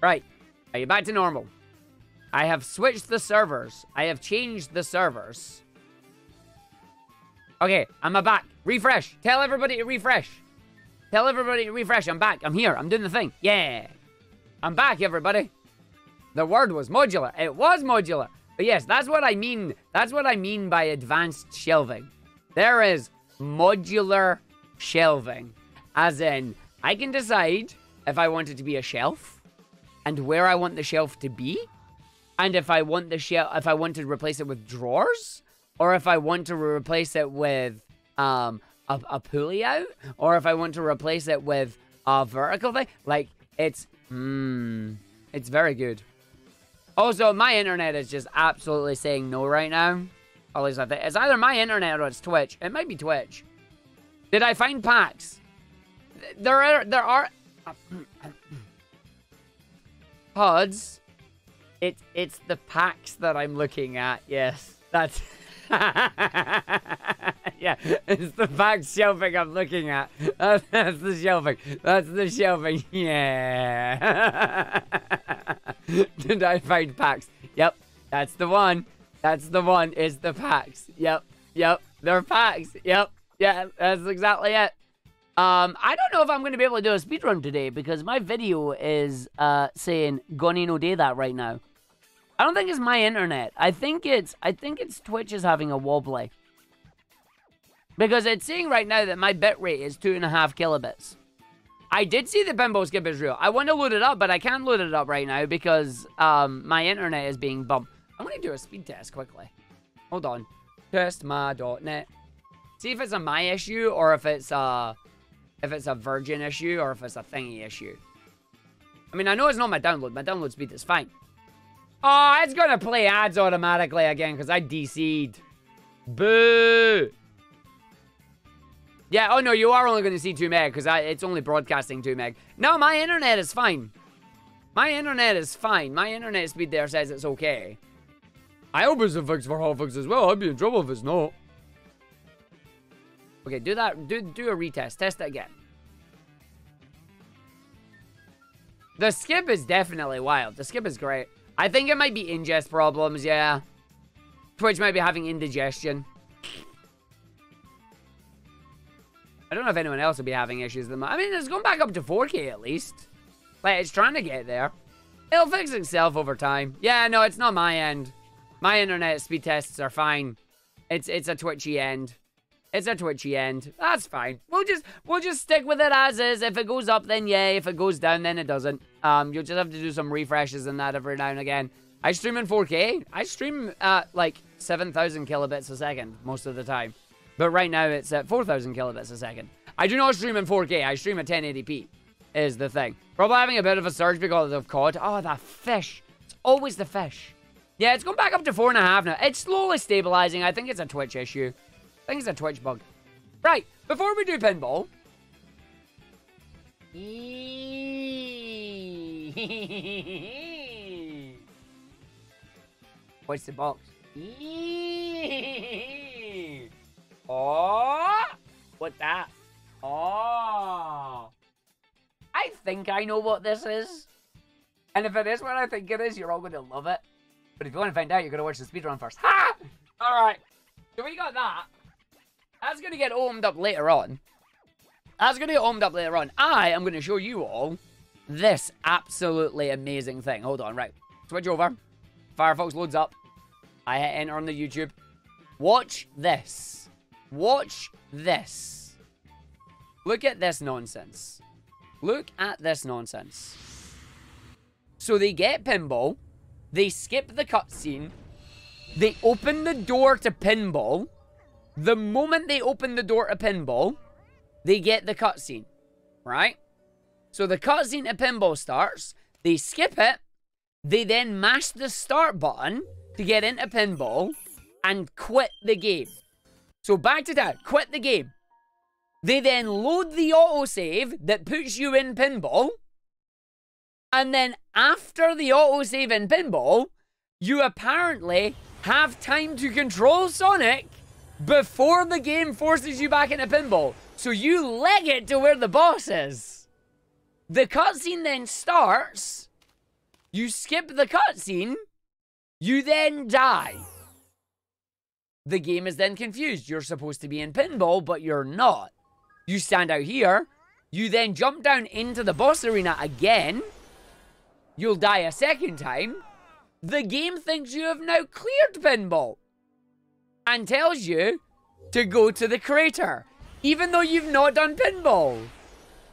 Right. Are you back to normal? I have switched the servers. I have changed the servers. Okay, I'm back. Refresh. Tell everybody to refresh. Tell everybody to refresh. I'm back. I'm here. I'm doing the thing. Yeah. I'm back, everybody. The word was modular. It was modular. But yes, that's what I mean. That's what I mean by advanced shelving. There is modular shelving. As in, I can decide if I want it to be a shelf and where I want the shelf to be. And if I want the shelf, if I want to replace it with drawers, or if I want to replace it with a pulley out, or if I want to replace it with a vertical thing. Like, it's very good. Also, my internet is just absolutely saying no right now. At least I think it's either my internet or it's Twitch. It might be Twitch. Did I find packs? There are pods. It's the packs that I'm looking at. Yes, that's yeah. It's the packs shelving I'm looking at. That's the shelving. That's the shelving. Yeah. Did I find packs? Yep, that's the one. That's the one. Is the packs. Yep. They're packs. Yep. Yeah, that's exactly it. I don't know if I'm going to be able to do a speedrun today because my video is saying gonna no do that right now. I don't think it's my internet. I think it's Twitch is having a wobbly. Because it's saying right now that my bitrate is 2.5 kilobits. I did see the pinball skip is real. I want to load it up, but I can't load it up right now because my internet is being bumped. I'm going to do a speed test quickly. Hold on. Testma.net. See if it's a my issue or if it's a Virgin issue or if it's a thingy issue. I mean, I know it's not my download. My download speed is fine. Oh, it's going to play ads automatically again because I DC'd. Boo. Yeah, oh no, you are only going to see 2 meg because it's only broadcasting 2 meg. No, my internet is fine. My internet is fine. My internet speed there says it's okay. I hope it's a fix for hotfix as well. I'd be in trouble if it's not. Okay, do that. Do a retest. Test it again. The skip is definitely wild. The skip is great. I think it might be ingest problems, yeah. Twitch might be having indigestion. I don't know if anyone else will be having issues with them. I mean, it's going back up to 4K at least. Like, it's trying to get there. It'll fix itself over time. Yeah, no, it's not my end. My internet speed tests are fine. It's a twitchy end. It's a twitchy end. That's fine. We'll just stick with it as is. If it goes up, then yay. If it goes down, then it doesn't. You'll just have to do some refreshes and that every now and again. I stream in 4K. I stream at like 7,000 kilobits a second most of the time. But right now it's at 4,000 kilobits a second. I do not stream in 4K. I stream at 1080p is the thing. Probably having a bit of a surge because of COD. Oh, that fish. It's always the fish. Yeah, it's going back up to 4.5 now. It's slowly stabilizing. I think it's a Twitch issue. I think it's a Twitch bug. Right, before we do pinball. What's the box? Oh, what that? Oh, I think I know what this is. And if it is what I think it is, you're all going to love it. But if you want to find out, you're going to watch the speedrun first. Ha! All right. So we got that. That's going to get opened up later on. I am going to show you all this absolutely amazing thing. Hold on, right. Switch over. Firefox loads up. I hit enter on the YouTube. Watch this. Watch this. Look at this nonsense. Look at this nonsense. So they get pinball. They skip the cutscene. They open the door to pinball. The moment they open the door to pinball, they get the cutscene, right? So the cutscene to pinball starts. They skip it. They then mash the start button to get into pinball and quit the game. So back to that. Quit the game. They then load the autosave that puts you in pinball. And then after the autosave in pinball, you apparently have time to control Sonic before the game forces you back into pinball. So you leg it to where the boss is. The cutscene then starts, You skip the cutscene. You then die. The game is then confused. You're supposed to be in pinball, but you're not. You stand out here. You then jump down into the boss arena again. You'll die a second time. The game thinks you have now cleared pinball and tells you to go to the crater, even though you've not done pinball.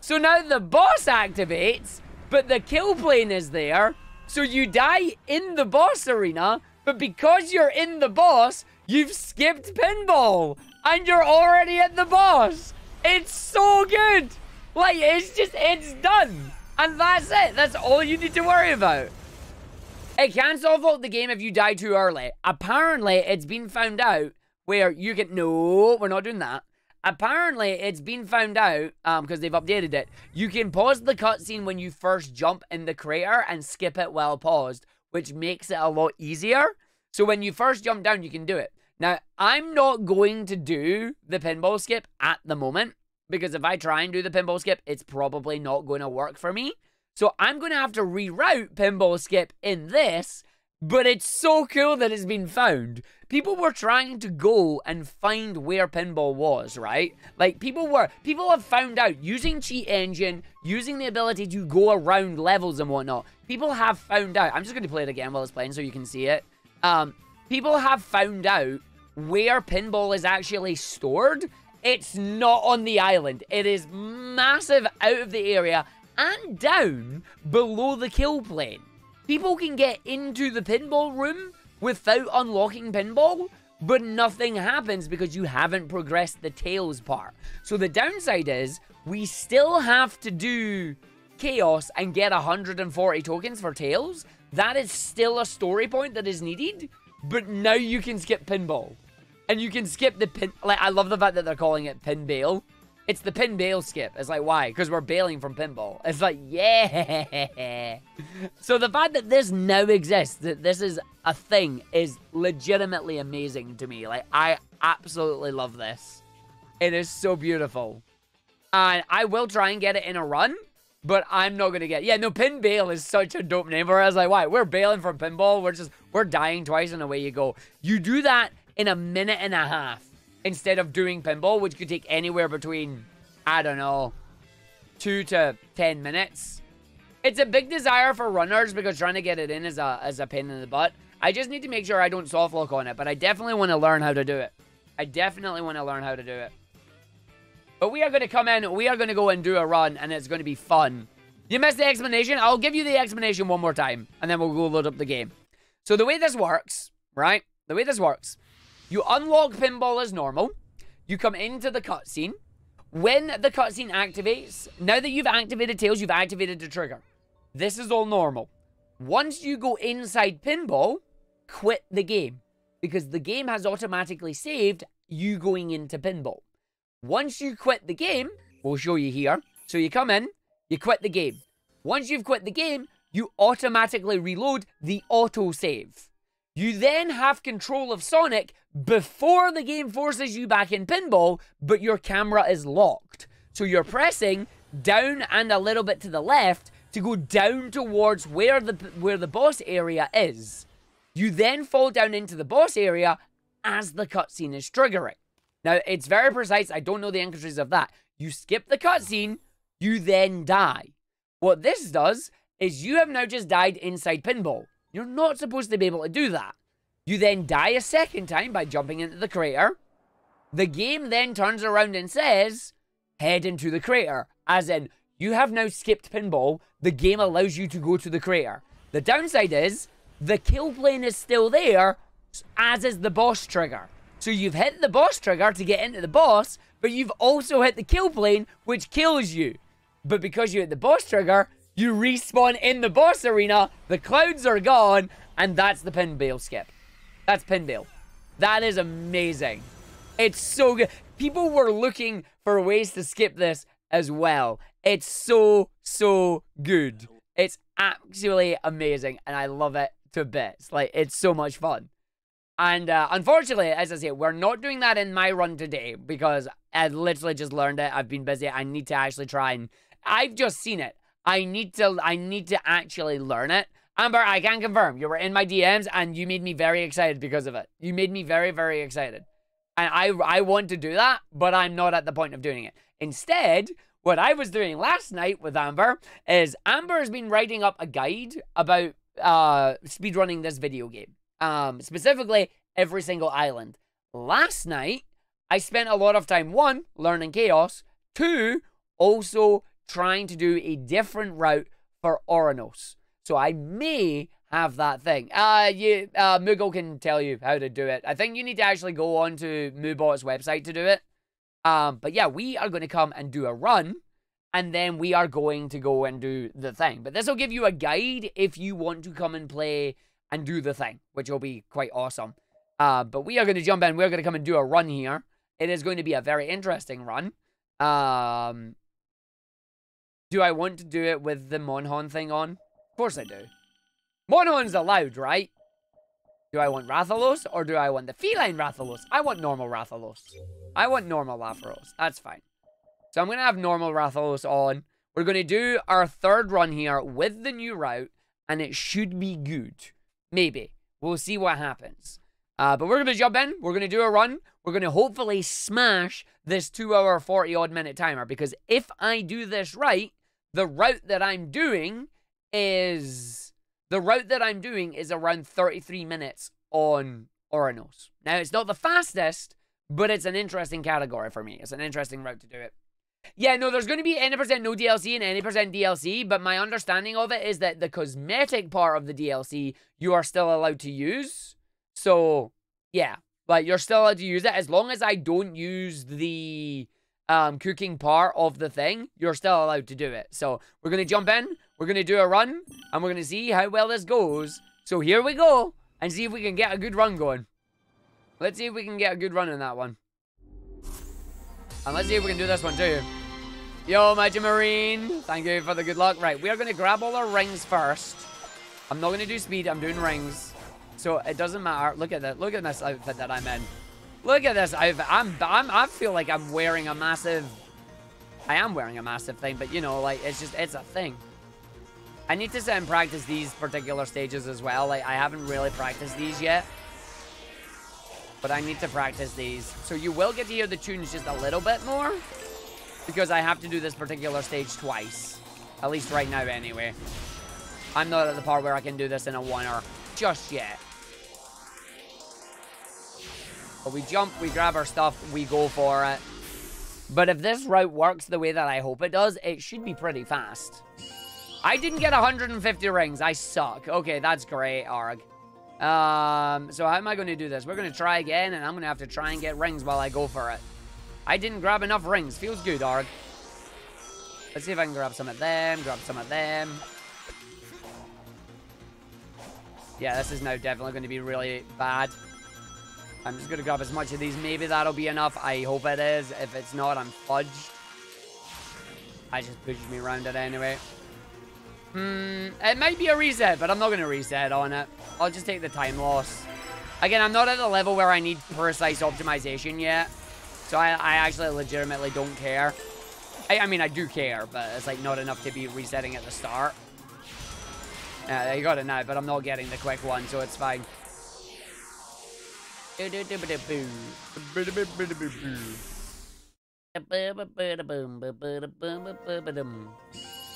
So now the boss activates, but the kill plane is there. So you die in the boss arena, but because you're in the boss, you've skipped pinball and you're already at the boss. It's so good. Like, it's done. And that's it. That's all you need to worry about. It can soft-lock the game if you die too early. Apparently, it's been found out where you can... No, we're not doing that. Apparently, it's been found out, because they've updated it. You can pause the cutscene when you first jump in the crater and skip it while paused, which makes it a lot easier. So when you first jump down, you can do it. Now, I'm not going to do the pinball skip at the moment, because if I try and do the pinball skip, it's probably not going to work for me. So I'm going to have to reroute pinball skip in this, but it's so cool that it's been found. People were trying to go and find where pinball was, right? Like, people have found out using cheat engine, using the ability to go around levels and whatnot. People have found out. I'm just going to play it again while it's playing so you can see it. People have found out where pinball is actually stored. It's not on the island. It is massive out of the area and down below the kill plane. People can get into the pinball room without unlocking pinball, but nothing happens because you haven't progressed the Tails part. So the downside is, we still have to do Chaos and get 140 tokens for Tails. That is still a story point that is needed, but now you can skip pinball. And you can skip the pin... Like, I love the fact that they're calling it pin bail. It's the pin bail skip. It's like, why? Because we're bailing from pinball. It's like, yeah. So the fact that this now exists, that this is a thing, is legitimately amazing to me. Like, I absolutely love this. It is so beautiful. And I will try and get it in a run, but I'm not going to get... Yeah, no, pin bail is such a dope name. Whereas, like, why? We're bailing from pinball. We're dying twice and away you go. You do that in a minute and a half. Instead of doing pinball, which could take anywhere between, I don't know, 2 to 10 minutes. It's a big desire for runners because trying to get it in is a pain in the butt. I just need to make sure I don't soft lock on it, but I definitely want to learn how to do it. I definitely want to learn how to do it. But we are going to come in, we are going to go and do a run, and it's going to be fun. You missed the explanation? I'll give you the explanation one more time, and then we'll go load up the game. So the way this works, right? The way this works. You unlock pinball as normal. You come into the cutscene. When the cutscene activates, now that you've activated Tails, you've activated the trigger. This is all normal. Once you go inside pinball, quit the game. Because the game has automatically saved you going into pinball. Once you quit the game, we'll show you here. So you come in, you quit the game. Once you've quit the game, you automatically reload the autosave. You then have control of Sonic before the game forces you back in pinball, but your camera is locked. So you're pressing down and a little bit to the left to go down towards where the boss area is. You then fall down into the boss area as the cutscene is triggering. Now, it's very precise. I don't know the entries of that. You skip the cutscene, you then die. What this does is you have now just died inside pinball. You're not supposed to be able to do that. You then die a second time by jumping into the crater. The game then turns around and says, head into the crater. As in, you have now skipped pinball. The game allows you to go to the crater. The downside is, the kill plane is still there, as is the boss trigger. So you've hit the boss trigger to get into the boss, but you've also hit the kill plane, which kills you. But because you hit the boss trigger, you respawn in the boss arena, the clouds are gone, and that's the pin bail skip. That's pin bail. That is amazing. It's so good. People were looking for ways to skip this as well. It's so, so good. It's actually amazing, and I love it to bits. Like, it's so much fun. And unfortunately, as I say, we're not doing that in my run today because I literally just learned it. I've been busy. I need to actually try and... I've just seen it. I need to actually learn it. Amber, I can confirm. You were in my DMs, and you made me very excited because of it. You made me very, very excited. And I want to do that, but I'm not at the point of doing it. Instead, what I was doing last night with Amber is Amber has been writing up a guide about speedrunning this video game. Specifically, every single island. Last night, I spent a lot of time, 1, learning Chaos, 2, also trying to do a different route for Ouranos. So I may have that thing. Mugo can tell you how to do it. I think you need to actually go on to Mubot's website to do it. But yeah, we are going to come and do a run, and then we are going to go and do the thing. But this will give you a guide if you want to come and play and do the thing, which will be quite awesome. But we are going to jump in. We're going to come and do a run here. It is going to be a very interesting run. Do I want to do it with the Monhon thing on? Of course I do. Monhon's allowed, right? Do I want Rathalos or do I want the feline Rathalos? I want normal Rathalos. I want normal Rathalos. That's fine. So I'm going to have normal Rathalos on. We're going to do our third run here with the new route, and it should be good. Maybe. We'll see what happens. But we're going to jump in. We're going to do a run. We're going to hopefully smash this 2-hour, 40-odd minute timer. Because if I do this right, the route that I'm doing is... The route that I'm doing is around 33 minutes on Ouranos. Now, it's not the fastest, but it's an interesting category for me. It's an interesting route to do it. Yeah, no, there's going to be 80% no DLC and 80% DLC, but my understanding of it is that the cosmetic part of the DLC, you are still allowed to use. So, yeah, like, you're still allowed to use it. As long as I don't use the cooking part of the thing, you're still allowed to do it. So, we're going to jump in, we're going to do a run, and we're going to see how well this goes. So, here we go, and see if we can get a good run going. Let's see if we can get a good run in that one. And let's see if we can do this one too. Yo, Magic Marine, thank you for the good luck. Right, we are going to grab all our rings first. I'm not going to do speed, I'm doing rings. So it doesn't matter. Look at that. Look at this outfit that I'm in. Look at this outfit. I feel like I'm wearing a massive... I am wearing a massive thing, but you know, like, it's a thing. I need to sit and practice these particular stages as well. Like, I haven't really practiced these yet. But I need to practice these. So you will get to hear the tunes just a little bit more. Because I have to do this particular stage twice. At least right now, anyway. I'm not at the part where I can do this in a one-er just yet. But we jump, we grab our stuff, we go for it. But if this route works the way that I hope it does, it should be pretty fast. I didn't get 150 rings. I suck. Okay, that's great, Arg. So how am I going to do this? We're going to try again, and I'm going to have to try and get rings while I go for it. I didn't grab enough rings. Feels good, Arg. Let's see if I can grab some of them, grab some of them. Yeah, this is now definitely going to be really bad. I'm just going to grab as much of these. Maybe that'll be enough. I hope it is. If it's not, I'm fudged. I just pushed me around it anyway. It might be a reset, but I'm not going to reset on it. I'll just take the time loss. Again, I'm not at the level where I need precise optimization yet. So I actually legitimately don't care. I mean, I do care, but it's like not enough to be resetting at the start. Yeah, you got it now, but I'm not getting the quick one, so it's fine.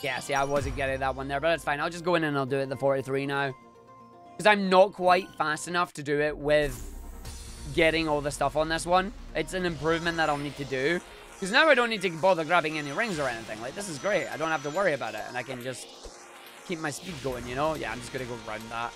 Yeah, see, I wasn't getting that one there, but it's fine. I'll just go in and I'll do it the 43 now. Because I'm not quite fast enough to do it with getting all the stuff on this one. It's an improvement that I'll need to do. Because now I don't need to bother grabbing any rings or anything. Like, this is great. I don't have to worry about it. And I can just keep my speed going, you know? Yeah, I'm just going to go around that.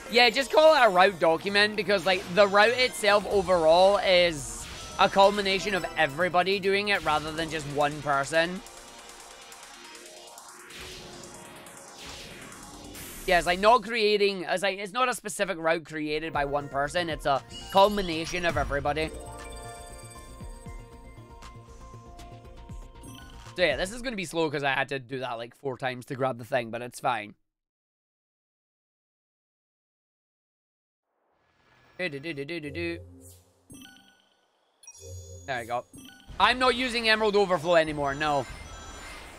Yeah, just call it a route document because, like, the route itself overall is a culmination of everybody doing it rather than just one person. Yeah, it's like not creating, it's like, it's not a specific route created by one person. It's a culmination of everybody. So yeah, this is going to be slow because I had to do that like 4 times to grab the thing, but it's fine. There we go. I'm not using Emerald Overflow anymore, no.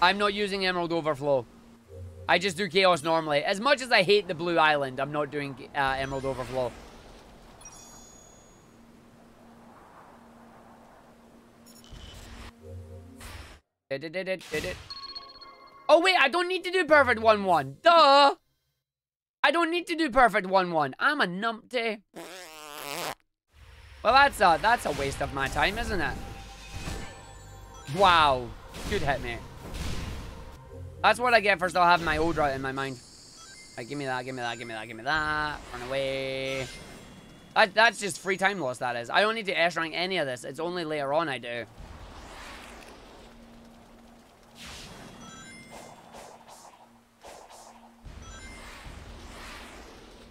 I'm not using Emerald Overflow. I just do Chaos normally. As much as I hate the Blue Island, I'm not doing Emerald Overflow. Oh, wait, I don't need to do perfect 1-1. Duh! I don't need to do perfect 1-1. I'm a numpty. Well, that's a waste of my time, isn't it? Wow. Good hit, mate. That's what I get for still having my old route in my mind. Like, give me that, give me that, give me that, give me that. Run away. That's just free time loss, that is. I don't need to S rank any of this. It's only later on I do.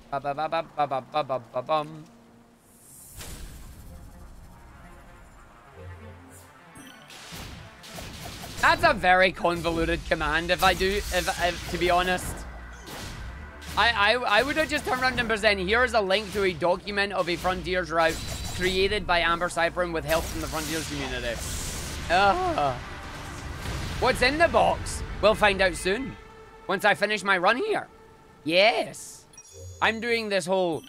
Ba-ba-ba-ba-ba-ba-ba-ba-bum. That's a very convoluted command if to be honest. I would have just turned around and presented, here's a link to a document of a Frontiers route created by Amber Cypern with help from the Frontiers community. What's in the box? We'll find out soon. Once I finish my run here. Yes. I'm doing this whole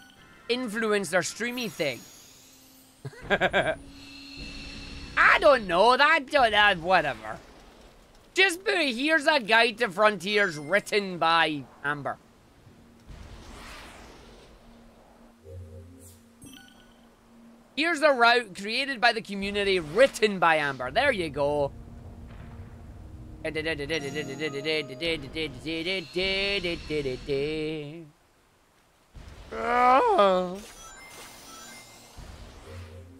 influencer streamy thing. I don't know. Whatever. Just put, here's a guide to Frontiers written by Amber. Here's a route created by the community written by Amber. There you go.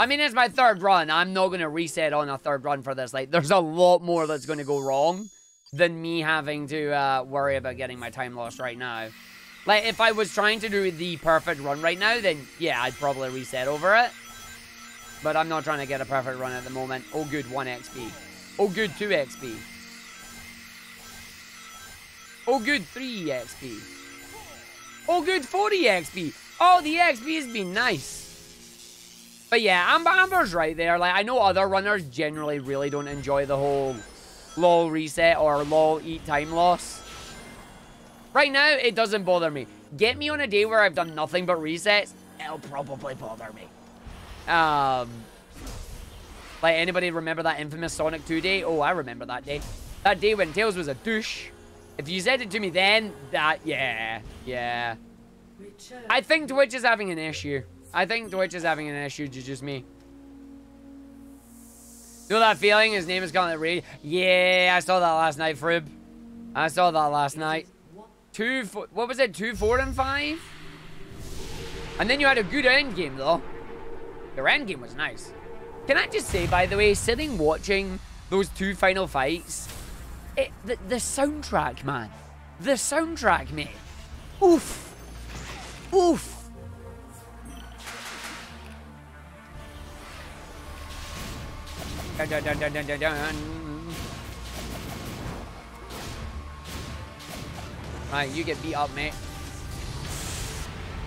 I mean, it's my third run. I'm not going to reset on a third run for this. Like, there's a lot more that's going to go wrong than me having to worry about getting my time lost right now. Like, if I was trying to do the perfect run right now, then, yeah, I'd probably reset over it. But I'm not trying to get a perfect run at the moment. Oh, good, 1 XP. Oh, good, 2 XP. Oh, good, 3 XP. Oh, good, 40 XP. Oh, the XP has been nice. But yeah, Amber's right there. Like, I know other runners generally really don't enjoy the whole lol reset or lol eat time loss. Right now, it doesn't bother me. Get me on a day where I've done nothing but resets, it'll probably bother me. Like, anybody remember that infamous Sonic 2 day? Oh, I remember that day. That day when Tails was a douche. If you said it to me then, yeah. I think Twitch is having an issue. I think Twitch is having an issue, just me. You know that feeling? His name is calling it Ray. Yeah, I saw that last night, Frib. I saw that last night. What was it? 2, 4, and 5? And then you had a good end game, though. Your end game was nice. Can I just say, by the way, sitting watching those 2 final fights, the soundtrack, man. The soundtrack, mate. Oof. Oof. Dun, dun, dun, dun, dun, dun, dun. Right, you get beat up, mate.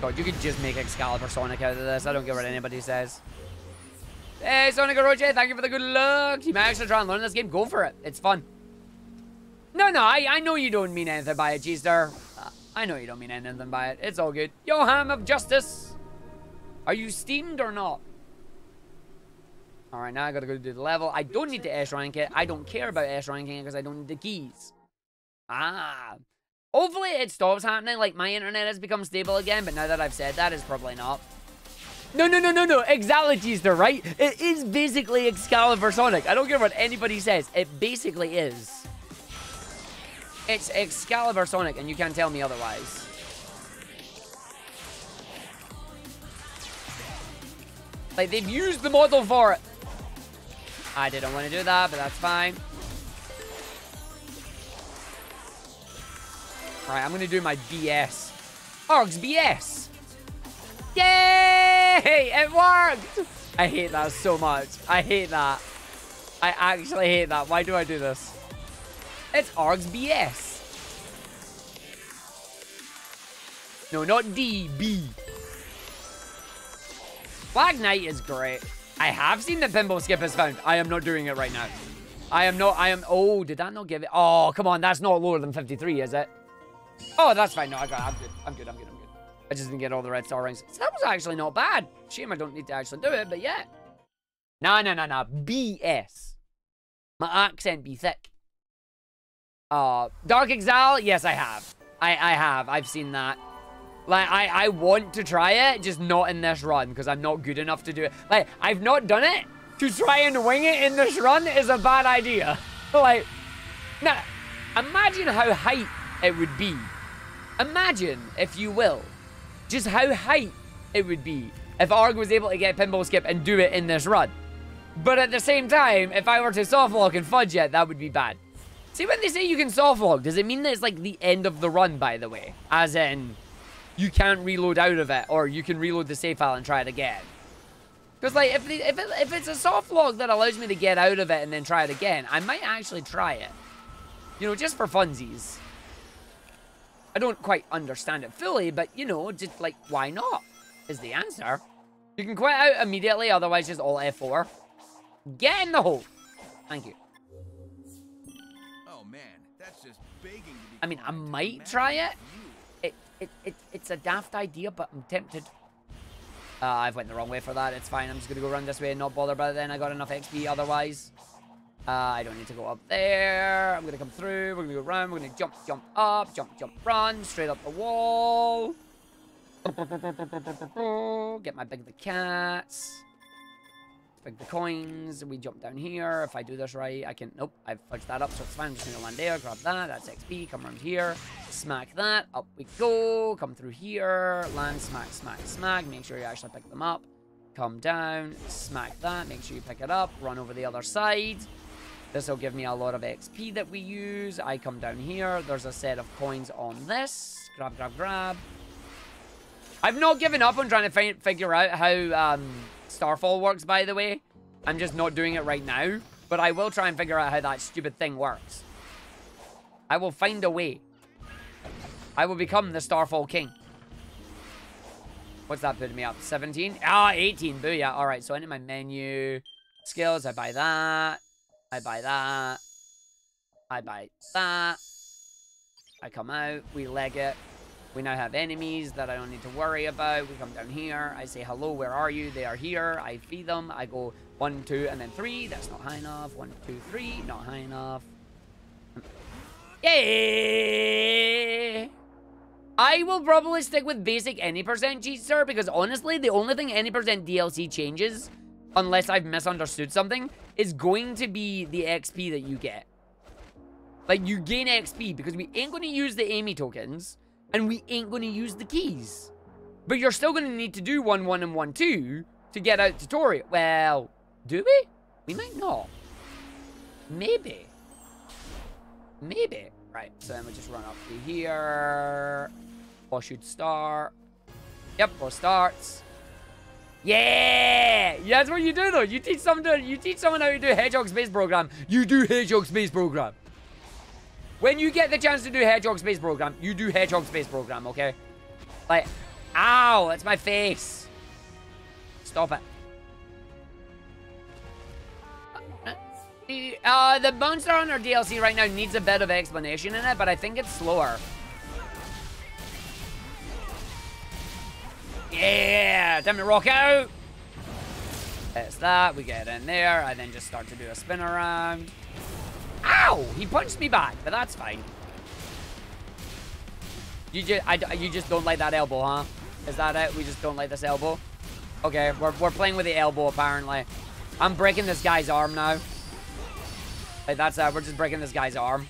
God, you could just make Excalibur Sonic out of this. I don't care what anybody says. Hey, Sonic Orochi, thank you for the good luck. You might actually try and learn this game. Go for it. It's fun. No, I know you don't mean anything by it, Cheester. I know you don't mean anything by it. It's all good. Yo, Ham of Justice. Are you steamed or not? Alright, now I gotta go do the level. I don't need to S rank it. I don't care about S ranking it because I don't need the keys. Hopefully it stops happening. Like, my internet has become stable again, but now that I've said that, it's probably not. No. Exactly, Cheester, right? It is basically Excalibur Sonic. I don't care what anybody says. It basically is. It's Excalibur Sonic, and you can't tell me otherwise. Like, they've used the model for it. I didn't want to do that, but that's fine. Alright, I'm going to do my BS. Arg's BS. Yay! It worked! I hate that so much. I hate that. I actually hate that. Why do I do this? It's Arg's BS. No, not D, B. Black Knight is great. I have seen that Pinball Skip is found. I am not doing it right now. Oh, did that not give it? Oh, come on. That's not lower than 53, is it? Oh, that's fine. No, I'm good. I just didn't get all the red star rings. So that was actually not bad. Shame I don't need to actually do it, but yeah. Nah. BS. My accent be thick. Dark Exile? Yes, I have. I have. I've seen that. Like, I want to try it, just not in this run, because I'm not good enough to do it. Like, I've not done it. To try and wing it in this run is a bad idea. Like, now, imagine how hype it would be. Imagine, if you will, just how hype it would be if Arg was able to get Pinball Skip and do it in this run. But at the same time, if I were to softlock and fudge it, that would be bad. See, when they say you can softlock, does it mean that it's like the end of the run, by the way? As in, you can't reload out of it, or you can reload the save file and try it again. Because, like, if it's a softlock that allows me to get out of it and then try it again, I might actually try it. You know, just for funsies. I don't quite understand it fully, but, you know, just, like, why not? Is the answer. You can quit out immediately, otherwise just alt F4. Get in the hole. Thank you. Oh, man, that's just begging to be. I mean, I might try it. It's a daft idea, but I'm tempted. I've went the wrong way for that. It's fine. I'm just going to go around this way and not bother about it then. I got enough XP otherwise. I don't need to go up there. I'm going to come through. We're going to go around. We're going to jump up, jump, run. Straight up the wall. Get my Big the Cats. Big the coins. We jump down here. If I do this right, I can... Nope, I've fudged that up, so it's fine. I'm just going to land there. Grab that. That's XP. Come around here. Smack that. Up we go. Come through here. Land. Smack. Make sure you actually pick them up. Come down. Smack that. Make sure you pick it up. Run over the other side. This will give me a lot of XP that we use. I come down here. There's a set of coins on this. Grab. I've not given up on trying to figure out how Starfall works, by the way. I'm just not doing it right now. But I will try and figure out how that stupid thing works. I will find a way. I will become the Starfall King. What's that putting me up? 17? Ah, 18. Booyah. Alright, so into my menu. Skills, I buy that. I buy that. I buy that. I come out. We leg it. We now have enemies that I don't need to worry about. We come down here. I say, hello, where are you? They are here. I feed them. I go 1, 2, and then 3. That's not high enough. 1, 2, 3. Not high enough. Yay! I will probably stick with basic any percent cheat, sir, because honestly, the only thing any percent DLC changes, unless I've misunderstood something, is going to be the XP that you get. Like, you gain XP because we ain't going to use the Amy tokens. And we ain't going to use the keys. But you're still going to need to do 1, 1, and 1, 2 to get out tutorial. Well, do we? We might not. Maybe. Right, so then we just run up to here. Boss should start. Yep, boss starts. Yeah! That's what you do, though. You teach someone how to do Hedgehog Space Program. You do Hedgehog Space Program. When you get the chance to do Hedgehog Space Program, you do Hedgehog Space Program, okay? Like, ow, that's my face. Stop it. The Monster Hunter DLC right now needs a bit of explanation in it, but I think it's slower. Yeah, time to rock out. That's that, we get in there, I then just start to do a spin around. Ow! He punched me back, but that's fine. You just don't like that elbow, huh? Is that it? We just don't like this elbow? Okay, we're playing with the elbow, apparently. I'm breaking this guy's arm now. Like, that's it. We're just breaking this guy's arm.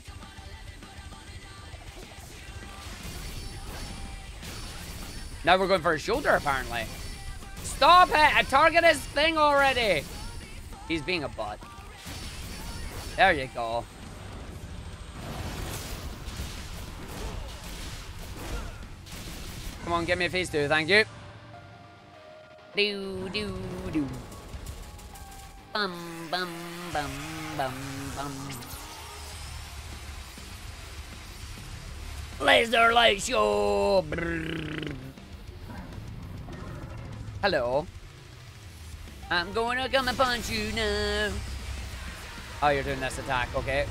Now we're going for his shoulder, apparently. Stop it! I target his thing already! He's being a butt. There you go. Come on, give me a face too, thank you. Do. Bum. Laser light show. Brrr. Hello. I'm gonna come and punch you now. Oh, you're doing this attack. Okay.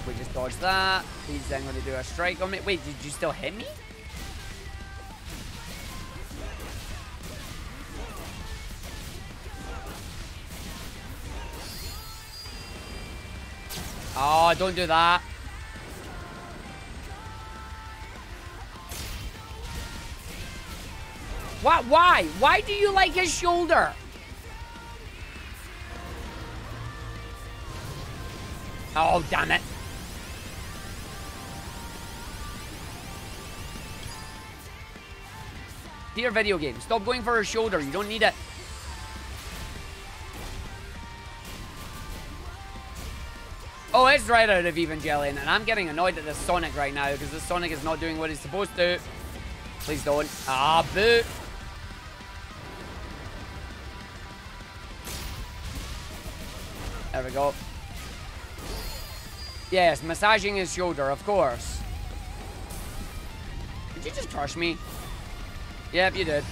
We just dodged that. He's then going to do a strike on me. Wait, did you still hit me? Oh, don't do that. What? Why? Why do you like his shoulder? Oh, damn it. Dear video game, stop going for his shoulder. You don't need it. Oh, it's right out of Evangelion, and I'm getting annoyed at this Sonic right now because this Sonic is not doing what he's supposed to. Please don't. Ah, boo. There we go. Yes, massaging his shoulder, of course. Did you just crush me? Yep, you did.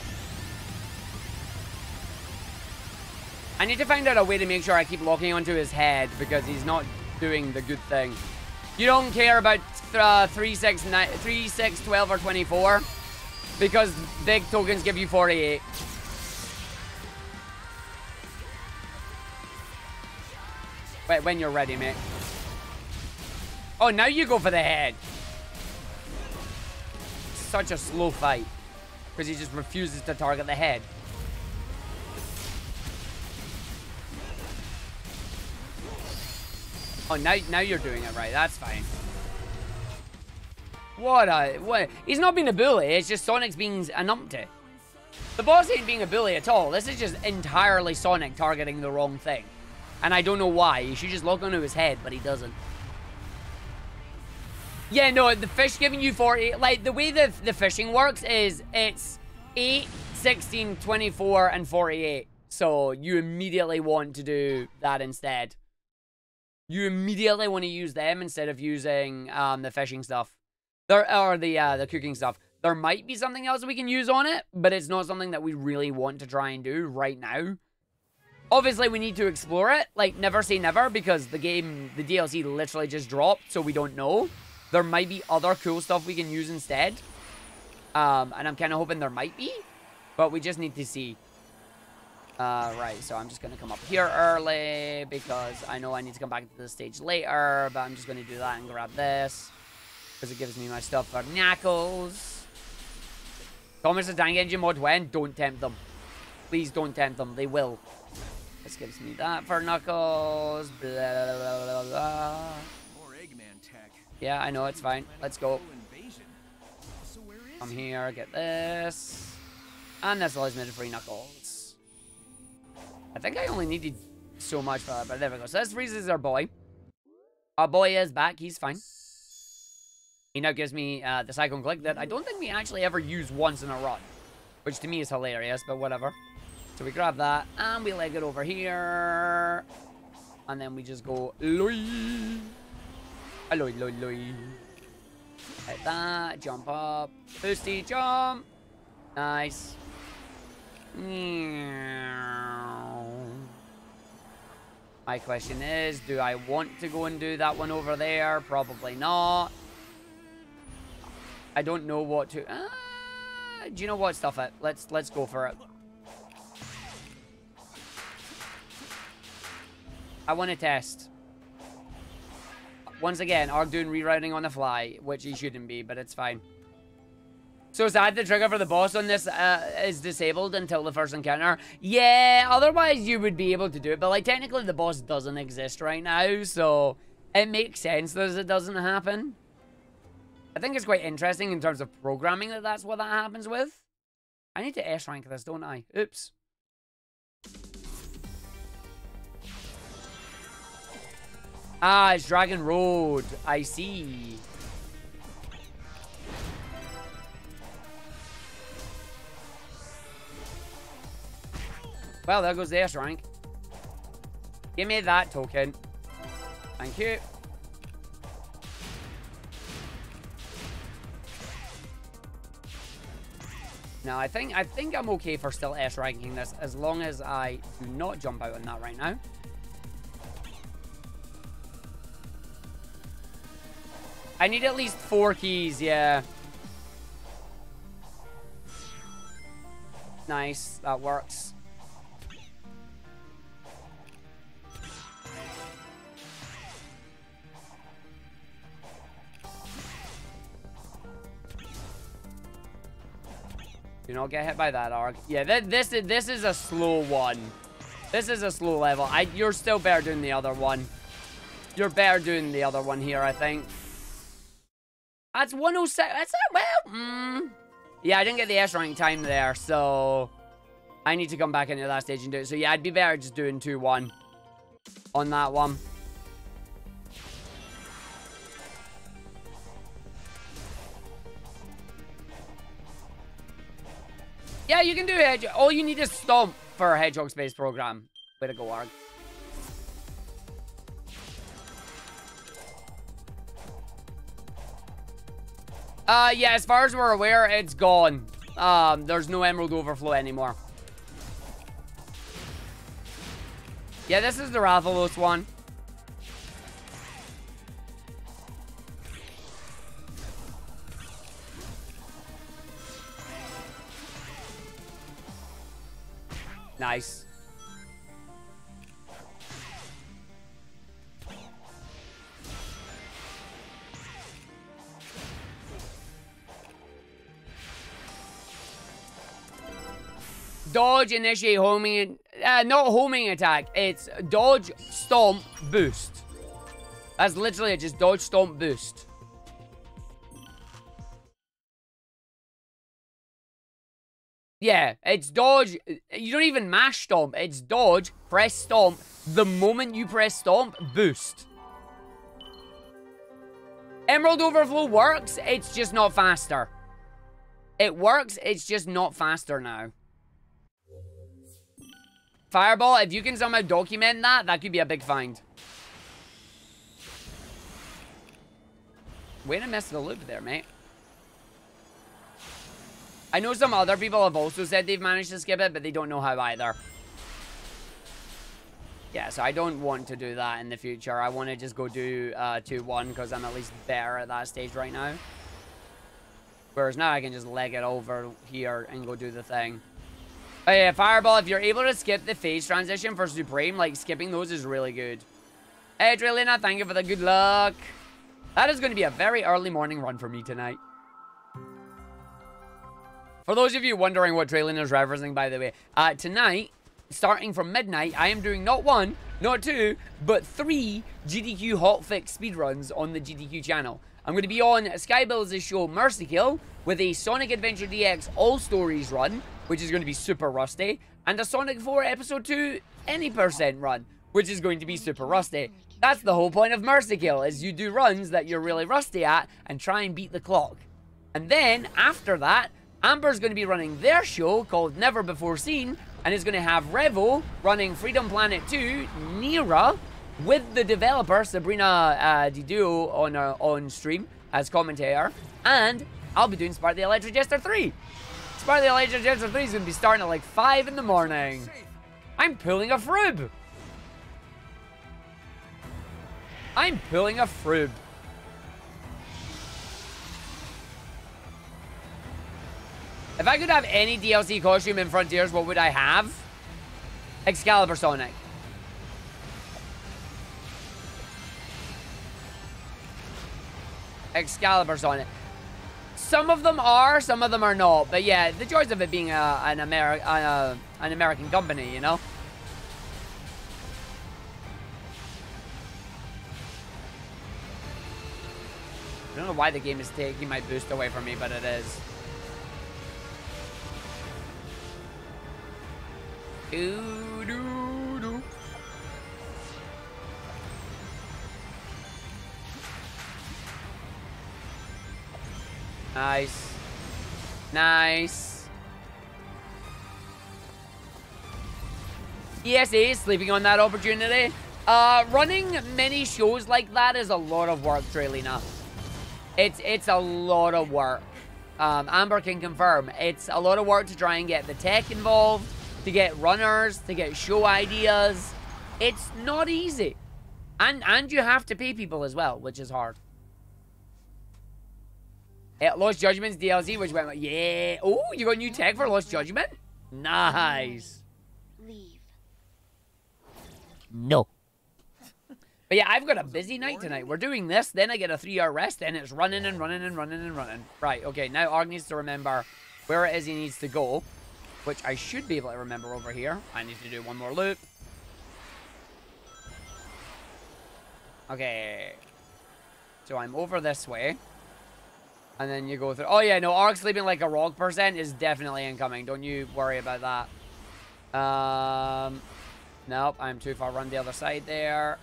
I need to find out a way to make sure I keep locking onto his head because he's not doing the good thing. You don't care about 3, 6, 12, or 24 because big tokens give you 48. Wait, when you're ready, mate. Oh, now you go for the head. Such a slow fight because he just refuses to target the head. Oh, now you're doing it right. That's fine. What? He's not being a bully. It's just Sonic's being a numpty. The boss ain't being a bully at all. This is just entirely Sonic targeting the wrong thing. And I don't know why. He should just lock onto his head, but he doesn't. Yeah, no, the fish giving you 40... Like, the way the fishing works is it's 8, 16, 24, and 48. So you immediately want to do that instead. You immediately want to use them instead of using the fishing stuff. Or the cooking stuff. There might be something else we can use on it, but it's not something that we really want to try and do right now. Obviously, we need to explore it. Like, never say never, because the DLC literally just dropped, so we don't know. There might be other cool stuff we can use instead. And I'm kind of hoping there might be, but we just need to see. Right, so I'm just going to come up here early because I know I need to come back to this stage later, but I'm just going to do that and grab this because it gives me my stuff for Knuckles. Thomas the Tank Engine mod when? Don't tempt them. Please don't tempt them. They will. This gives me that for Knuckles. Blah, blah, blah, blah, blah. More Eggman tech. Yeah, I know. It's fine. Let's go. Come here. Get this. And this allows me to free Knuckles. I think I only needed so much for that, but there we go. So this freezes our boy. Our boy is back. He's fine. He now gives me the Cyclone Click that I don't think we actually ever use once in a run, which to me is hilarious, but whatever. So we grab that, and we leg it over here. And then we just go, loy. Loy, loy, loy. Hit that, jump up. Boosty jump. Nice. My question is, do I want to go and do that one over there? Probably not. I don't know what to... do you know what? Stuff it. Let's go for it. I want to test. Once again, Arg doing rerouting on the fly, which he shouldn't be, but it's fine. So sad the trigger for the boss on this is disabled until the first encounter. Yeah, otherwise you would be able to do it, but like technically the boss doesn't exist right now, so it makes sense that it doesn't happen. I think it's quite interesting in terms of programming that that's what that happens with. I need to S-rank this, don't I? Oops. Ah, it's Dragon Road. I see. Well, there goes the S-rank. Give me that token. Thank you. No, I think I'm okay for still S ranking this as long as I do not jump out on that right now. I need at least 4 keys, yeah. Nice, that works. Do not get hit by that, Arg. Yeah, this is a slow one. This is a slow level. You're still better doing the other one. You're better doing the other one here, I think. That's 107. That's well. Yeah, I didn't get the S rank time there, so I need to come back into that stage and do it. So yeah, I'd be better just doing 2-1 on that one. Yeah, you can do it. All you need is Stomp for a Hedgehog Space program. Way to go, Arg. Yeah, as far as we're aware, it's gone. There's no Emerald Overflow anymore. Yeah, this is the Rathalos one. Nice. Dodge, initiate, homing, not homing attack. It's dodge, stomp, boost. That's literally it, just dodge, stomp, boost. Yeah, it's dodge. You don't even mash stomp. It's dodge, press stomp. The moment you press stomp, boost. Emerald Overflow works, it's just not faster. It works, it's just not faster now. Fireball, if you can somehow document that, that could be a big find. Way to miss the loop there, mate. I know some other people have also said they've managed to skip it, but they don't know how either. Yeah, so I don't want to do that in the future. I want to just go do 2-1 because I'm at least better at that stage right now. Whereas now I can just leg it over here and go do the thing. Oh yeah, Fireball, if you're able to skip the phase transition for Supreme, like, skipping those is really good. Hey, Trilina, thank you for the good luck. That is going to be a very early morning run for me tonight. For those of you wondering what Trilina is referencing, by the way, tonight, starting from midnight, I am doing not 1, not 2, but 3 GDQ hotfix speedruns on the GDQ channel. I'm going to be on Skybills' show Mercy Kill with a Sonic Adventure DX All Stories run, which is going to be super rusty, and a Sonic 4 Episode 2 Any % run, which is going to be super rusty. That's the whole point of Mercy Kill, is you do runs that you're really rusty at and try and beat the clock. And then, after that, Amber's going to be running their show called Never Before Seen, and is going to have Revo running Freedom Planet 2, Nira, with the developer Sabrina Diduo on stream as commentator, and I'll be doing Spark the Electric Jester 3. Spark the Electric Jester 3 is going to be starting at like 5 in the morning. I'm pulling a frib. I'm pulling a frib. If I could have any DLC costume in Frontiers, what would I have? Excalibur Sonic. Excalibur Sonic. Some of them are, some of them are not. But yeah, the choice of it being an American company, you know? I don't know why the game is taking my boost away from me, but it is. Doo-doo-doo. Nice. Nice. ESA, sleeping on that opportunity. Running many shows like that is a lot of work, Trailina. It's a lot of work. Amber can confirm. It's a lot of work to try and get the tech involved, to get runners, to get show ideas. It's not easy. And you have to pay people as well, which is hard. Lost Judgment's DLC, which went... Yeah. Oh, you got new tech for Lost Judgment? Nice. Leave. No. But yeah, I've got a busy night tonight. We're doing this, then I get a 3-hour rest, and it's running and running and running and running. Right, okay, now Arg needs to remember where it is he needs to go, which I should be able to remember over here. I need to do one more loop. Okay. So I'm over this way. And then you go through... Oh, yeah, no, Arg sleeping like a rock % is definitely incoming. Don't you worry about that. Nope, I'm too far. Run the other side there.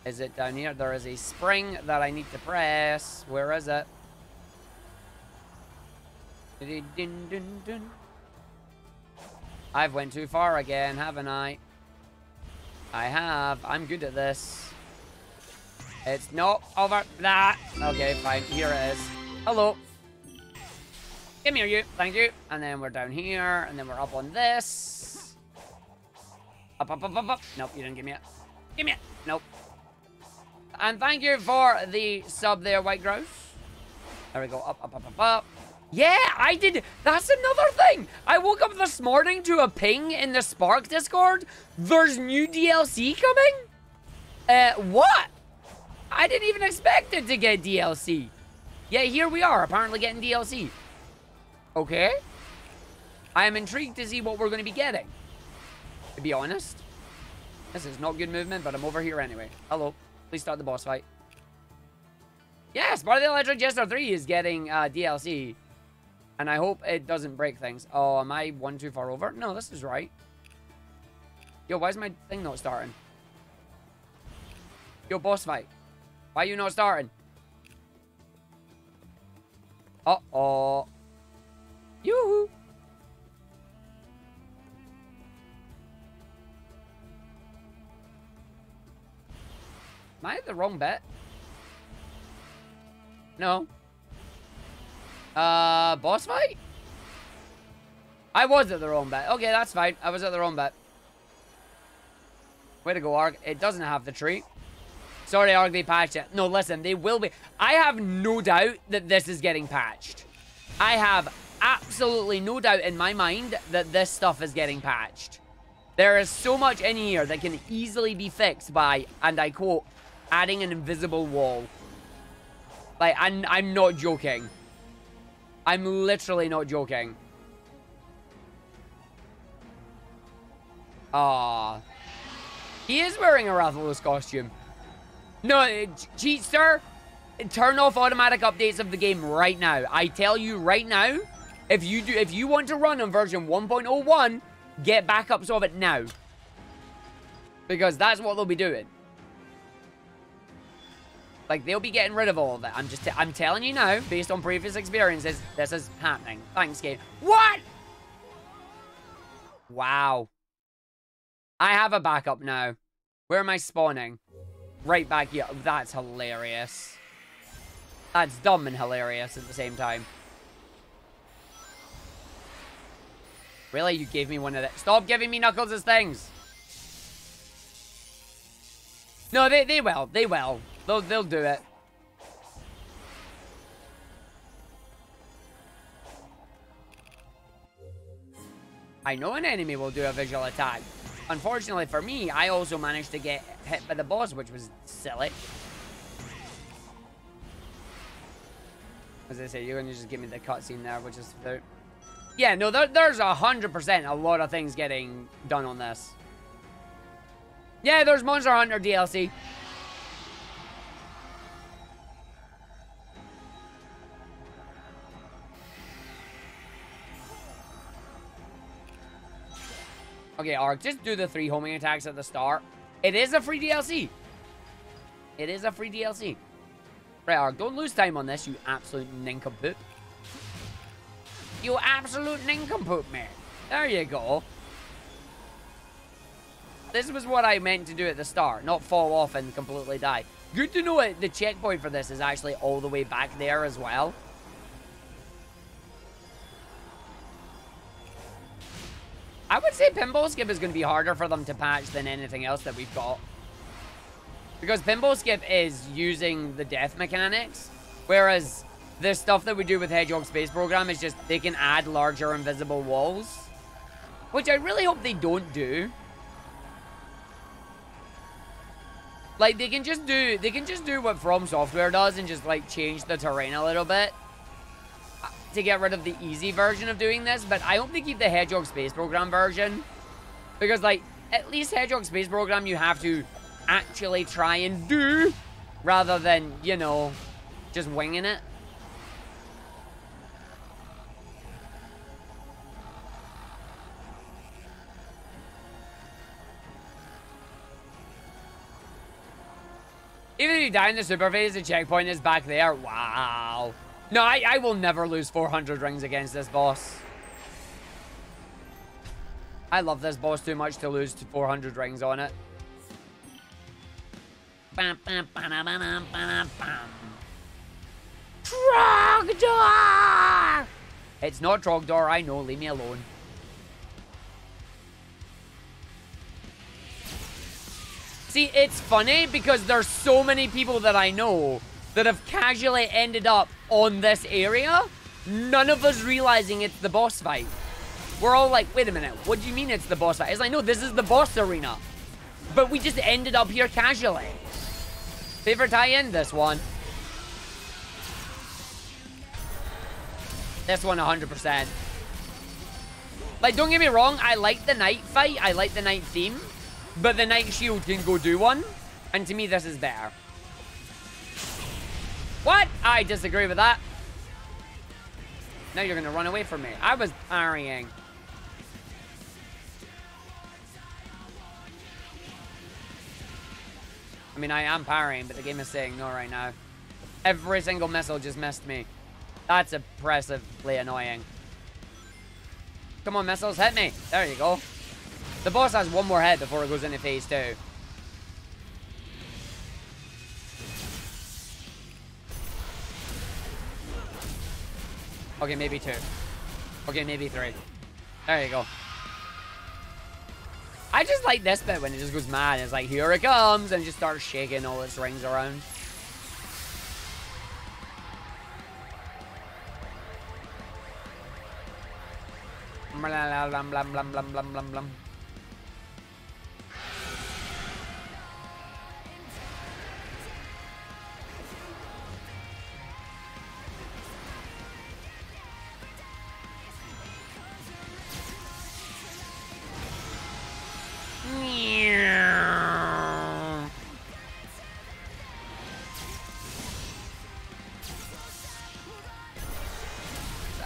Is it down here? There is a spring that I need to press. Where is it? I've went too far again, haven't I? I have. I'm good at this. It's not over that. Okay, fine. Here it is. Hello. Come here, you. Thank you. And then we're down here. And then we're up on this. Up, up, up, up, up. Nope, you didn't give me it. Give me it. Nope. And thank you for the sub there, White Grouse. There we go. Up, up, up, up, up. Yeah, I did. That's another thing. I woke up this morning to a ping in the Spark Discord. There's new DLC coming? What? I didn't even expect it to get DLC. Yeah, here we are, apparently getting DLC. Okay. I am intrigued to see what we're going to be getting. To be honest. This is not good movement, but I'm over here anyway. Hello. Please start the boss fight. Yes, part of the Electric Jester 3 is getting DLC. And I hope it doesn't break things. Oh, am I one too far over? No, this is right. Yo, why is my thing not starting? Yo, boss fight. Why are you not starting? Uh-oh. Yoo-hoo. Am I at the wrong bit? No. Boss fight? I was at the wrong bit. Okay, that's fine. I was at the wrong bit. Way to go, Arg. It doesn't have the tree. Sorry, Arg, they patched it. No, listen, they will be. I have no doubt that this is getting patched. I have absolutely no doubt in my mind that this stuff is getting patched. There is so much in here that can easily be fixed by, and I quote, adding an invisible wall. Like, I'm not joking. I'm literally not joking. Ah, he is wearing a Rathalos costume. No, Cheatster, turn off automatic updates of the game right now. I tell you right now, if you want to run on version 1.01, get backups of it now. Because that's what they'll be doing. Like, they'll be getting rid of all of it. I'm telling you now, based on previous experiences, this is happening. Thanks, game. What? Wow. I have a backup now. Where am I spawning? Right back here. That's hilarious. That's dumb and hilarious at the same time. Really? You gave me one of that? Stop giving me Knuckles' things. No, they will. They will. They'll do it. I know an enemy will do a visual attack. Unfortunately for me, I also managed to get hit by the boss, which was silly. As I say, you're going to just give me the cutscene there, which is... Yeah, no, there's 100% a lot of things getting done on this. Yeah, there's Monster Hunter DLC. Okay, Ark, just do the 3 homing attacks at the start. It is a free DLC. It is a free DLC. Right, Ark, don't lose time on this, you absolute nincompoop. You absolute nincompoop, man. There you go. This was what I meant to do at the start, not fall off and completely die. Good to know it. The checkpoint for this is actually all the way back there as well. I would say Pinball Skip is going to be harder for them to patch than anything else that we've got. Because Pinball Skip is using the death mechanics, whereas the stuff that we do with Hedgehog Space Program is just they can add larger invisible walls, which I really hope they don't do. Like, they can just do what From Software does and just, like, change the terrain a little bit to get rid of the easy version of doing this, but I hope they keep the Hedgehog Space Program version. Because, like, at least Hedgehog Space Program you have to actually try and do, rather than, you know, just winging it. Even if you die in the super phase, the checkpoint is back there. Wow. No, I will never lose 400 rings against this boss. I love this boss too much to lose 400 rings on it. Trogdor! It's not Trogdor, I know. Leave me alone. See, it's funny because there's so many people that I know that have casually ended up on this area, none of us realizing it's the boss fight. We're all like, wait a minute, what do you mean it's the boss fight? It's like, no, this is the boss arena. But we just ended up here casually. Favorite tie-in? This one. This one 100%. Like, don't get me wrong, I like the night fight, I like the night theme, but the night shield can go do one, and to me this is better. What? I disagree with that. Now you're gonna run away from me. I was parrying. I mean, I am parrying, but the game is saying no right now. Every single missile just missed me. That's oppressively annoying. Come on, missiles, hit me. There you go. The boss has one more hit before it goes into phase 2. Okay, maybe 2. Okay, maybe 3. There you go. I just like this bit when it just goes mad. It's like, here it comes, and just starts shaking all its rings around. Blam, blam, blam, blam, blam, blam, blam, blam.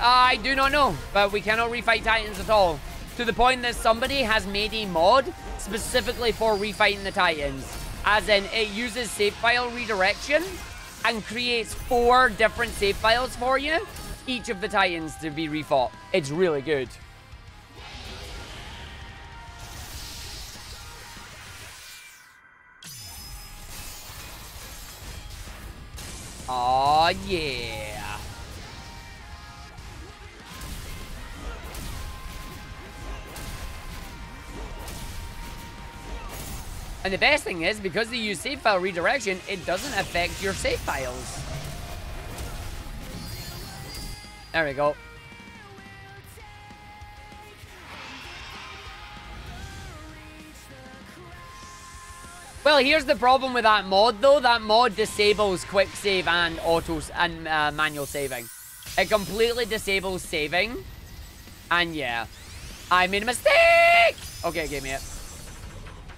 I do not know, but we cannot refight Titans at all. To the point that somebody has made a mod specifically for refighting the Titans. As in, it uses save file redirection and creates 4 different save files for you, each of the Titans to be refought. It's really good. Oh yeah. And the best thing is, because they use save file redirection, it doesn't affect your save files. There we go. Well, here's the problem with that mod, though. That mod disables quick save and manual saving. It completely disables saving. And yeah, I made a mistake. Okay, it gave me it.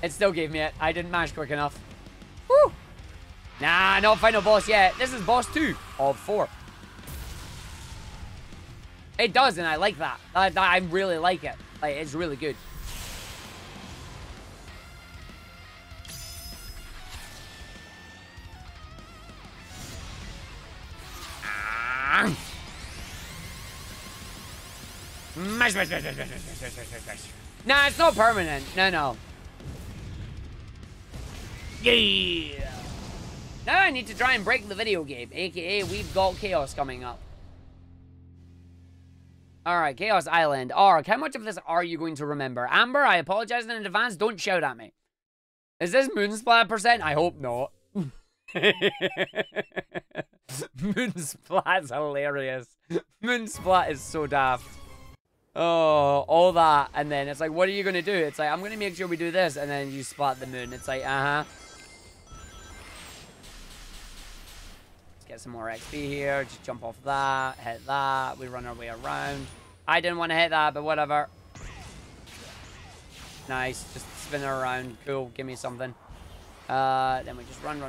It still gave me it. I didn't mash quick enough. Woo! Nah, not final boss yet. This is boss 2 of 4. It does, and I like that. I really like it. Like, it's really good. Mash, mash, mash, mash, mash, mash, mash, mash, mash. Nah, it's not permanent. No, no. Yeah. Now I need to try and break the video game, aka we've got Chaos coming up. Alright, Chaos Island. Arg, how much of this are you going to remember? Amber, I apologize in advance. Don't shout at me. Is this Moonsplat %? I hope not. Moonsplat's hilarious. Moonsplat is so daft. Oh, all that. And then it's like, what are you going to do? It's like, I'm going to make sure we do this. And then you splat the moon. It's like, uh-huh. Get some more XP here. Just jump off that. Hit that. We run our way around. I didn't want to hit that, but whatever. Nice. Just spin her around. Cool. Give me something. Then we just run.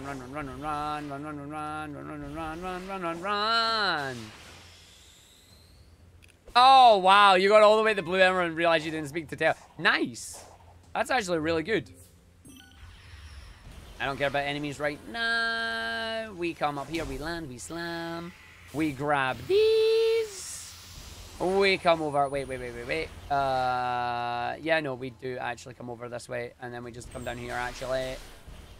Oh, wow. You got all the way to Blue Emerald and realized you didn't speak to Tail. Nice. That's actually really good. I don't care about enemies right now. We come up here, we land, we slam. We grab these. We come over. Wait. Yeah, no, we do actually come over this way. And then we just come down here, actually.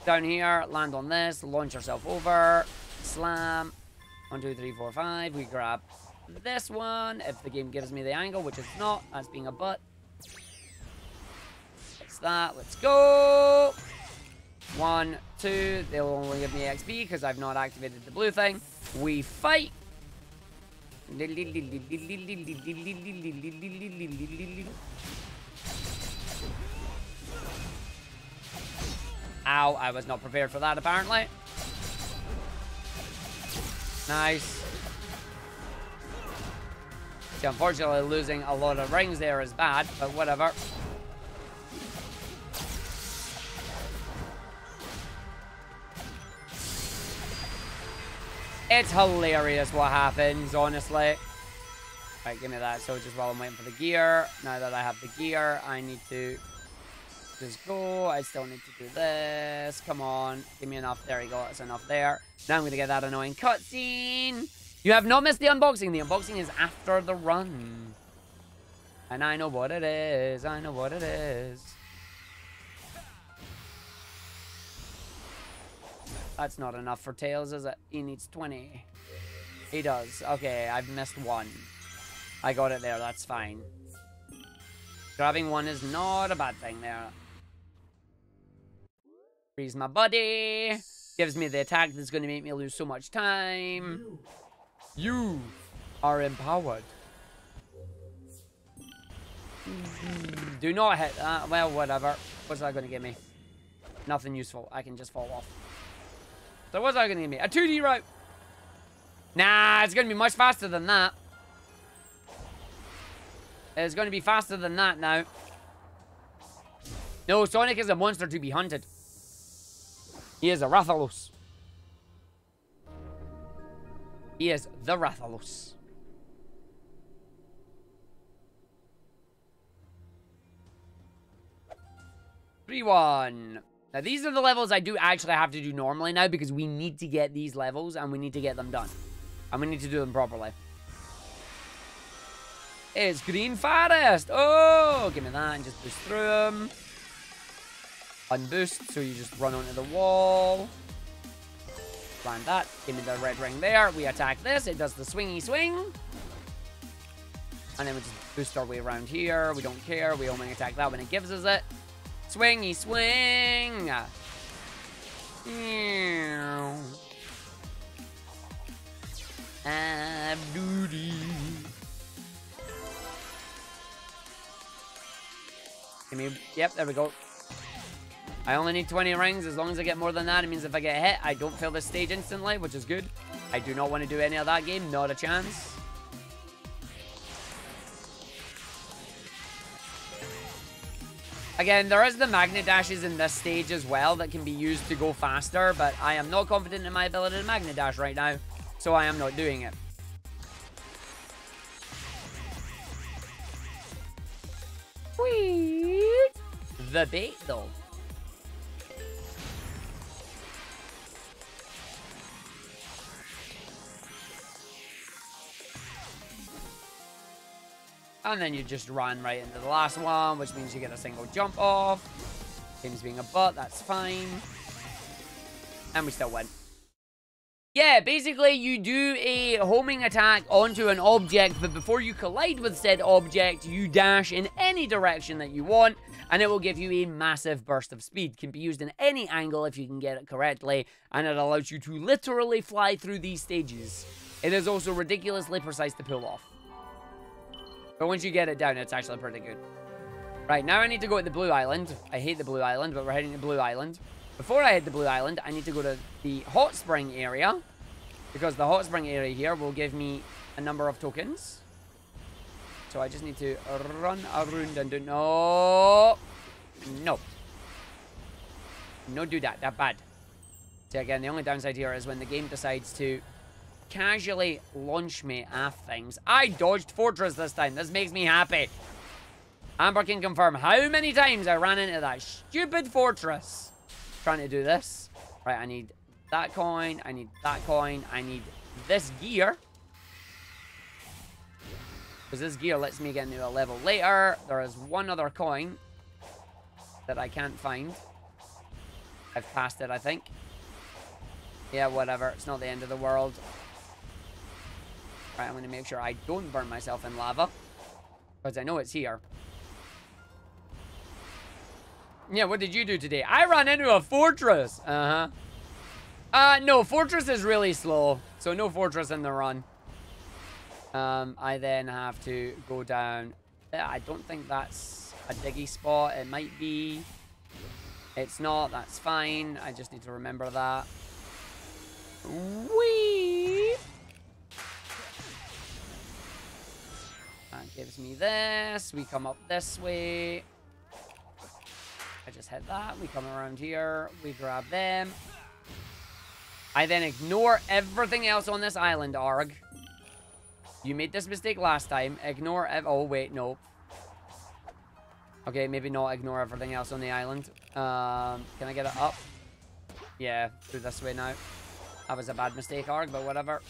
Down here, land on this, launch ourselves over. Slam. 1, 2, 3, 4, 5. We grab this one. If the game gives me the angle, which it's not. That's being a butt. It's that. Let's go. 1, 2, they'll only give me XP because I've not activated the blue thing. We fight. Ow, I was not prepared for that apparently. Nice. See, unfortunately losing a lot of rings there is bad, but whatever. It's hilarious what happens, honestly. Right, give me that. So just while I'm waiting for the gear, now that I have the gear, I need to just go. I still need to do this. Come on. Give me enough. There you go. That's enough there. Now I'm going to get that annoying cutscene. You have not missed the unboxing. The unboxing is after the run. And I know what it is. I know what it is. That's not enough for Tails, is it? He needs 20. He does. Okay, I've missed one. I got it there. That's fine. Grabbing one is not a bad thing there. Freeze my buddy. Gives me the attack that's going to make me lose so much time. You are empowered. Do not hit that. Well, whatever. What's that going to give me? Nothing useful. I can just fall off. So what's that going to give me? A 2D route. Nah, it's going to be much faster than that. It's going to be faster than that now. No, Sonic is a monster to be hunted. He is a Rathalos. He is the Rathalos. One. Now, these are the levels I do actually have to do normally now because we need to get these levels and we need to get them done. And we need to do them properly. It's Green Forest. Oh, give me that and just boost through them. Unboost, so you just run onto the wall. Land that. Give me the red ring there. We attack this. It does the swingy swing. And then we just boost our way around here. We don't care. We only attack that when it gives us it. Swingy swing. Abdoody. Give me, yep, there we go. I only need 20 rings. As long as I get more than that, it means if I get hit, I don't fail this stage instantly, which is good. I do not want to do any of that game. Not a chance. Again, there is the magnet dashes in this stage as well that can be used to go faster, but I am not confident in my ability to magnet dash right now, so I am not doing it. Whee! The bait, though. And then you just run right into the last one, which means you get a single jump off. Game's being a butt, that's fine. And we still win. Yeah, basically you do a homing attack onto an object, but before you collide with said object, you dash in any direction that you want, and it will give you a massive burst of speed. Can be used in any angle if you can get it correctly, and it allows you to literally fly through these stages. It is also ridiculously precise to pull off. But once you get it down, it's actually pretty good. Right, now I need to go to the Blue Island. I hate the Blue Island, but we're heading to Blue Island. Before I hit the Blue Island, I need to go to the Hot Spring area, because the Hot Spring area here will give me a number of tokens. So I just need to run around and do... No! No. No do that. That's bad. So again, the only downside here is when the game decides to casually launch me at things. I dodged Fortress this time. This makes me happy. Amber can confirm how many times I ran into that stupid Fortress trying to do this. Right, I need that coin. I need that coin. I need this gear. Because this gear lets me get into a level later. There is one other coin that I can't find. I've passed it, I think. Yeah, whatever. It's not the end of the world. Right, I'm going to make sure I don't burn myself in lava. Because I know it's here. Yeah, what did you do today? I ran into a fortress. No, fortress is really slow. So no fortress in the run. I then have to go down. I don't think that's a diggy spot. It might be. It's not. That's fine. I just need to remember that. Whee! That gives me this. We come up this way. I just hit that. We come around here. We grab them. I then ignore everything else on this island, Arg. You made this mistake last time. Ignore oh, wait, no. Okay, maybe not ignore everything else on the island. Can I get it up? Yeah, through this way now. That was a bad mistake, Arg, but whatever.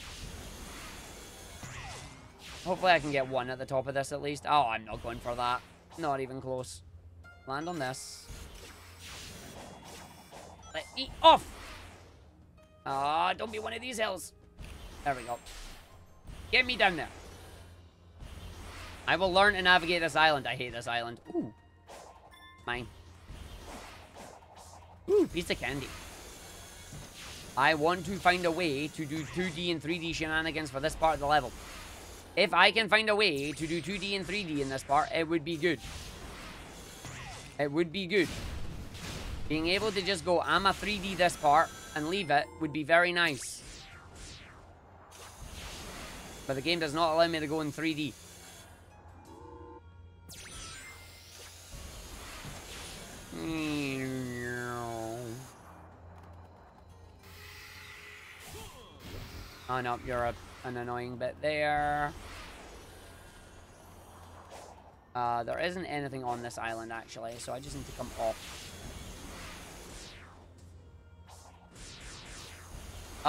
Hopefully I can get one at the top of this at least. Oh, I'm not going for that. Not even close. Land on this. Let me off! Ah, don't be one of these hills. There we go. Get me down there. I will learn to navigate this island. I hate this island. Ooh. Mine. Ooh, piece of candy. I want to find a way to do 2D and 3D shenanigans for this part of the level. If I can find a way to do 2D and 3D in this part, it would be good. It would be good. Being able to just go, I'm a 3D this part, and leave it, would be very nice. But the game does not allow me to go in 3D. Oh no, you're an annoying bit there. There isn't anything on this island actually, so I just need to come off.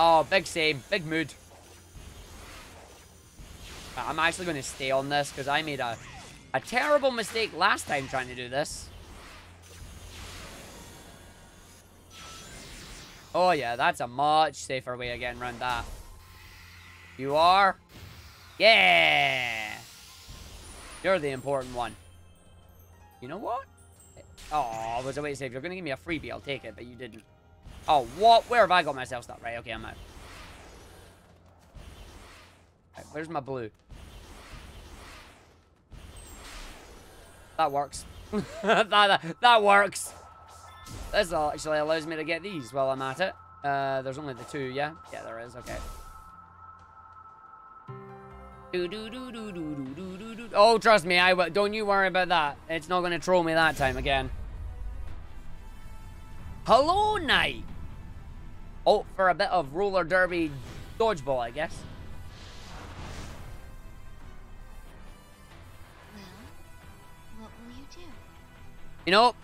Oh, big save, big mood. I'm actually going to stay on this because I made a terrible mistake last time trying to do this. Oh yeah, that's a much safer way of getting around that. You are? Yeah! You're the important one. You know what? Oh, it was a way to save. You're going to give me a freebie. I'll take it, but you didn't. Oh, what? Where have I got myself stuck? Right, okay, I'm out. Right, where's my blue? That works. that works. This actually allows me to get these while I'm at it. There's only the two, yeah? Yeah, there is, okay. Oh, trust me, don't you worry about that. It's not going to troll me that time again. Hello, Knight. Oh, for a bit of roller derby dodgeball, I guess. Well, what will you do? You know,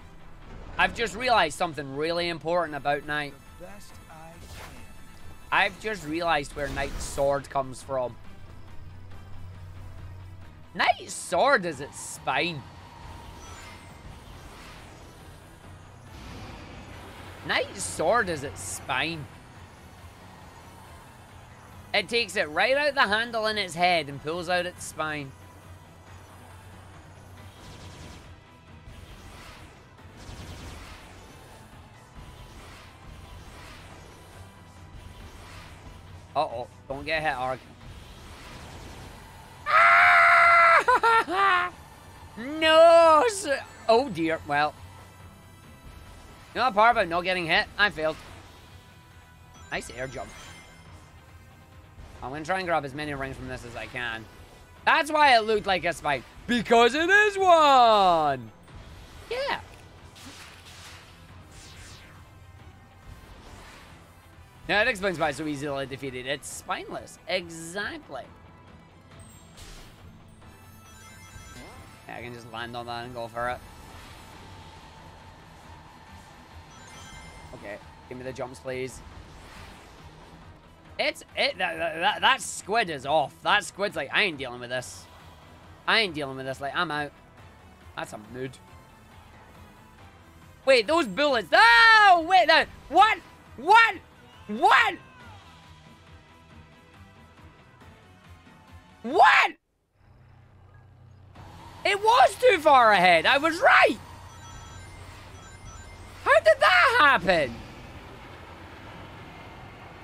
I've just realized something really important about Knight. The best I can. I've just realized where Knight's sword comes from. Knight's sword is its spine. Knight's sword is its spine. It takes it right out the handle in its head and pulls out its spine. Uh-oh. Don't get hit, Arg. No! Oh, dear. Well. You know the part about not getting hit? I failed. Nice air jump. I'm going to try and grab as many rings from this as I can. That's why it looked like a spike. Because it is one! Yeah. Now, that explains why it's so easily defeated. It's spineless. Exactly. Yeah, I can just land on that and go for it. Okay, give me the jumps, please. That squid is off. That squid's like, I ain't dealing with this. I ain't dealing with this. Like, I'm out. That's a mood. Wait, those bullets. Oh, wait. What? What? What? What? It was too far ahead. I was right. How did that happen?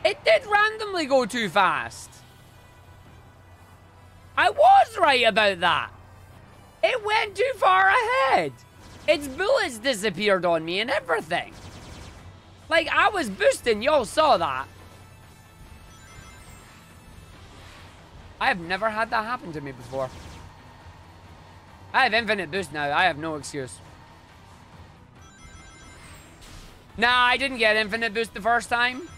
It did randomly go too fast. I was right about that. It went too far ahead. Its bullets disappeared on me and everything. Like, I was boosting. Y'all saw that. I have never had that happen to me before. I have infinite boost now. I have no excuse. Nah, I didn't get infinite boost the first time.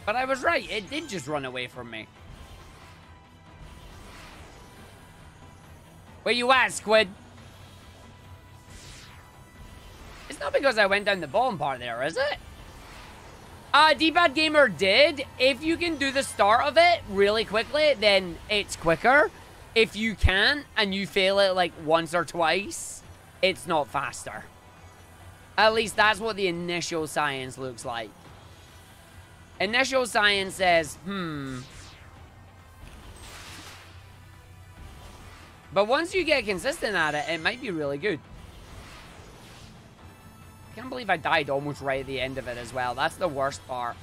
But I was right. It did just run away from me. Where you at, squid? It's not because I went down the bottom part there, is it? D-Bad Gamer did. If you can do the start of it really quickly, then it's quicker. If you can't, and you fail it like once or twice, it's not faster. At least that's what the initial science looks like. Initial science says, But once you get consistent at it, it might be really good. I can't believe I died almost right at the end of it as well. That's the worst part.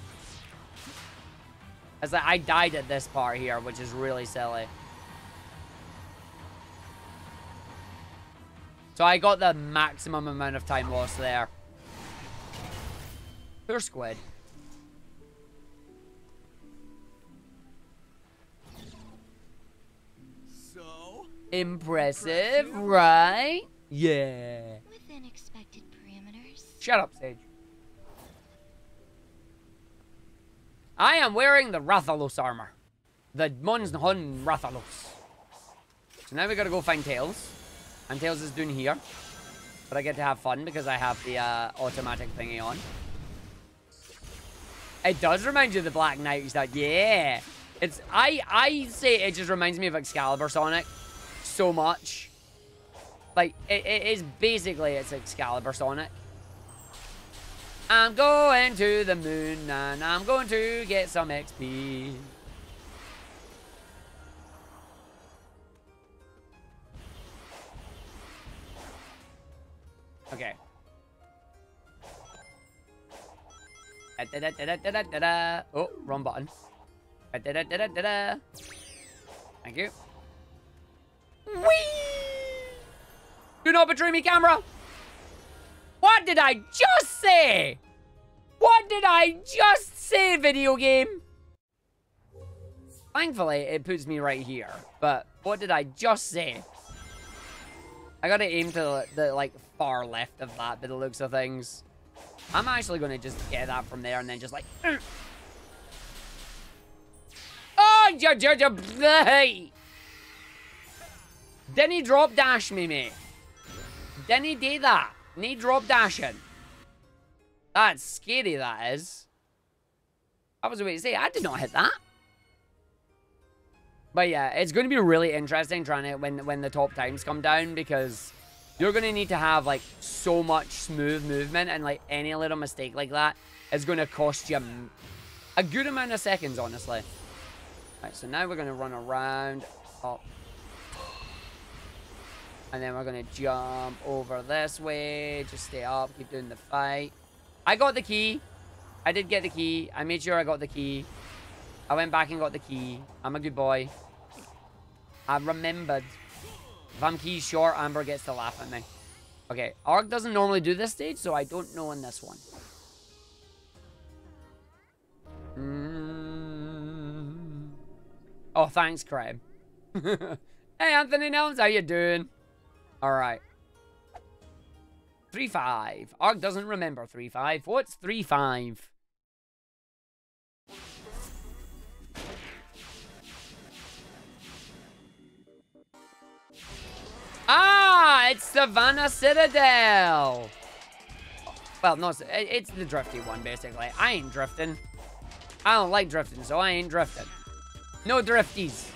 It's like I died at this part here, which is really silly. So I got the maximum amount of time lost there. Poor squid. Impressive, right? Yeah. Within expected parameters. Shut up, Sage. I am wearing the Rathalos armor. The Monshun Rathalos. So now we gotta go find Tails. And Tails is doing here. But I get to have fun because I have the automatic thingy on. It does remind you of the Black Knight. That, yeah. It's, I say it just reminds me of Excalibur Sonic. So much. Like, it is basically, it's Excalibur Sonic. I'm going to the moon and I'm going to get some XP. Okay. Oh, wrong button. Thank you. Whee! Do not betray me, camera! What did I just say? What did I just say, video game? Thankfully, it puts me right here. But what did I just say? I gotta aim to the like, far left of that by the looks of things. I'm actually gonna just get that from there and then just like... Oh, didn't he drop dash me, mate? Didn't he do that? Didn't he drop dashing? That's scary, that is. I was about to say, I did not hit that. But yeah, it's going to be really interesting trying to when the top times come down, because you're going to need to have like so much smooth movement, and like any little mistake like that is going to cost you a good amount of seconds, honestly. Right, so now we're going to run around up. And then we're going to jump over this way. Just stay up, keep doing the fight. I got the key. I did get the key. I made sure I got the key. I went back and got the key. I'm a good boy. I remembered. If I'm keys short, Amber gets to laugh at me. Okay, Arg doesn't normally do this stage, so I don't know in this one. Oh, thanks, Crab. Hey, Anthony Nelms, how you doing? All right. 3-5. Arg doesn't remember 3-5. What's 3-5? Ah, it's Savannah Citadel. Well, no, it's the drifty one, basically. I ain't drifting. I don't like drifting, so I ain't drifting. No drifties.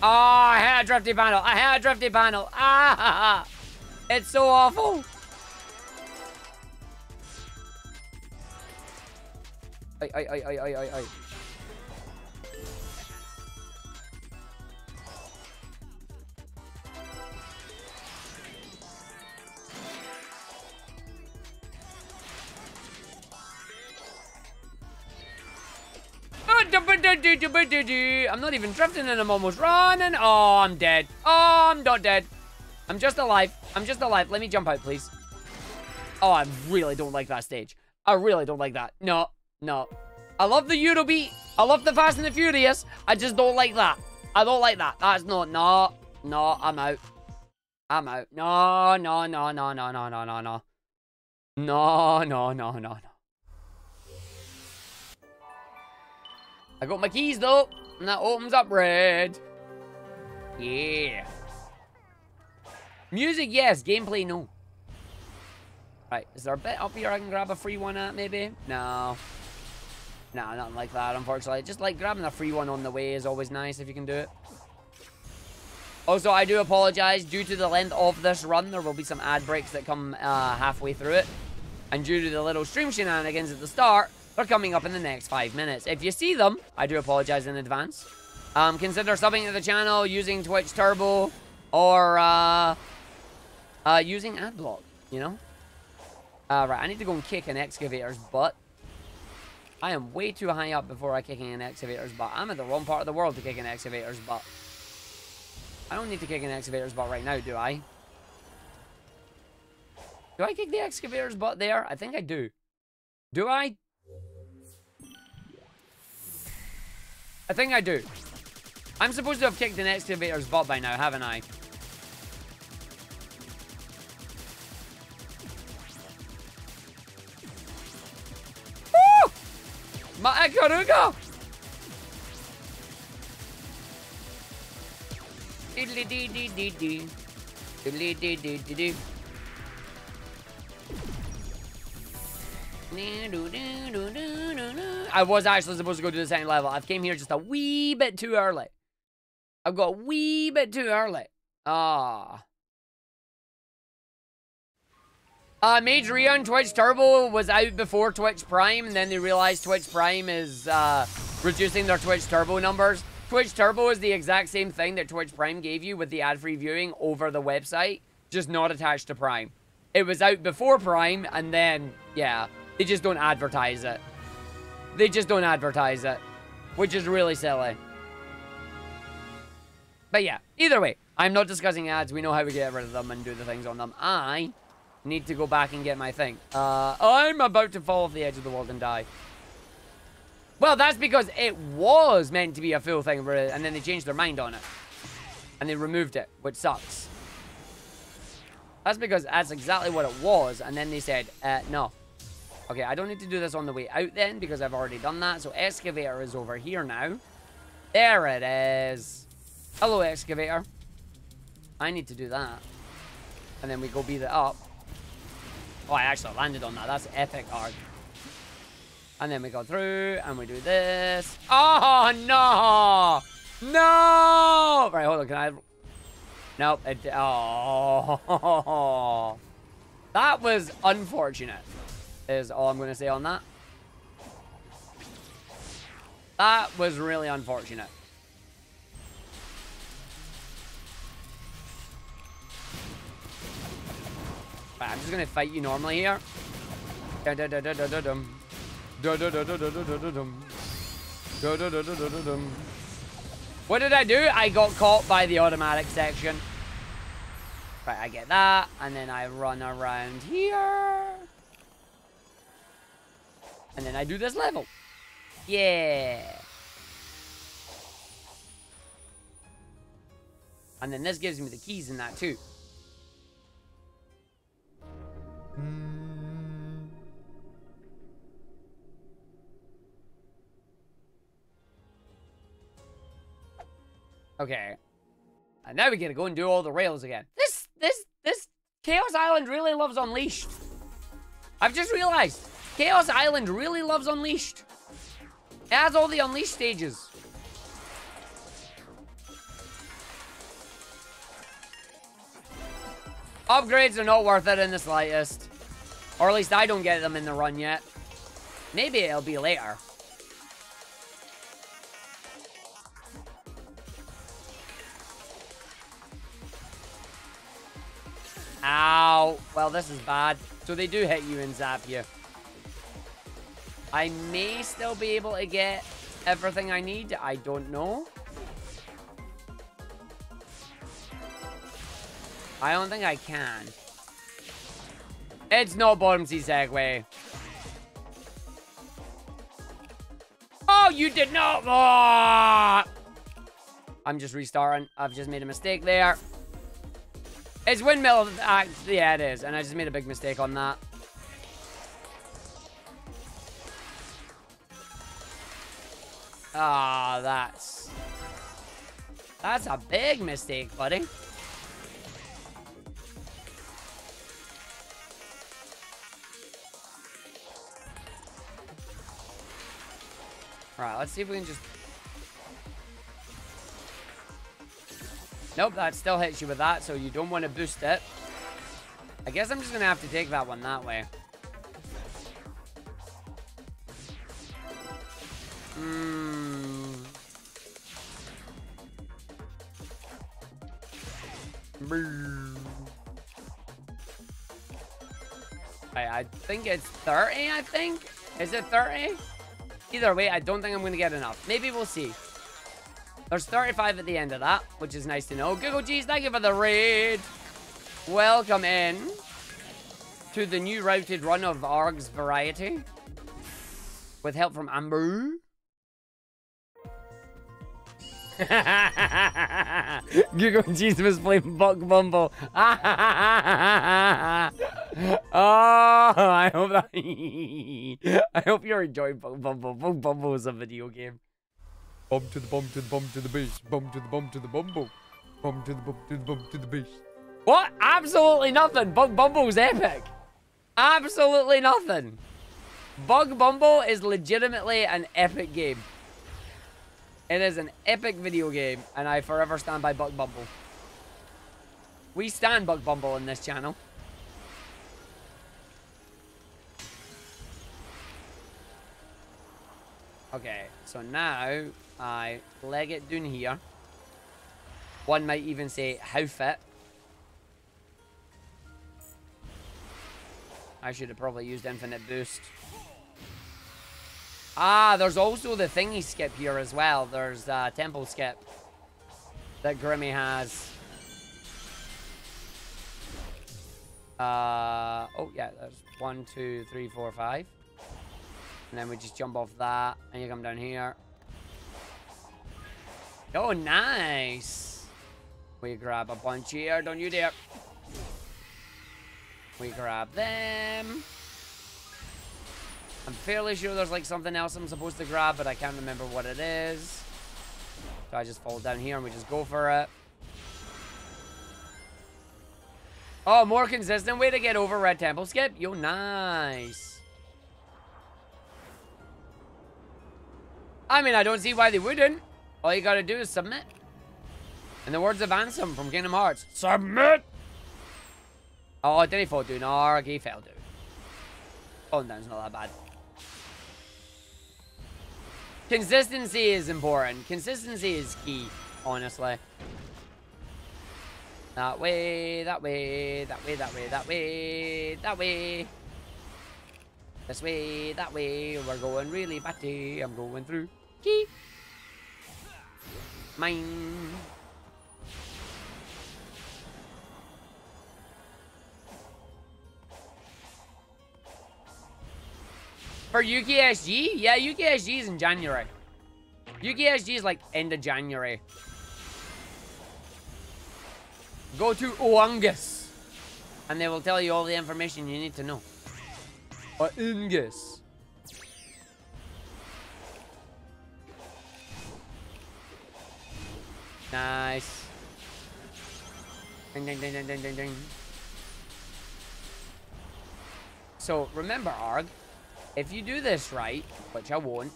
Oh, I had a drifty panel. I had a drifty panel. Ah, it's so awful. Ay. I'm not even drifting and I'm almost running. Oh, I'm dead. Oh, I'm not dead. I'm just alive. I'm just alive. Let me jump out, please. Oh, I really don't like that stage. I really don't like that. No. I love the Eurobeat. I love the Fast and the Furious. I just don't like that. I don't like that. That's not. No, I'm out. I'm out. No. No. I got my keys, though. And that opens up red. Yeah. Music, yes. Gameplay, no. Right. Is there a bit up here I can grab a free one at, maybe? No. No, nothing like that, unfortunately. Just, like, grabbing a free one on the way is always nice if you can do it. Also, I do apologize. Due to the length of this run, there will be some ad breaks that come halfway through it. And due to the little stream shenanigans at the start, they're coming up in the next 5 minutes. If you see them, I do apologize in advance. Consider subbing to the channel using Twitch Turbo or using Adblock, you know? Right, I need to go and kick an excavator's butt. I am way too high up before I kick an excavator's butt. I'm in the wrong part of the world to kick an excavator's butt. I don't need to kick an excavator's butt right now, do I? Do I kick the excavator's butt there? I think I do. Do I? I think I do. I'm supposed to have kicked an excavator's butt by now, haven't I? Woo! My Ekaruga! Diddly-dee-dee-dee-dee. Diddly-dee-dee-dee-dee. I was actually supposed to go to the second level. I've came here just a wee bit too early. I've got a wee bit too early. Ah. Mage Rion, Twitch Turbo was out before Twitch Prime, and then they realized Twitch Prime is reducing their Twitch Turbo numbers. Twitch Turbo is the exact same thing that Twitch Prime gave you with the ad-free viewing over the website, just not attached to Prime. It was out before Prime, and then, yeah, they just don't advertise it. They just don't advertise it, which is really silly. But yeah, either way, I'm not discussing ads. We know how we get rid of them and do the things on them. I need to go back and get my thing. I'm about to fall off the edge of the world and die. Well, that's because it was meant to be a full thing, and then they changed their mind on it. And they removed it, which sucks. That's because that's exactly what it was, and then they said, no. Okay, I don't need to do this on the way out then, because I've already done that. So excavator is over here now. There it is. Hello, excavator. I need to do that. And then we go beat it up. Oh, I actually landed on that. That's epic, Arg. And then we go through, and we do this. Oh, no! No! Right, hold on, can I... Nope, oh. That was unfortunate, is all I'm going to say on that. That was really unfortunate. Right, I'm just going to fight you normally here. What did I do? I got caught by the automatic section. Right, I get that. And then I run around here. And then I do this level. Yeah. And then this gives me the keys in that too. Okay. And now we gotta go and do all the rails again. This Chaos Island really loves Unleashed. I've just realized. Chaos Island really loves Unleashed. It has all the Unleashed stages. Upgrades are not worth it in the slightest. Or at least I don't get them in the run yet. Maybe it'll be later. Ow. Well, this is bad. So they do hit you and zap you. I may still be able to get everything I need. I don't know. I don't think I can. It's no Bottomsy Segway. Oh, you did not. Oh! I'm just restarting. I've just made a mistake there. It's windmill. Yeah, it is. And I just made a big mistake on that. Ah, that's a big mistake, buddy. Alright, let's see if we can just... Nope, that still hits you with that, so you don't want to boost it. I guess I'm just going to have to take that one that way. I think it's 30, I think? Is it 30? Either way, I don't think I'm going to get enough. Maybe we'll see. There's 35 at the end of that, which is nice to know. Google G's, thank you for the raid. Welcome in to the new routed run of Arg's variety. With help from Amber. Google G's was playing Buck Bumble. Oh, I hope that... I hope you're enjoying Buck Bumble. Buck Bumble is a video game. Bum to the bum to the bum to the base. Bum to the bum to the bumble. Bum to the bum to the bum to the base. What? Absolutely nothing. Bug Bumble's epic. Absolutely nothing. Bug Bumble is legitimately an epic game. It is an epic video game, and I forever stand by Bug Bumble. We stand Bug Bumble in this channel. Okay, so now I leg it down here. One might even say, how fit. I should have probably used infinite boost. Ah, there's also the thingy skip here as well. There's temple skip that Grimmy has. Oh yeah, there's 1, 2, 3, 4, 5. And then we just jump off that, and you come down here. Oh, nice. We grab a bunch here, don't you dare. We grab them. I'm fairly sure there's like something else I'm supposed to grab, but I can't remember what it is. So I just fall down here and we just go for it. Oh, more consistent way to get over red temple skip. Yo, nice. I mean, I don't see why they wouldn't. All you gotta do is submit. In the words of Ansem from Kingdom Hearts, submit! Oh, did he fall, dude? No, Arghive fell, dude. Falling down's not that bad. Consistency is important. Consistency is key, honestly. That way, that way, that way, that way, that way, that way. This way, that way. We're going really batty. I'm going through. Key. Mine. For UKSG? Yeah, UKSG is in January. UKSG is like end of January. Go to Oangus, and they will tell you all the information you need to know. Oangus. Nice. Ding, ding, ding, ding, ding, ding, ding. So, remember, Arg, if you do this right, which I won't,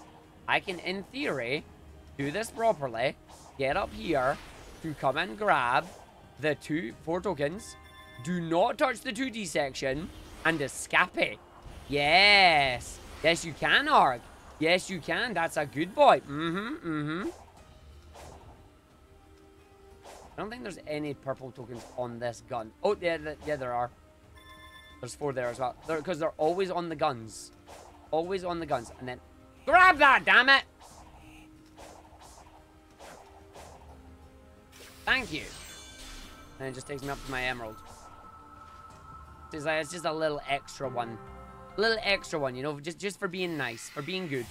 I can, in theory, do this properly, get up here to come and grab the 4 tokens, do not touch the 2D section, and escape. Yes. Yes, you can, Arg. Yes, you can. That's a good boy. I don't think there's any purple tokens on this gun. Oh, yeah, there are. There's 4 there as well. Because they're always on the guns. Always on the guns. And then, grab that, damn it! Thank you. And it just takes me up to my emerald. It's just a little extra one. A little extra one, you know, just for being nice, for being good.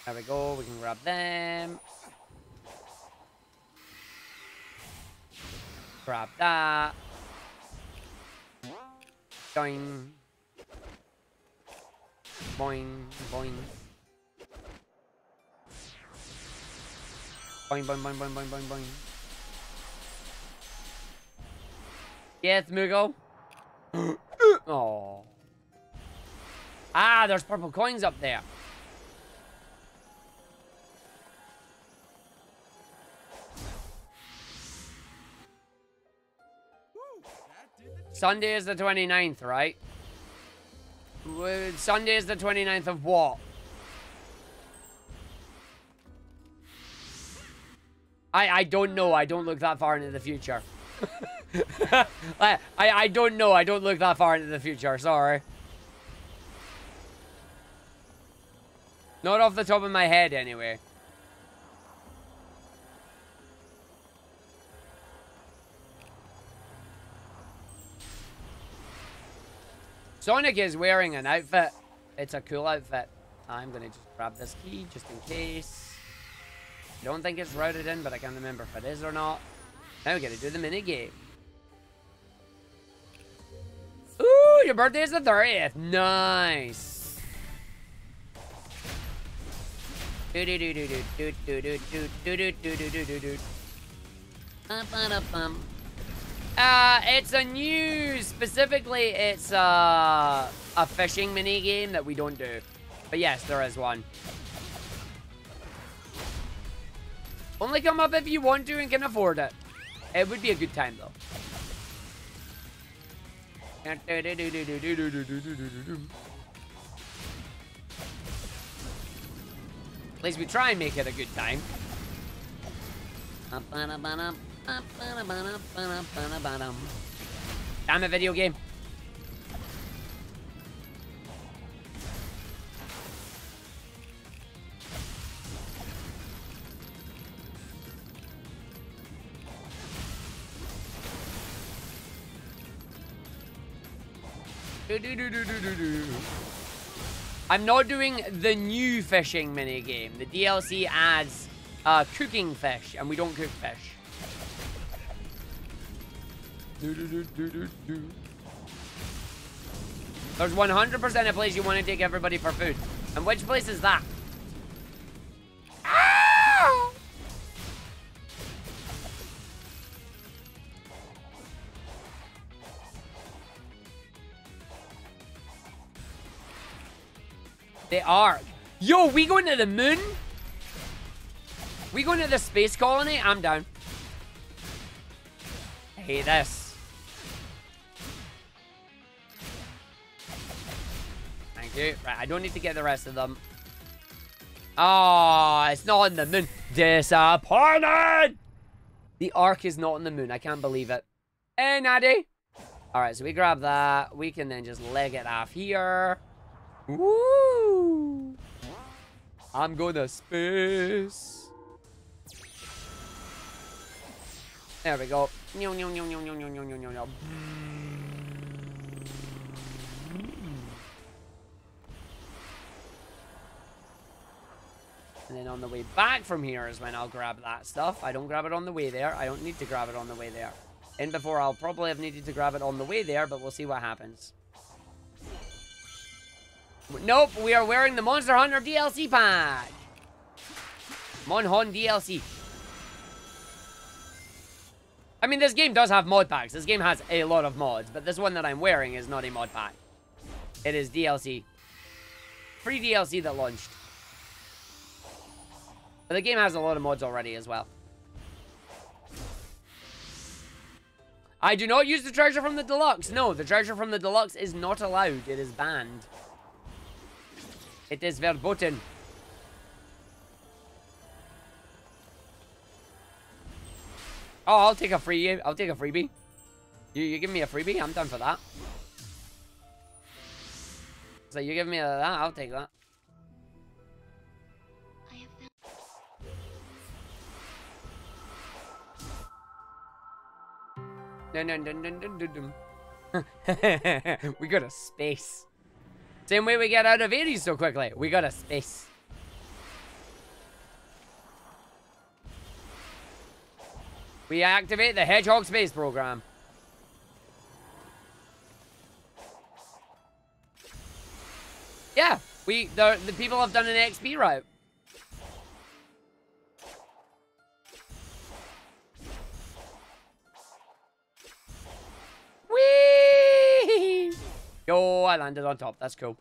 There we go, we can grab them. Grab that. Boing. Boing, boing. Boing, boing, boing, boing, boing, boing, boing. Yes, Mugo. Oh. Ah, there's purple coins up there. Sunday is the 29th, right? Sunday is the 29th of what? I don't know. I don't look that far into the future. I don't know. I don't look that far into the future. Sorry. Not off the top of my head, anyway. Sonic is wearing an outfit. It's a cool outfit. I'm going to just grab this key just in case. I don't think it's routed in, but I can't remember if it is or not. Now we got to do the mini game. Ooh, your birthday is the 30th. Nice. It's a new, specifically, it's a fishing mini game that we don't do. But yes, there is one. Only come up if you want to and can afford it. It would be a good time, though. At least we try and make it a good time. Damn it, video game. I'm not doing the new fishing mini game. The DLC adds cooking fish, and we don't cook fish. There's 100% a place you want to take everybody for food. And which place is that? Ah! They are. Yo, we going to the moon? We going to the space colony? I'm down. I hate this. Thank you. Right, I don't need to get the rest of them. Oh, it's not on the moon. Disappointed! The Ark is not on the moon. I can't believe it. Hey, Natty. Alright, so we grab that. We can then just leg it off here. Woo! I'm going to space. There we go. And then on the way back from here is when I'll grab that stuff. I don't grab it on the way there. I don't need to grab it on the way there. And before, I'll probably have needed to grab it on the way there, but we'll see what happens. Nope, we are wearing the Monster Hunter DLC pack. Monhun DLC. I mean, this game does have mod packs. This game has a lot of mods, but this one that I'm wearing is not a mod pack. It is DLC. Free DLC that launched. But the game has a lot of mods already as well. I do not use the treasure from the deluxe. No, the treasure from the deluxe is not allowed. It is banned. It is verboten. Oh, I'll take a freebie. You give me a freebie? I'm done for that. So you give me that, I'll take that. We got a space. Same way we get out of Ares so quickly. We got a space. We activate the Hedgehog Space Program. Yeah, the people have done an XP route. Whee! Yo, I landed on top. That's cool.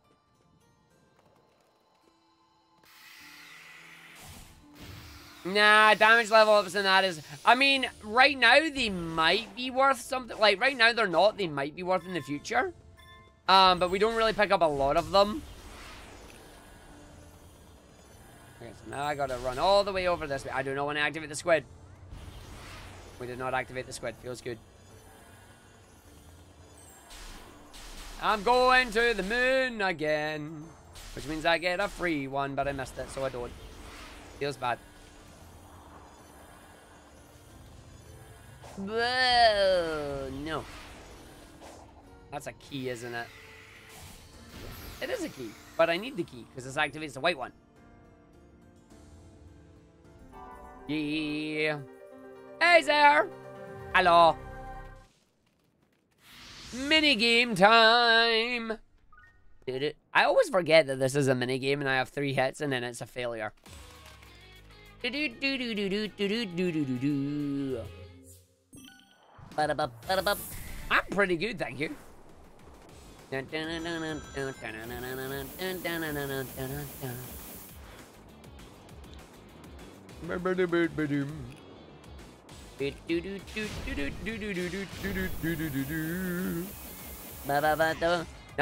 Nah, damage level ups and that is... I mean, right now they might be worth something. Like, right now they're not. They might be worth in the future. But we don't really pick up a lot of them. Okay, so now I gotta run all the way over this way. I do not want to activate the squid. We did not activate the squid. Feels good. I'm going to the moon again. Which means I get a free one, but I missed it, so I don't. Feels bad. Whoa, no. That's a key, isn't it? It is a key, but I need the key, because this activates the white one. Yeah. Hey there. Hello. Minigame time! I always forget that this is a minigame and I have 3 hits and then it's a failure. I'm pretty good, thank you. No,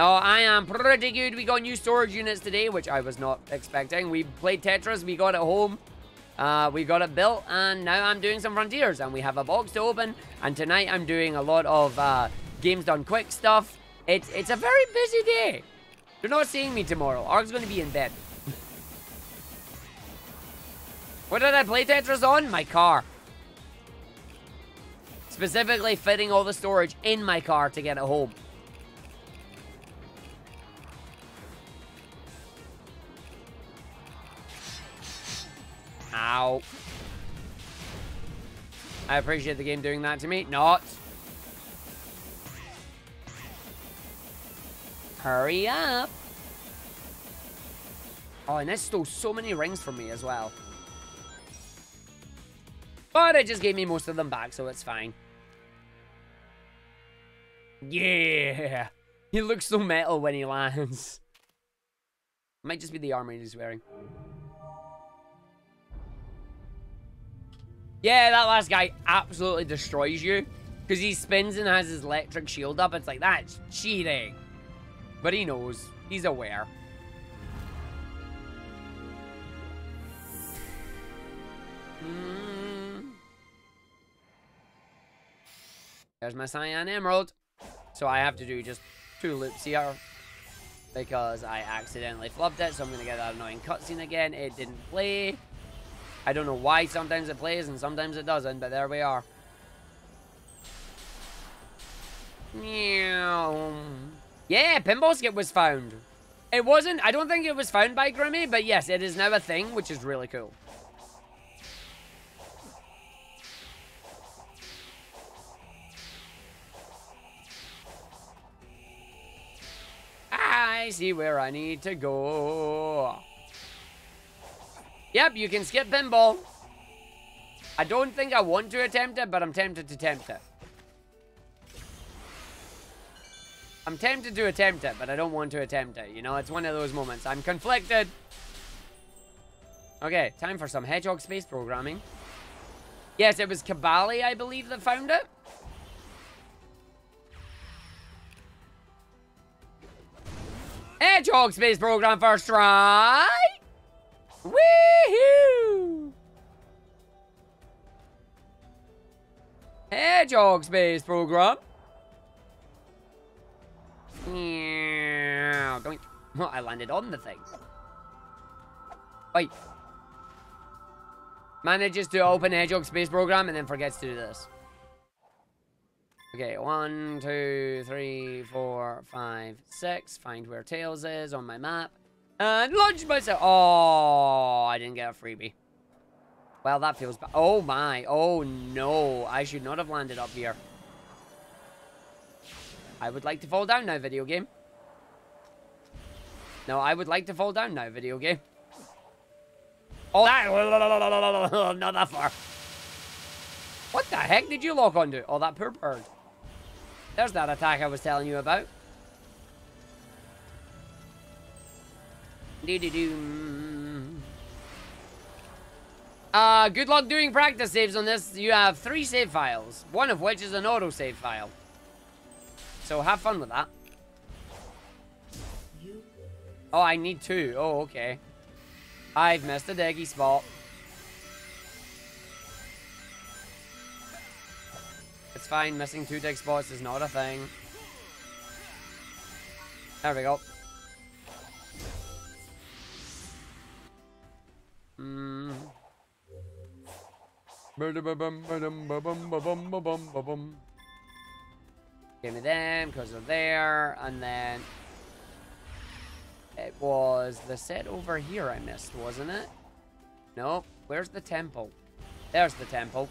I am pretty good. We got new storage units today, which I was not expecting. We played Tetris, we got it home, we got it built, and now I'm doing some Frontiers, and we have a box to open, and tonight I'm doing a lot of games done quick stuff. It's a very busy day. You're not seeing me tomorrow. Ark's going to be in bed. What did I play Tetris on? My car. Specifically fitting all the storage in my car to get it home. Ow. I appreciate the game doing that to me. Not. Hurry up. Oh, and this stole so many rings from me as well. But it just gave me most of them back, so it's fine. Yeah. He looks so metal when he lands. Might just be the armor he's wearing. Yeah, that last guy absolutely destroys you. Because he spins and has his electric shield up. It's like, that's cheating. But he knows. He's aware. There's my cyan emerald. So I have to do just 2 loops here. Because I accidentally flubbed it. So I'm going to get that annoying cutscene again. It didn't play. I don't know why sometimes it plays and sometimes it doesn't. But there we are. Yeah, pinball skip was found. It wasn't, I don't think it was found by Grimmy, but yes, it is now a thing, which is really cool. I see where I need to go. Yep, you can skip pinball. I don't think I want to attempt it, but I'm tempted to attempt it. I'm tempted to attempt it, but I don't want to attempt it. You know, it's one of those moments. I'm conflicted. Okay, time for some hedgehog space programming. Yes, it was Kabali, I believe, that found it. Hedgehog space program first try. Woohoo! Hedgehog space program. Don't. Well, I landed on the thing. Wait. Manages to open Hedgehog space program and then forgets to do this. Okay, 1, 2, 3, 4, 5, 6. Find where Tails is on my map. And launch myself. Oh, I didn't get a freebie. Well, that feels bad. Oh my. Oh no. I should not have landed up here. I would like to fall down now, video game. No, I would like to fall down now, video game. Oh, that... Not that far. What the heck did you lock onto? Oh, that poor bird. There's that attack I was telling you about. Good luck doing practice saves on this. You have 3 save files, one of which is an auto-save file. So have fun with that. Oh, I need 2. Oh, okay. I've missed a deggy spot. It's fine. Missing 2 dig spots is not a thing. There we go. Give me them because they're there, and then it was the set over here I missed, wasn't it? Nope. Where's the temple? There's the temple.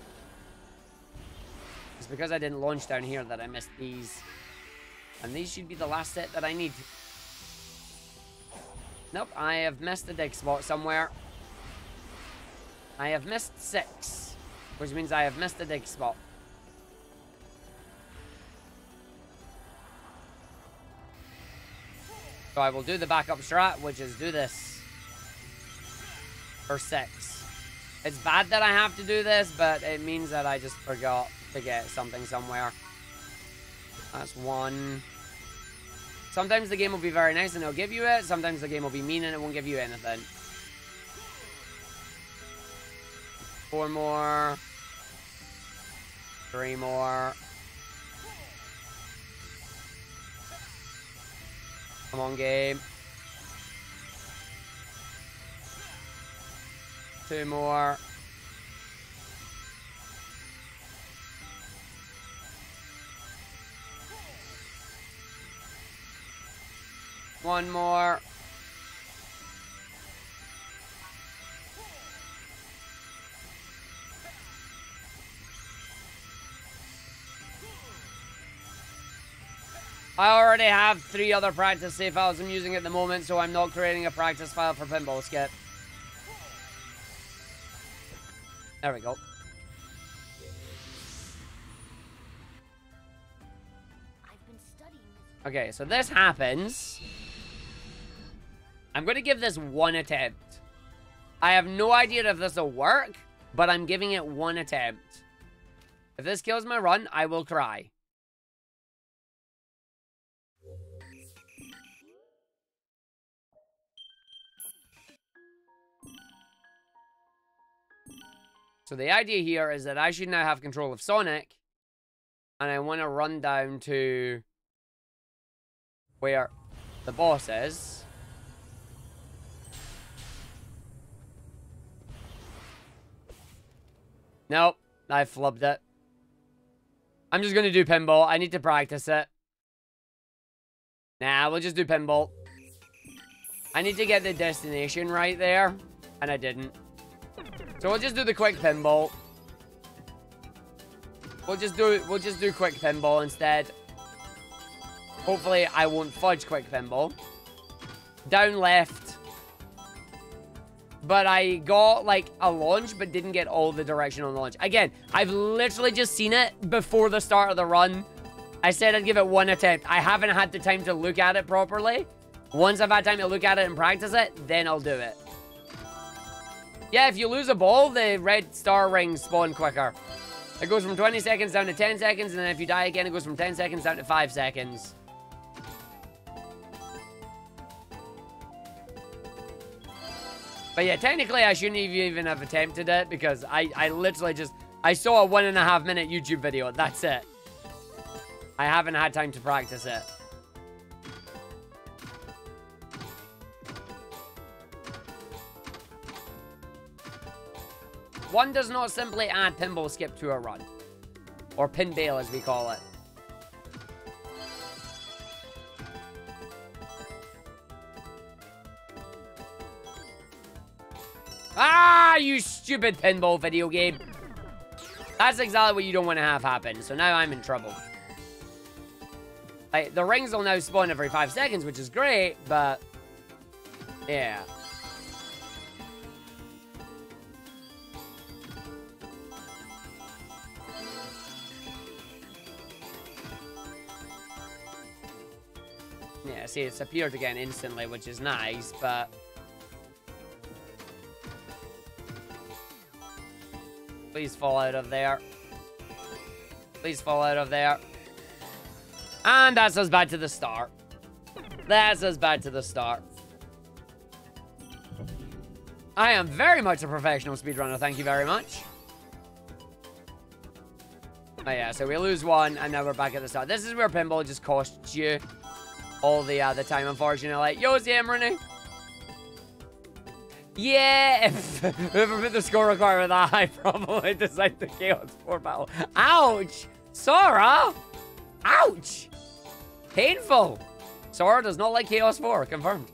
It's because I didn't launch down here that I missed these. And these should be the last set that I need. Nope, I have missed a dig spot somewhere. I have missed 6, which means I have missed a dig spot. So I will do the backup strat, which is do this for 6. It's bad that I have to do this, but it means that I just forgot to get something somewhere. That's 1. Sometimes the game will be very nice and it'll give you it. Sometimes the game will be mean and it won't give you anything. 4 more. 3 more. Come on, game. 2 more. One more. I already have 3 other practice save files I'm using at the moment, so I'm not creating a practice file for pinball skip. There we go. Okay, so this happens I'm going to give this one attempt. I have no idea if this will work, but I'm giving it one attempt. If this kills my run, I will cry. So the idea here is that I should now have control of Sonic. And I want to run down to where the boss is. Nope, I flubbed it. I'm just going to do pinball. I need to practice it. Nah, we'll just do pinball. I need to get the destination right there. And I didn't. So we'll just do the quick pinball. We'll just do quick pinball instead. Hopefully I won't fudge quick pinball. Down left. But I got like a launch but didn't get all the direction on the launch. Again, I've literally just seen it before the start of the run. I said I'd give it one attempt. I haven't had the time to look at it properly. Once I've had time to look at it and practice it, then I'll do it. Yeah, if you lose a ball, the red star rings spawn quicker. It goes from 20 seconds down to 10 seconds, and then if you die again, it goes from 10 seconds down to 5 seconds. But yeah, technically I shouldn't even have attempted it, because I literally just... I saw a 1.5 minute YouTube video, that's it. I haven't had time to practice it. One does not simply add pinball skip to a run. Or pin bail, as we call it. Ah, you stupid pinball video game. That's exactly what you don't want to have happen. So now I'm in trouble. Like, the rings will now spawn every 5 seconds, which is great, but... yeah. Yeah, see, it's appeared again instantly, which is nice, but... please fall out of there. Please fall out of there. And that's us back to the start. That's us back to the start. I am very much a professional speedrunner, thank you very much. Oh yeah, so we lose one, and now we're back at the start. This is where pinball just costs you all the time, unfortunately. Yo, Zamrony. Yeah, if whoever put the score requirement that high probably designed the Chaos 4 battle. Ouch! Sora! Ouch! Painful! Sora does not like Chaos 4, confirmed.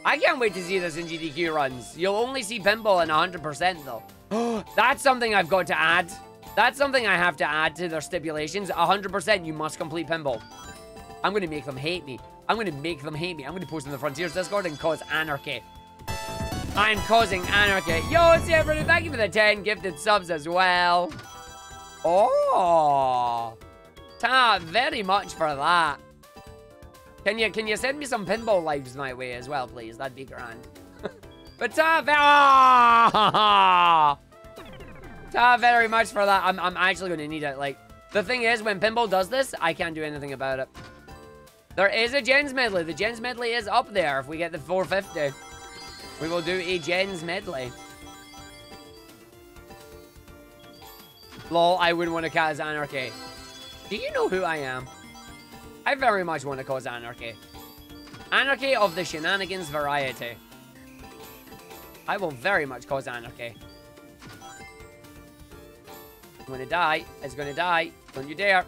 I can't wait to see this in GDQ runs. You'll only see pinball in 100% though. That's something I've got to add. That's something I have to add to their stipulations. 100% you must complete pinball. I'm going to make them hate me. I'm going to make them hate me. I'm going to post in the Frontiers Discord and cause anarchy. I'm causing anarchy. Yo, it's everybody. Thank you for the 10 gifted subs as well. Oh. Ta, very much for that. Can you send me some pinball lives my way as well, please? That'd be grand. But ta, very much for that. I'm actually going to need it. Like, the thing is, when pinball does this, I can't do anything about it. There is a Gens medley. The Gens medley is up there. If we get the 450, we will do a Gens medley. Lol, I wouldn't want to cause anarchy. Do you know who I am? I very much want to cause anarchy. Anarchy of the shenanigans variety. I will very much cause anarchy. I'm gonna die. It's gonna die. Don't you dare.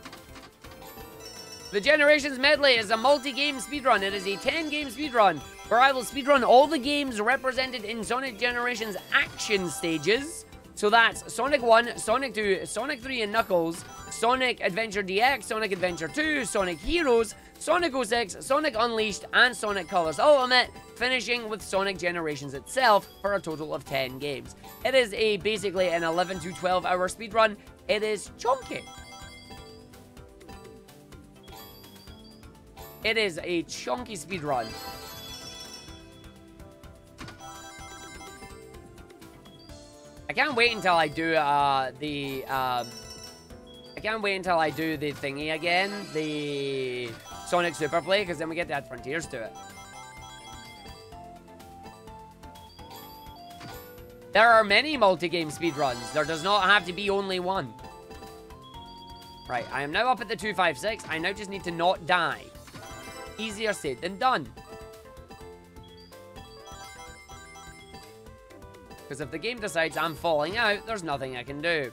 The Generations Medley is a multi-game speedrun. It is a 10-game speedrun where I will speedrun all the games represented in Sonic Generations action stages. So that's Sonic 1, Sonic 2, Sonic 3 and Knuckles, Sonic Adventure DX, Sonic Adventure 2, Sonic Heroes, Sonic 06, Sonic Unleashed, and Sonic Colors Ultimate, finishing with Sonic Generations itself for a total of 10 games. It is basically an 11 to 12 hour speedrun. It is chunky. It is a chunky speedrun. can't wait until I do I can't wait until I do the thingy again, the Sonic Super Play, because then we get to add frontiers to it. There are many multi-game speedruns. There does not have to be only one. Right, I am now up at the 256. I now just need to not die. Easier said than done. Because if the game decides I'm falling out, there's nothing I can do.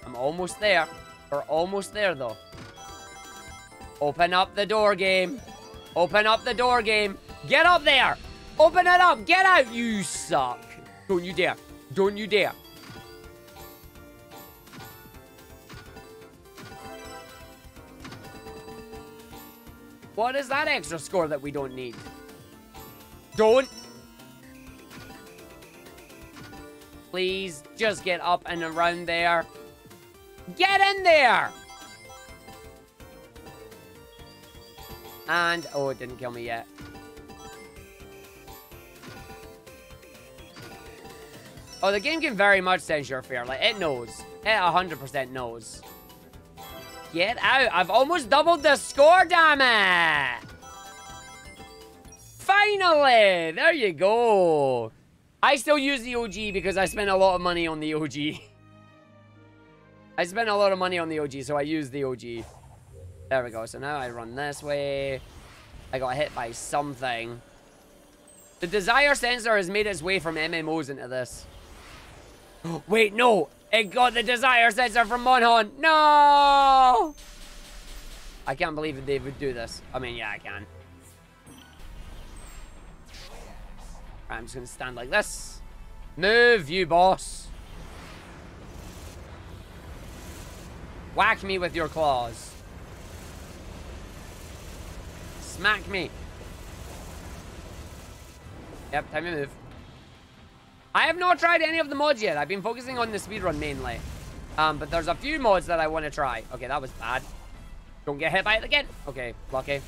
I'm almost there. We're almost there, though. Open up the door, game. Open up the door, game. Get up there. Open it up. Get out. You suck. Don't you dare. Don't you dare. What is that extra score that we don't need? Don't. Please, just get up and around there. Get in there! And, oh, it didn't kill me yet. Oh, the game can very much sense your fear. Like, it knows. It 100% knows. Get out. I've almost doubled the score, damn it! Finally! There you go. I still use the OG because I spent a lot of money on the OG. I spent a lot of money on the OG, so I use the OG. There we go. So now I run this way. I got hit by something. The desire sensor has made its way from MMOs into this. Wait, no. It got the desire sensor from Monhon. No! I can't believe that they would do this. I mean, yeah, I can. Right, I'm just going to stand like this. Move, you boss. Whack me with your claws. Smack me. Yep, time to move. I have not tried any of the mods yet. I've been focusing on the speedrun mainly. But there's a few mods that I want to try. Okay, that was bad. Don't get hit by it again. Okay, lucky.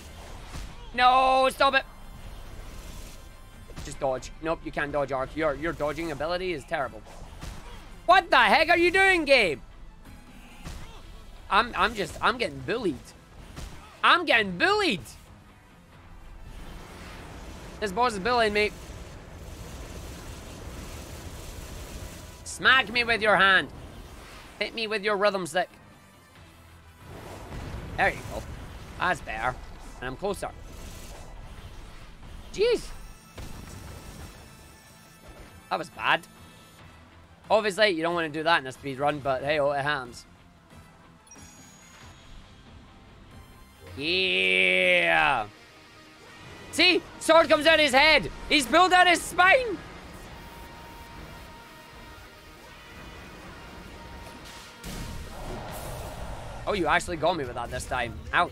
No, stop it. Just dodge. Nope, you can't dodge, Ark. Your dodging ability is terrible. What the heck are you doing, Gabe? I'm getting bullied. I'm getting bullied. This boss is bullying me. Smack me with your hand. Hit me with your rhythm stick. There you go. That's better. And I'm closer. Jeez. That was bad. Obviously, you don't want to do that in a speedrun, but hey, oh, it happens. Yeah. See? Sword comes out his head. He's pulled out his spine. Oh, you actually got me with that this time. Ouch.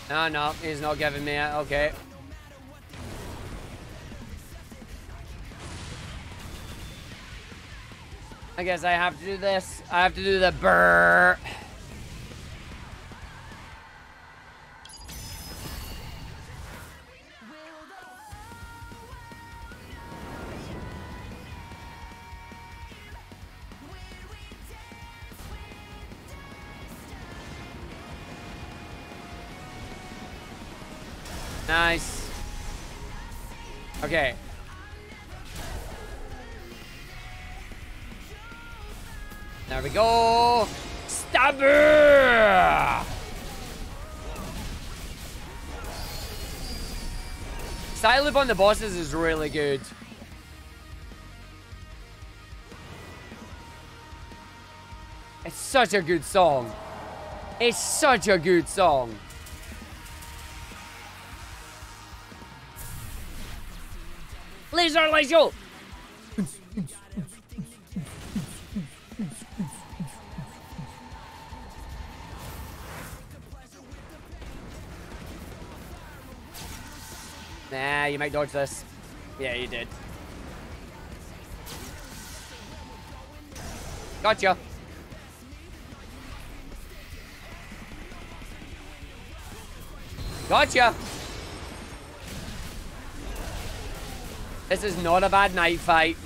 No, no, he's not giving me it. Okay. I guess I have to do this. I have to do the brrr. Nice. Okay. There we go. Stabber! Side loop on the bosses is really good. It's such a good song. It's such a good song. Laser laser! You might dodge this. Yeah, you did. Gotcha. Gotcha. This is not a bad night fight.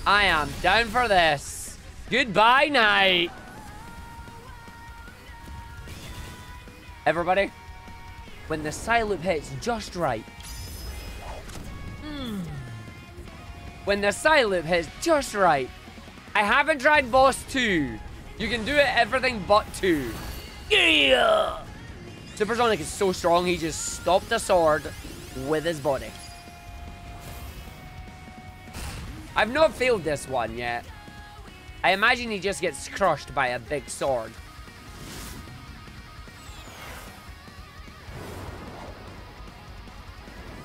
I am down for this. Goodbye, night. Everybody, when the side loop hits just right. When the side loop hits just right. I haven't tried boss 2. You can do it everything but 2. Yeah! Supersonic is so strong, he just stopped the sword with his body. I've not failed this one yet. I imagine he just gets crushed by a big sword.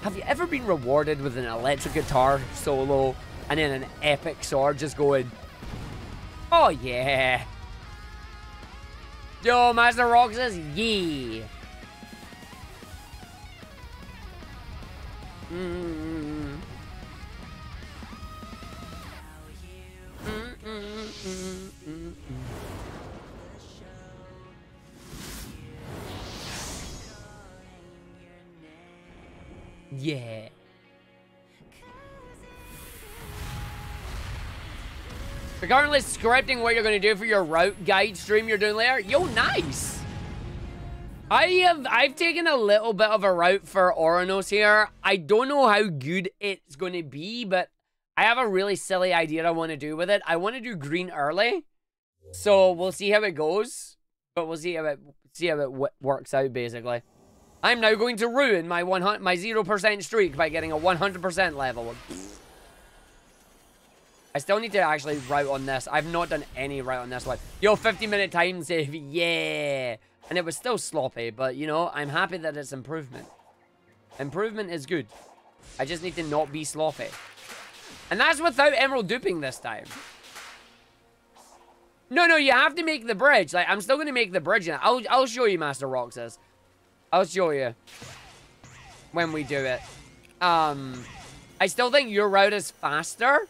Have you ever been rewarded with an electric guitar solo and then an epic sword just going, oh yeah. Yo, Master Rock says, yeah. Yeah. We're currently scripting what you're going to do for your route guide stream you're doing later. Yo, nice. I've taken a little bit of a route for Ouranos here. I don't know how good it's going to be, but I have a really silly idea I want to do with it. I want to do green early. So we'll see how it goes. But we'll see how it works out, basically. I'm now going to ruin my 0% streak by getting a 100% level. I still need to actually route on this. I've not done any route on this one. Yo, 50-minute time save. Yeah. And it was still sloppy, but, you know, I'm happy that it's improvement. Improvement is good. I just need to not be sloppy. And that's without emerald duping this time. No, you have to make the bridge. Like, I'm still going to make the bridge. I'll show you, Master Roxas. I'll show you when we do it. I still think your route is faster.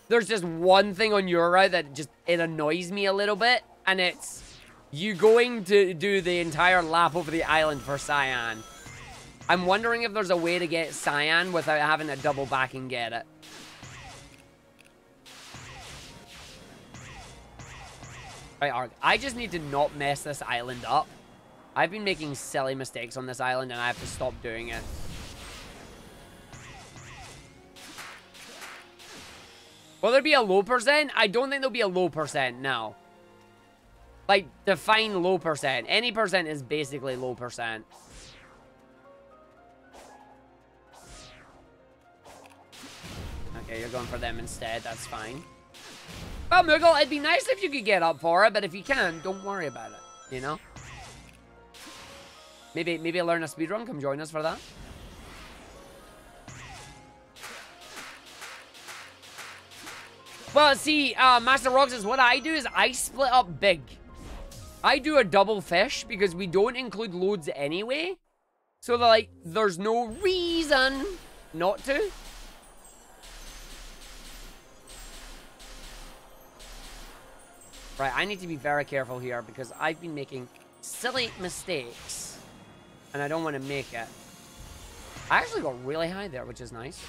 There's just one thing on your route that it annoys me a little bit, and it's you going to do the entire lap over the island for Cyan. I'm wondering if there's a way to get Cyan without having to double back and get it. Right, Arg. I just need to not mess this island up. I've been making silly mistakes on this island, and I have to stop doing it. Will there be a low percent? I don't think there'll be a low percent, no. Like, define low percent. Any percent is basically low percent. Okay, you're going for them instead. That's fine. Well, Moogle, it'd be nice if you could get up for it, but if you can, don't worry about it. You know? Maybe learn a speedrun. Come join us for that. Well, see, Master Roxas, what I do is I split up big. I do a double fish because we don't include loads anyway. So, like, there's no reason not to. Right, I need to be very careful here because I've been making silly mistakes. And I don't want to make it. I actually got really high there, which is nice.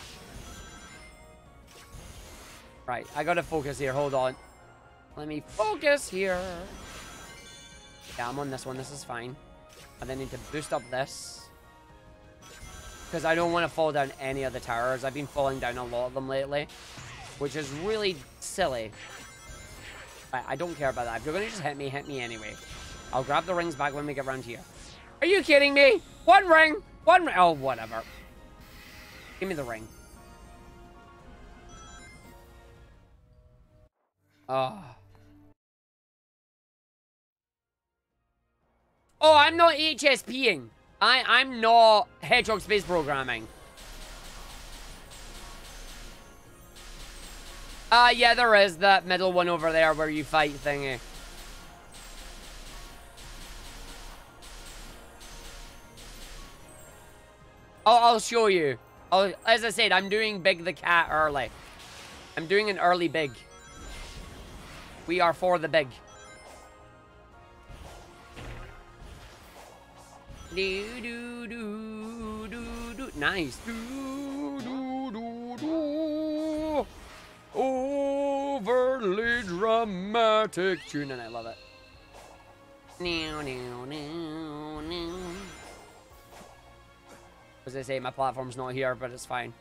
Right, I gotta focus here. Hold on. Let me focus here. Yeah, I'm on this one. This is fine. I then need to boost up this. Because I don't want to fall down any of the towers. I've been falling down a lot of them lately. Which is really silly. Right, I don't care about that. If you're going to just hit me anyway. I'll grab the rings back when we get around here. Are you kidding me? One ring! One ring! Oh, whatever. Give me the ring. Oh. Oh, I'm not HSPing. I'm not Hedgehog Space Programming. Yeah, there is that middle one over there where you fight thingy. I'll show you. As I said, I'm doing Big the Cat early. I'm doing an early Big. We are for the Big. Do, do, do, do, do. Nice. Do, do, do, do. Overly dramatic tune, and I love it. As I say, my platform's not here, but it's fine.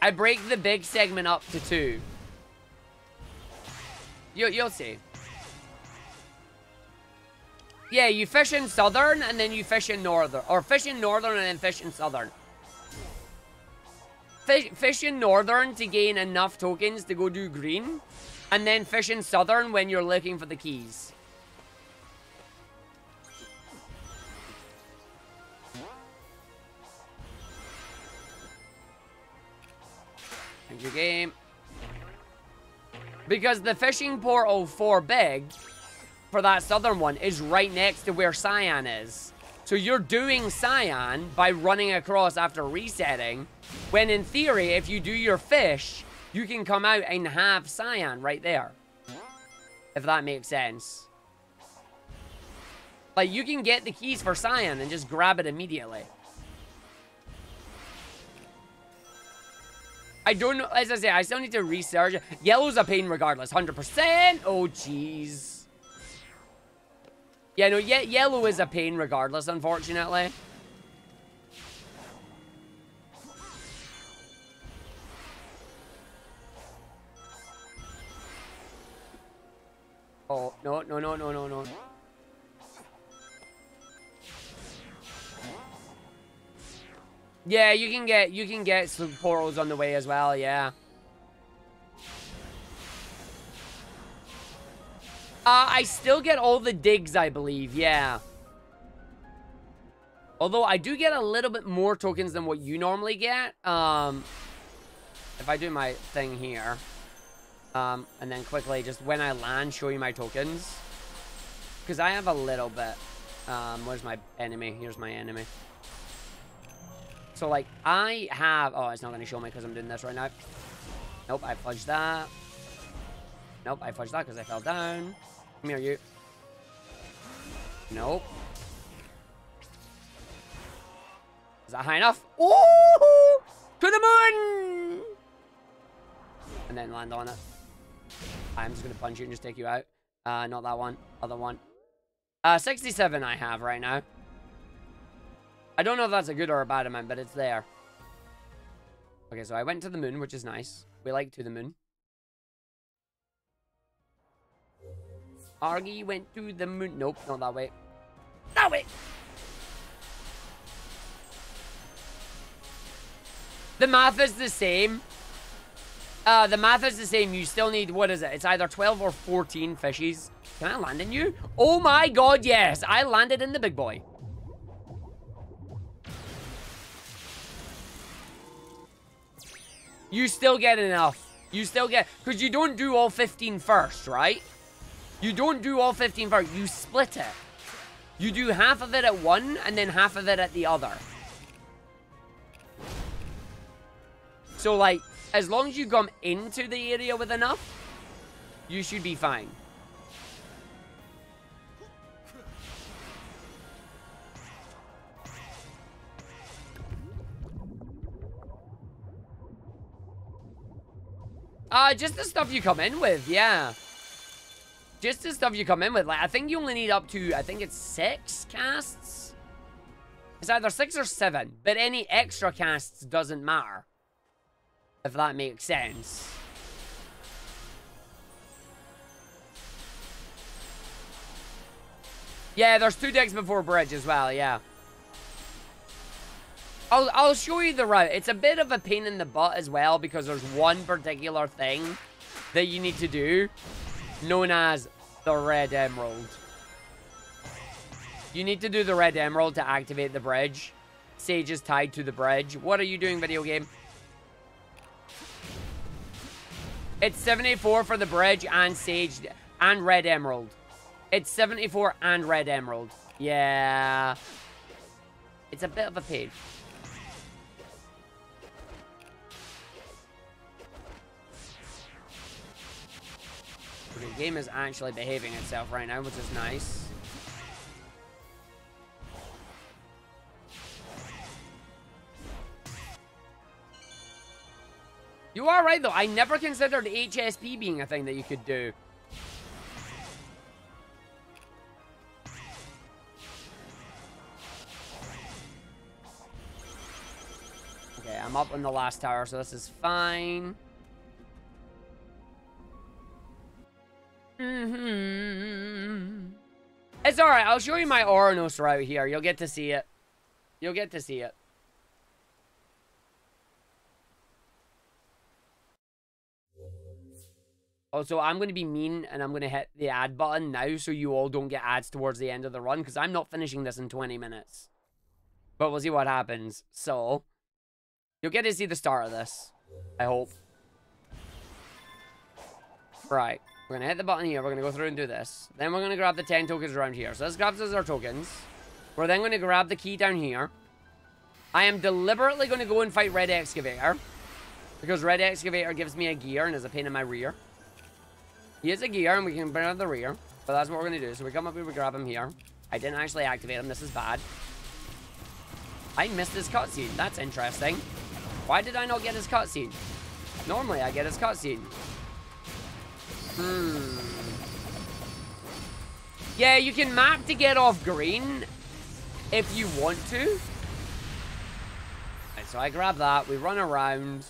I break the big segment up to 2. You'll see. Yeah, you fish in southern, and then you fish in northern. Or fish in northern, and then fish in southern. Fish in northern to gain enough tokens to go do green. And then fish in southern when you're looking for the keys. Thank you, game. Because the fishing portal for big, for that southern one, is right next to where Cyan is. So you're doing Cyan by running across after resetting, when in theory, if you do your fish, you can come out and have Cyan right there. If that makes sense. Like, you can get the keys for Cyan and just grab it immediately. I don't know, as I say, I still need to research. Yellow's a pain regardless, 100%. Oh, jeez. Yeah, no, yellow is a pain regardless, unfortunately. Oh, no, no, no, no, no, no. Yeah, you can get some portals on the way as well, yeah. I still get all the digs, I believe, yeah. Although I do get a little bit more tokens than what you normally get. If I do my thing here. And then quickly, just when I land, show you my tokens. Because I have a little bit. Where's my enemy? Here's my enemy. So, like, I have... Oh, it's not going to show me because I'm doing this right now. Nope, I fudged that. Nope, I fudged that because I fell down. Come here, you. Nope. Is that high enough? Ooh! To the moon! And then land on it. I'm just going to punch you and just take you out. Not that one. Other one. 67 I have right now. I don't know if that's a good or a bad amount, but it's there. Okay, so I went to the moon, which is nice. We like to the moon. Argy went to the moon. Nope, not that way. That way! The math is the same. The math is the same. You still need, what is it? It's either 12 or 14 fishies. Can I land in you? Oh my god, yes! I landed in the big boy. You still get enough. You still get... Because you don't do all 15 first, right? You don't do all 15 first. You split it. You do half of it at one, and then half of it at the other. So, like, as long as you come into the area with enough, you should be fine. Just the stuff you come in with, yeah. Just the stuff you come in with. Like, I think you only need up to, I think it's 6 casts. It's either 6 or 7, but any extra casts doesn't matter. If that makes sense. Yeah, there's 2 decks before bridge as well, yeah. I'll show you the route. It's a bit of a pain in the butt as well because there's one particular thing that you need to do known as the red emerald. You need to do the red emerald to activate the bridge. Sage is tied to the bridge. What are you doing, video game? It's 74 for the bridge and Sage and red emerald. It's 74 and red emerald. Yeah. It's a bit of a pain. The game is actually behaving itself right now, which is nice. You are right, though. I never considered HSP being a thing that you could do. Okay, I'm up on the last tower, so this is fine. It's alright. I'll show you my Ouranos route here. You'll get to see it. You'll get to see it. Also, I'm going to be mean and I'm going to hit the ad button now so you all don't get ads towards the end of the run because I'm not finishing this in 20 minutes. But we'll see what happens. So, you'll get to see the start of this. I hope. Right. We're going to hit the button here. We're going to go through and do this. Then we're going to grab the 10 tokens around here. So this grabs us our tokens. We're then going to grab the key down here. I am deliberately going to go and fight Red Excavator. Because Red Excavator gives me a gear and is a pain in my rear. He has a gear and we can bring out the rear. But that's what we're going to do. So we come up here, we grab him here. I didn't actually activate him. This is bad. I missed his cutscene. That's interesting. Why did I not get his cutscene? Normally I get his cutscene. Yeah, you can map to get off green if you want to. Right, so I grab that. We run around.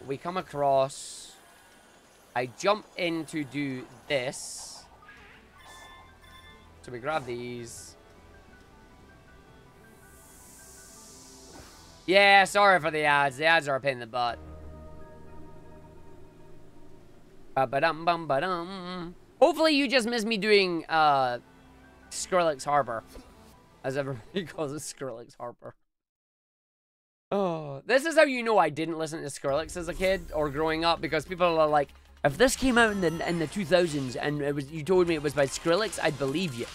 We come across. I jump in to do this. So we grab these. Yeah, sorry for the ads. The ads are a pain in the butt. Ba-dum-bum-ba-dum. Hopefully you just miss me doing Skrillex Harbor. As everybody calls it, Skrillex Harbor. Oh, this is how you know I didn't listen to Skrillex as a kid or growing up, because people are like, if this came out in the 2000s and it was, you told me it was by Skrillex, I'd believe you.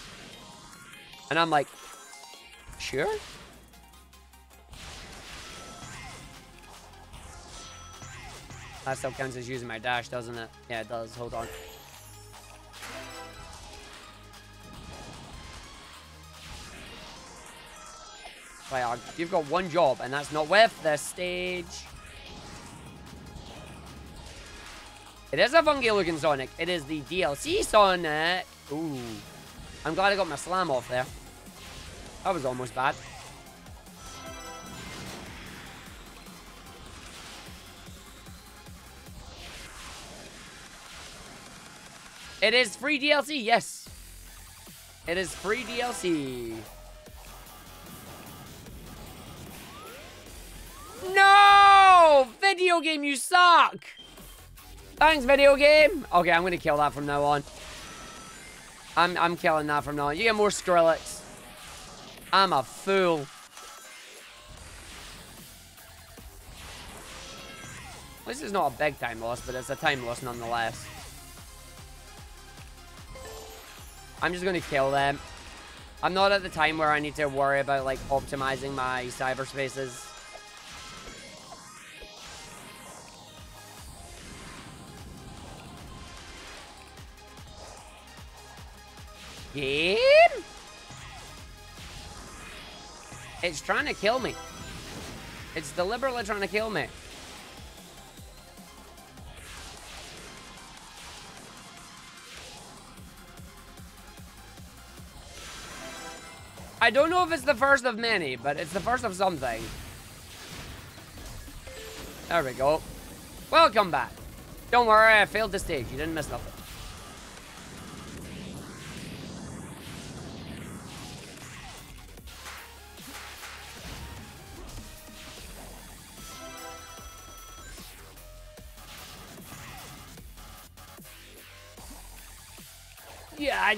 And I'm like, sure? That still counts as using my dash, doesn't it? Yeah, it does. Hold on. Right, you've got one job, and that's not with this stage. It is a funky looking Sonic. It is the DLC Sonic. Ooh. I'm glad I got my slam off there. That was almost bad. It is free DLC, yes. It is free DLC. No! Video game, you suck! Thanks, video game. Okay, I'm gonna kill that from now on. I'm killing that from now on. You get more Skrillex. I'm a fool. This is not a big time loss, but it's a time loss nonetheless. I'm just gonna kill them. I'm not at the time where I need to worry about, like, optimizing my cyberspaces. Game? It's trying to kill me. It's deliberately trying to kill me. I don't know if it's the first of many, but it's the first of something. There we go. Welcome back. Don't worry, I failed the stage. You didn't miss nothing. Yeah,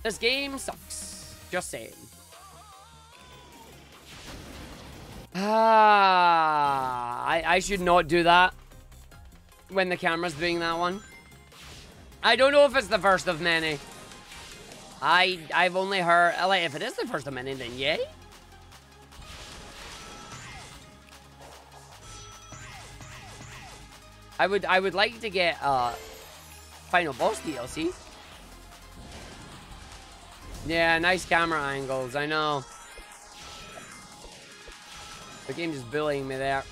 this game sucks. Just saying. I should not do that when the camera's doing that one. I don't know if it's the first of many. I've only heard, like, if it is the first of many, then yay. I would like to get final boss DLC. Yeah, nice camera angles, I know. The game just bullying me there.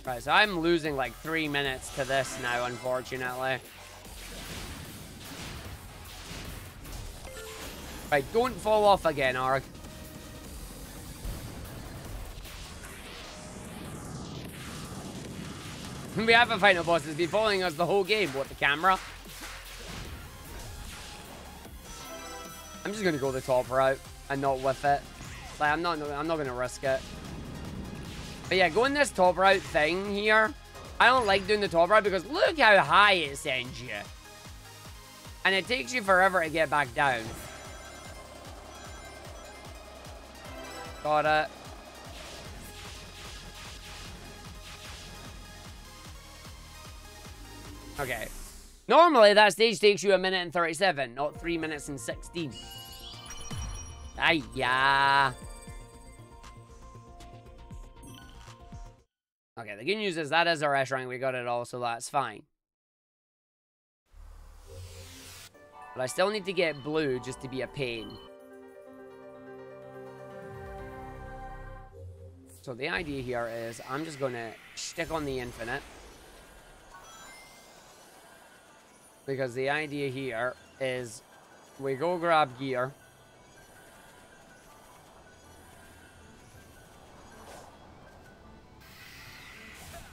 Right, so I'm losing like 3 minutes to this now, unfortunately. Right, don't fall off again, Arg. We have a final boss that's been following us the whole game. What, the camera? I'm just gonna go the top route and not with it. Like, I'm not gonna risk it. But yeah, going this top route thing here, I don't like doing the top route because look how high it sends you. And it takes you forever to get back down. Got it. Okay. Normally, that stage takes you 1 minute and 37, not 3 minutes and 16. Yeah. Okay, the good news is that is our S rank. We got it all, so that's fine. But I still need to get blue just to be a pain. So the idea here is I'm just going to stick on the infinite. Because the idea here is we go grab gear.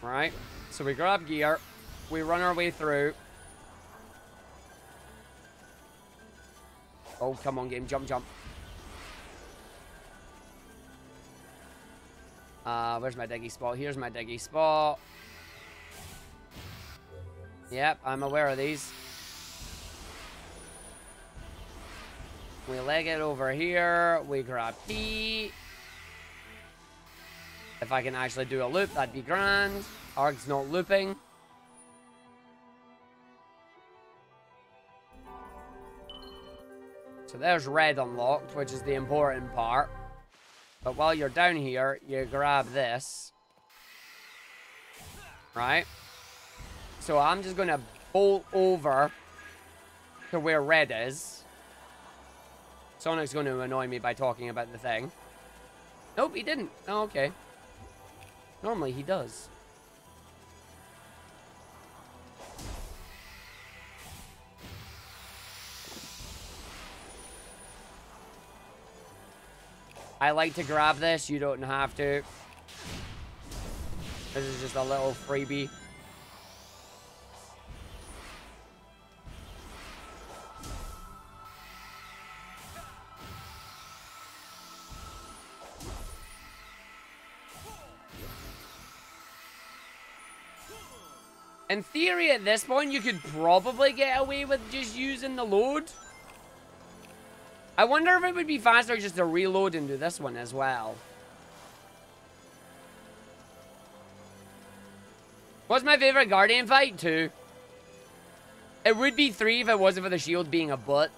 Right? So we grab gear. We run our way through. Oh, come on, game. Jump, jump. Where's my diggy spot? Here's my diggy spot. Yep, I'm aware of these. We leg it over here. We grab P. If I can actually do a loop, that'd be grand. Arg's not looping. So there's red unlocked, which is the important part. But while you're down here, you grab this. Right? So I'm just going to bolt over to where red is. Sonic's going to annoy me by talking about the thing. Nope, he didn't. Oh, okay. Normally he does. I like to grab this. You don't have to. This is just a little freebie. In theory, at this point, you could probably get away with just using the load. I wonder if it would be faster just to reload and do this one as well. What's my favorite Guardian fight? 2. It would be 3 if it wasn't for the shield being a butt.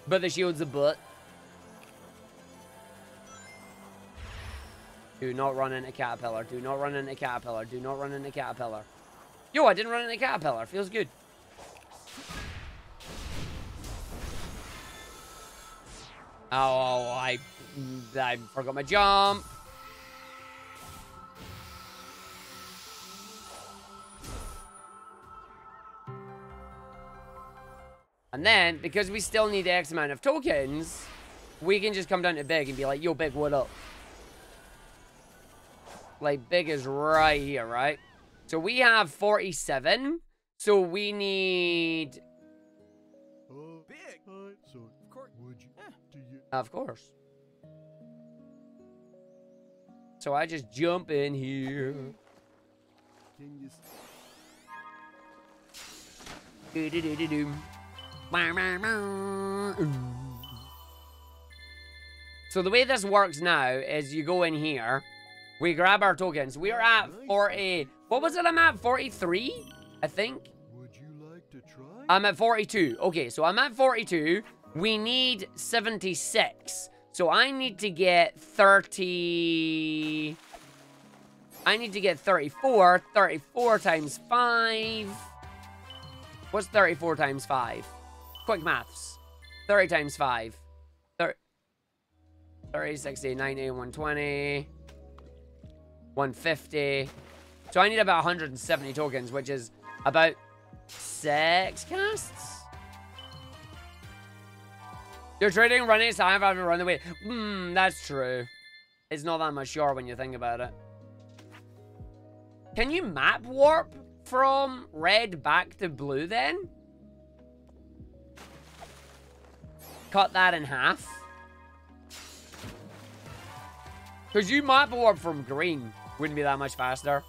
But the shield's a butt. Do not run into Caterpillar. Do not run into Caterpillar. Do not run into Caterpillar. Yo, I didn't run into Caterpillar. Feels good. Oh, I forgot my jump. And then, because we still need X amount of tokens, we can just come down to Big and be like, yo, Big, what up? Like, Big is right here, right? So we have 47. So we need... Big. So, of course, would you? Do you? Of course. So I just jump in here. Can you? So the way this works now is you go in here, we grab our tokens. We're at 40. What was it I'm at? 43, I think. Would you like to try? I'm at 42. Okay, so I'm at 42. We need 76. So I need to get 30. I need to get 34. 34 times 5. What's 34 times 5? Quick maths. 30 times 5. 30, 60, 90, 120, 150. So I need about 170 tokens, which is about 6 casts. You're trading running, so I have to run away. That's true. It's not that much short when you think about it. Can you map warp from red back to blue then? Cut that in half. Because you map warp from green. Wouldn't be that much faster.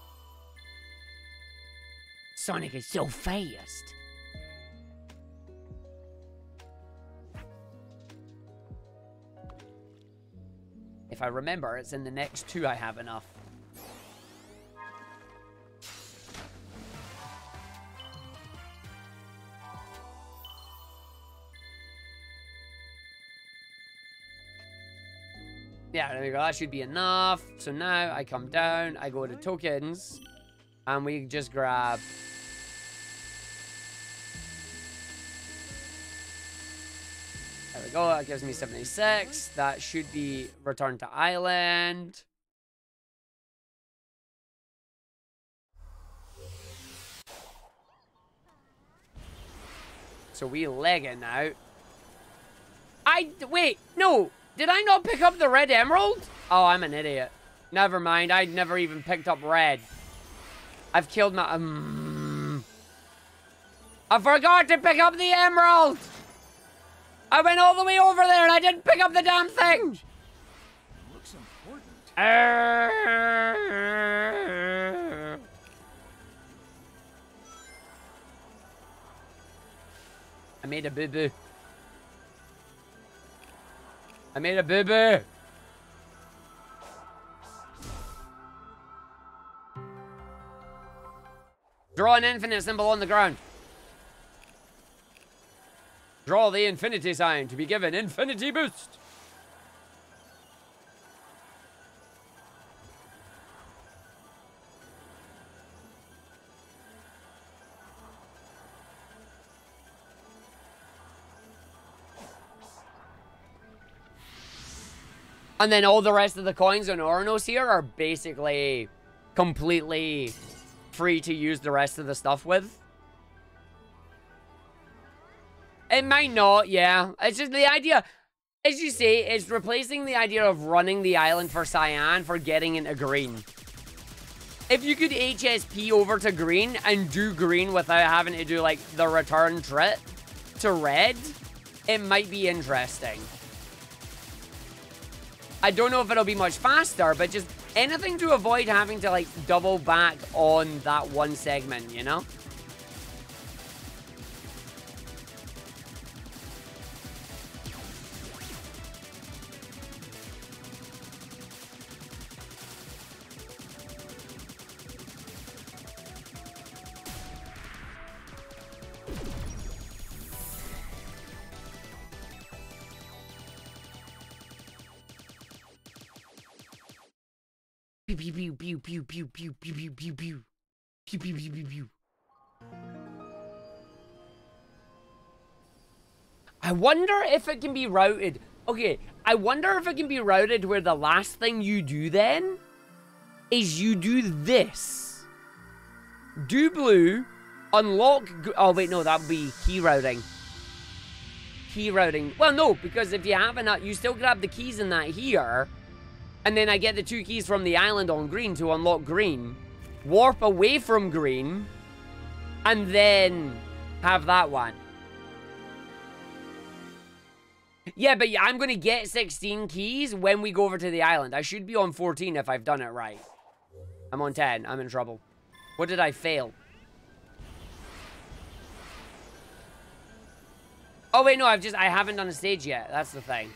Sonic is so fast. If I remember, it's in the next 2 I have enough. Yeah, there we go. That should be enough. So now I come down, I go to tokens, and we just grab... There we go. That gives me 76. That should be return to island. So we leg it now. Wait, no. Did I not pick up the red emerald? Oh, I'm an idiot. Never mind. I never even picked up red. I've killed my... I forgot to pick up the emerald. I went all the way over there and I didn't pick up the damn thing. Looks important. I made a boo-boo. I made a boo-boo. Draw an infinite symbol on the ground. Draw the infinity sign to be given infinity boost. And then all the rest of the coins on Ouranos here are basically completely free to use the rest of the stuff with. It might not, yeah. It's just the idea, as you say, it's replacing the idea of running the island for cyan for getting into green. If you could HSP over to green and do green without having to do, like, the return trip to red, it might be interesting. I don't know if it'll be much faster, but just anything to avoid having to, like, double back on that one segment, you know? Pew pew pew pew pew pew pew pew pew pew pew pew pew pew pew. I wonder if it can be routed. Okay, I wonder if it can be routed where the last thing you do then is you do this. Do blue, unlock... Oh, wait, no, that would be key routing. Key routing. Well, no, because if you have enough, you still grab the keys in that here. And then I get the 2 keys from the island on green to unlock green. Warp away from green. And then have that one. Yeah, but I'm going to get 16 keys when we go over to the island. I should be on 14 if I've done it right. I'm on 10. I'm in trouble. What did I fail? Oh, wait, no, I haven't done a stage yet. That's the thing.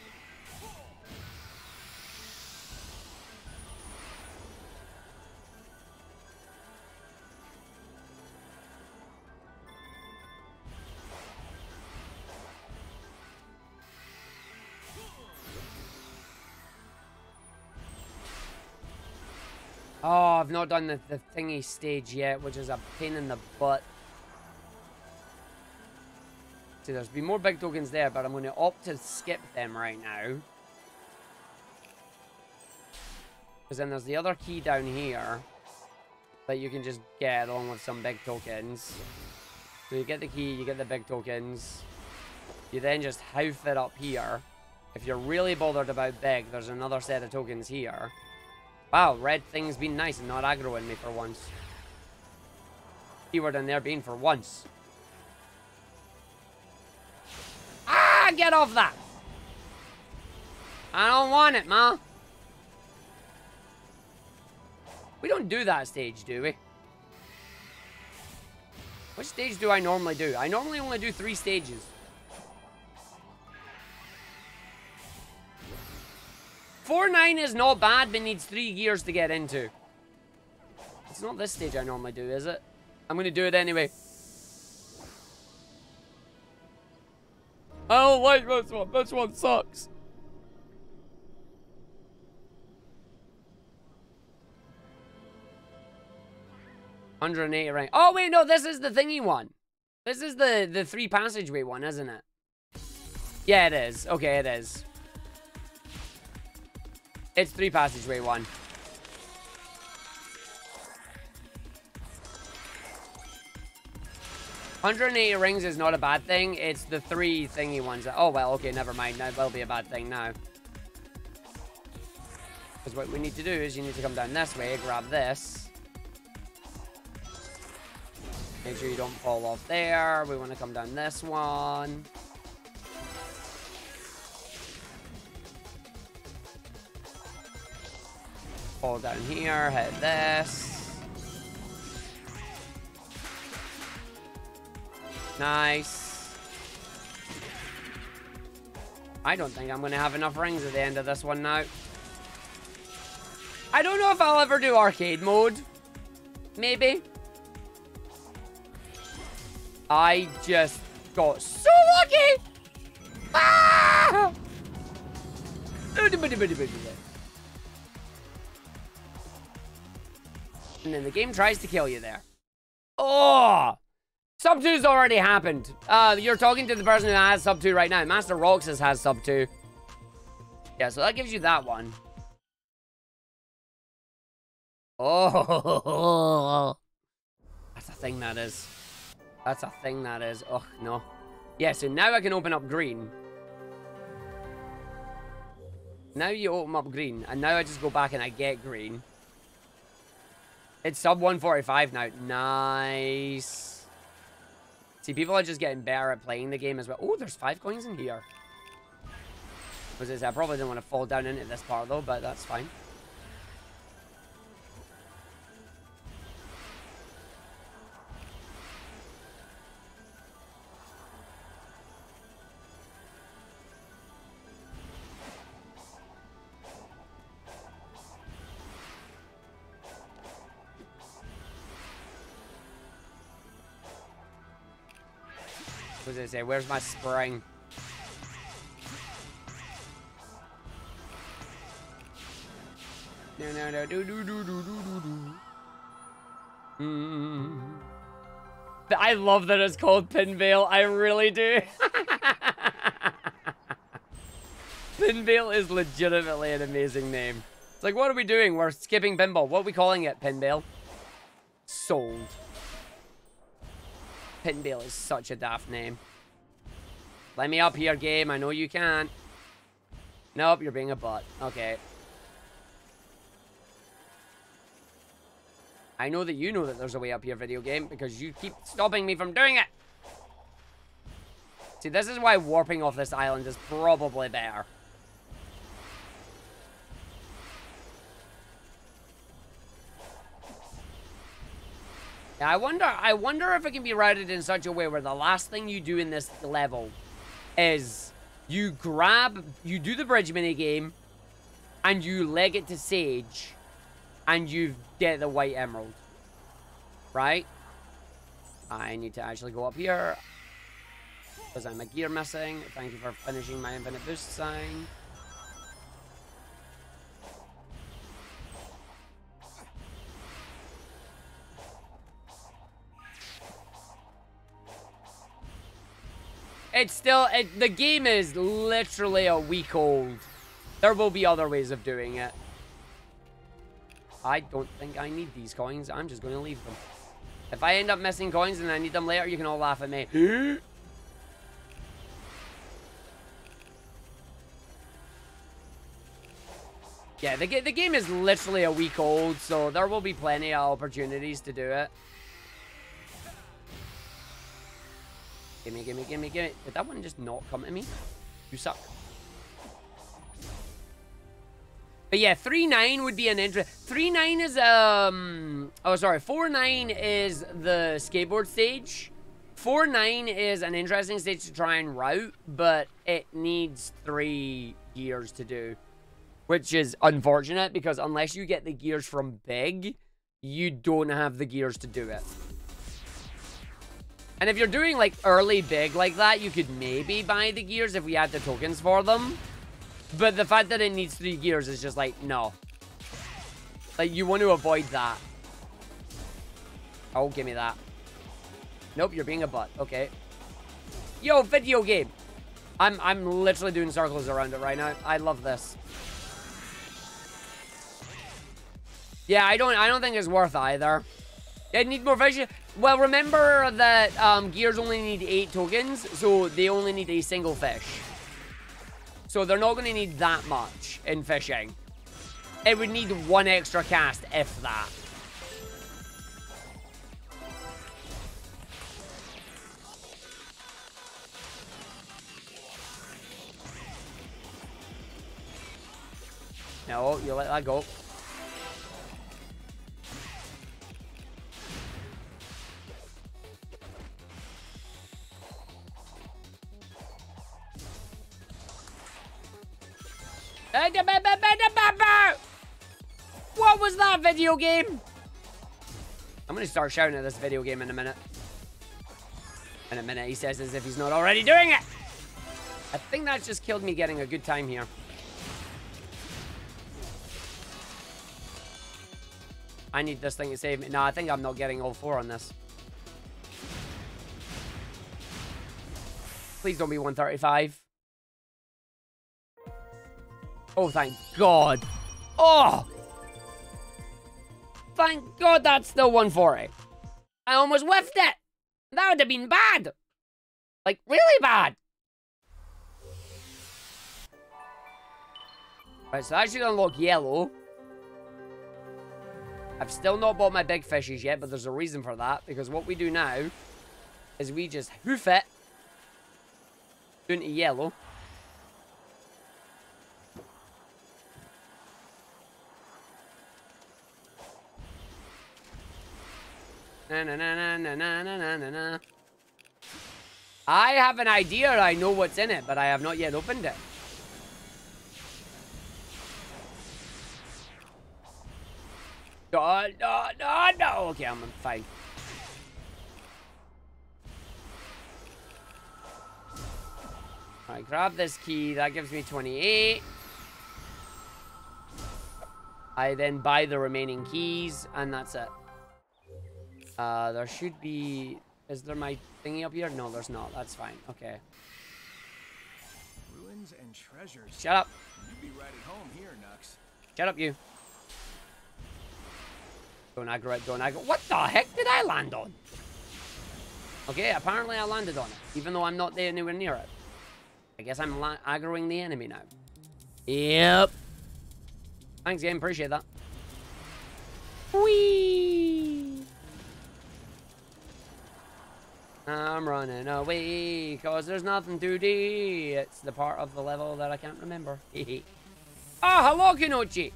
Oh, I've not done the thingy stage yet, which is a pain in the butt. See, there's been more big tokens there, but I'm going to opt to skip them right now. Because then there's the other key down here that you can just get along with some big tokens. So you get the key, you get the big tokens. You then just hoof it up here. If you're really bothered about big, there's another set of tokens here. Wow, red thing's been nice and not aggroing me for once. Keyword in there being for once. Ah, get off that! I don't want it, ma. We don't do that stage, do we? Which stage do I normally do? I normally only do 3 stages. Four 9 is not bad, but needs 3 gears to get into. It's not this stage I normally do, is it? I'm gonna do it anyway. I don't like this one. This one sucks. $180 rank. Oh, wait, no, this is the thingy one. This is the 3 passageway one, isn't it? Yeah, it is. Okay, it is. It's 3 passageway one. $180 rings is not a bad thing. It's the 3 thingy ones. Oh, well, okay, never mind. That will be a bad thing now. Because what we need to do is you need to come down this way, grab this. Make sure you don't fall off there. We want to come down this one. Fall down here, hit this. Nice. I don't think I'm going to have enough rings at the end of this one now. I don't know if I'll ever do arcade mode. Maybe. I just got so lucky. Ah! And then the game tries to kill you there. Oh! Sub 2's already happened. You're talking to the person who has sub 2 right now. Master Roxas has sub 2. Yeah, so that gives you that one. Oh! That's a thing, that is. That's a thing, that is. Oh, no. Yeah, so now I can open up green. Now you open up green, and now I just go back and I get green. It's sub 145 now. Nice. See, people are just getting better at playing the game as well. Oh, there's 5 coins in here. I probably didn't want to fall down into this part, though, but that's fine. What does it say? Where's my spring? No, do. I love that it's called Pinball. I really do. Pinball is legitimately an amazing name. It's like, what are we doing? We're skipping pinball. What are we calling it? Pinball. Sold. Pinball is such a daft name. Let me up here, game. I know you can. Nope, you're being a butt. Okay. I know that you know that there's a way up here, video game, because you keep stopping me from doing it. See, this is why warping off this island is probably better. Yeah, I wonder if it can be routed in such a way where the last thing you do in this level is you do the bridge mini game, and you leg it to Sage, and you get the white emerald. Right? I need to actually go up here, because I'm a gear missing. Thank you for finishing my infinite boost sign. It's still, the game is literally a week old. There will be other ways of doing it. I don't think I need these coins. I'm just going to leave them. If I end up missing coins and I need them later, you can all laugh at me. Yeah, the game is literally a week old, so there will be plenty of opportunities to do it. Gimme, gimme, gimme, gimme. Did that one just not come to me? You suck. But yeah, 3-9 would be an interest. 3-9 is, oh, sorry. 4-9 is the skateboard stage. 4-9 is an interesting stage to try and route, but it needs 3 gears to do. Which is unfortunate, because unless you get the gears from Big, you don't have the gears to do it. And if you're doing, like, early Big like that, you could maybe buy the gears if we had the tokens for them. But the fact that it needs 3 gears is just like, no. Like, you want to avoid that. Oh, give me that. Nope, you're being a butt. Okay. Yo, video game. I'm literally doing circles around it right now. I love this. Yeah, I don't think it's worth either. It needs more vision. Well, remember that gears only need 8 tokens, so they only need a single fish. So they're not going to need that much in fishing. It would need 1 extra cast, if that. No, you let that go. What was that video game? I'm gonna start shouting at this video game in a minute. In a minute, he says, as if he's not already doing it. I think that's just killed me getting a good time here. I need this thing to save me. No, I think I'm not getting all 4 on this. Please don't be 135. Oh, thank God. Oh! Thank God that's still 140. I almost whiffed it. That would have been bad. Like, really bad. Right, so that should unlock yellow. I've still not bought my big fishes yet, but there's a reason for that. Because what we do now is we just hoof it into yellow. Na na na na na na na na na. I have an idea. I know what's in it, but I have not yet opened it. No, no, no, no. Okay, I'm fine. Alright, grab this key. That gives me 28. I then buy the remaining keys, and that's it. There should be... Is there my thingy up here? No, there's not. That's fine. Okay. Ruins and treasures. Shut up. You'd be right at home here, Nux. Shut up, you. Don't aggro it, don't aggro. What the heck did I land on? Okay, apparently I landed on it, even though I'm not there anywhere near it. I guess I'm aggroing the enemy now. Yep. Thanks, game. Appreciate that. Whee! I'm running away, cause there's nothing to do. It's the part of the level that I can't remember. Oh, hello, Kinochi!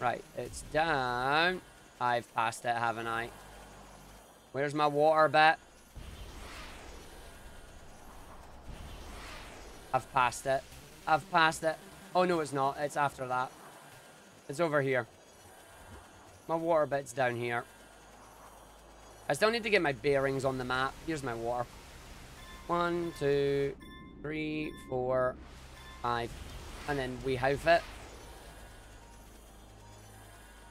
Right, it's down. I've passed it, haven't I? Where's my water bit? I've passed it. I've passed it. Oh, no, it's not. It's after that. It's over here. My water bit's down here. I still need to get my bearings on the map. Here's my water. 1, 2, 3, 4, 5. And then we have it.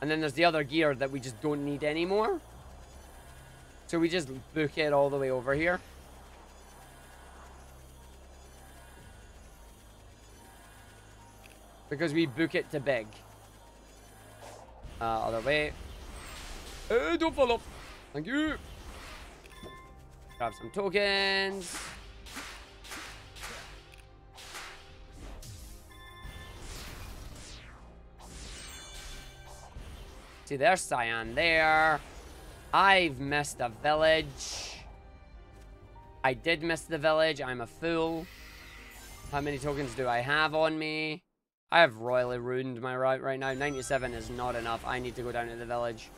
And then there's the other gear that we just don't need anymore. So we just book it all the way over here. Because we book it to big. Other way. Don't fall off. Thank you. Grab some tokens. See, there's Cyan there. I've missed a village. I did miss the village. I'm a fool. How many tokens do I have on me? I have royally ruined my route right now. 97 is not enough. I need to go down to the village.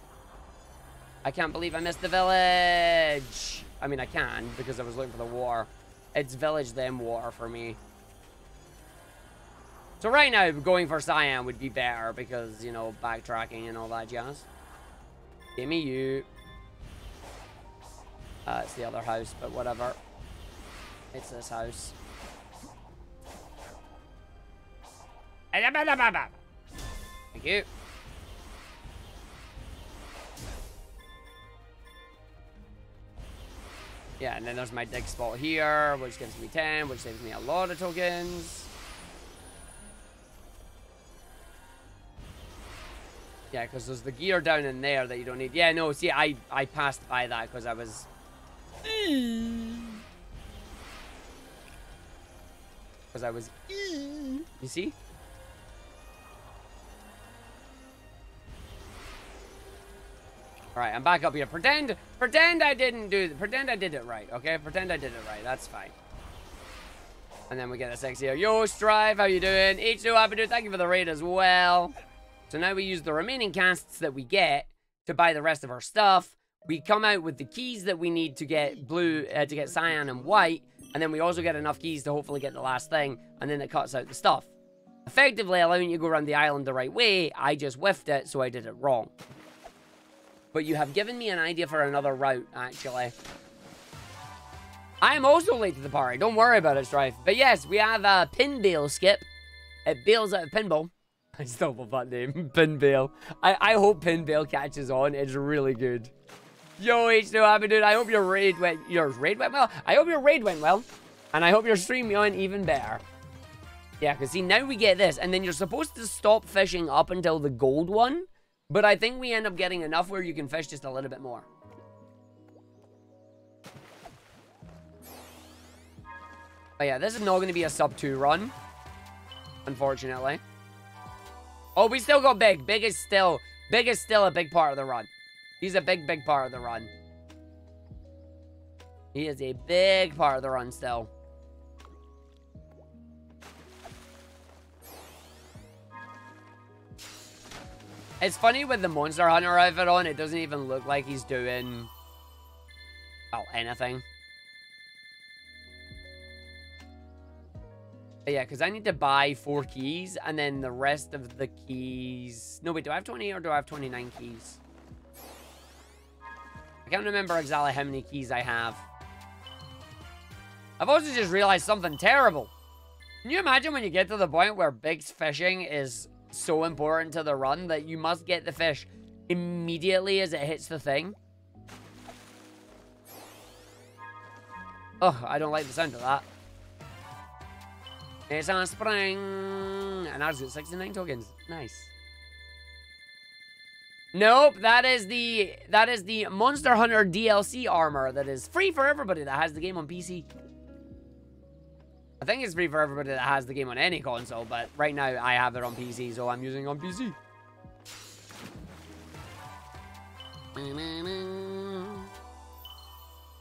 I can't believe I missed the village. I mean, I can because I was looking for the water. It's village then water for me. So right now, going for Cyan would be better because, you know, backtracking and all that jazz. Give me you. It's the other house, but whatever. It's this house. Thank you. Yeah, and then there's my dig spot here, which gives me 10, which saves me a lot of tokens. Yeah, because there's the gear down in there that you don't need. Yeah, no, see, I passed by that because I was... Because I was... You see? Alright, I'm back up here. Pretend I didn't do... Pretend I did it right, okay? Pretend I did it right. That's fine. And then we get a sexy here. Yo, Strive, how you doing? H2, happy to thank you for the raid as well. So now we use the remaining casts that we get to buy the rest of our stuff. We come out with the keys that we need to get blue, to get cyan and white. And then we also get enough keys to hopefully get the last thing. And then it cuts out the stuff. Effectively allowing you to go around the island the right way. I just whiffed it, so I did it wrong. But you have given me an idea for another route, actually. I am also late to the party. Don't worry about it, Strife. But yes, we have a pin bail skip. It bails out of pinball. I still love that name, Pin Bail. I hope Pin Bail catches on. It's really good. Yo, H2, happy dude. I hope your raid went well. I hope your raid went well. And I hope your stream went even better. Yeah, because see, now we get this. And then you're supposed to stop fishing up until the gold one. But I think we end up getting enough where you can fish just a little bit more. But yeah, this is not going to be a sub 2 run. Unfortunately. Oh, we still got Big. Big is still a big part of the run. He's a big part of the run. He is a big part of the run still. It's funny with the Monster Hunter outfit on, it doesn't even look like he's doing, well, anything. But yeah, because I need to buy 4 keys, and then the rest of the keys... No, wait, do I have 20 or do I have 29 keys? I can't remember exactly how many keys I have. I've also just realized something terrible. Can you imagine when you get to the point where big fishing is so important to the run that you must get the fish immediately as it hits the thing? Ugh, I don't like the sound of that. It's on spring. And ours got 69 tokens. Nice. Nope, that is the Monster Hunter DLC armor that is free for everybody that has the game on PC. I think it's free for everybody that has the game on any console, but right now I have it on PC, so I'm using it on PC.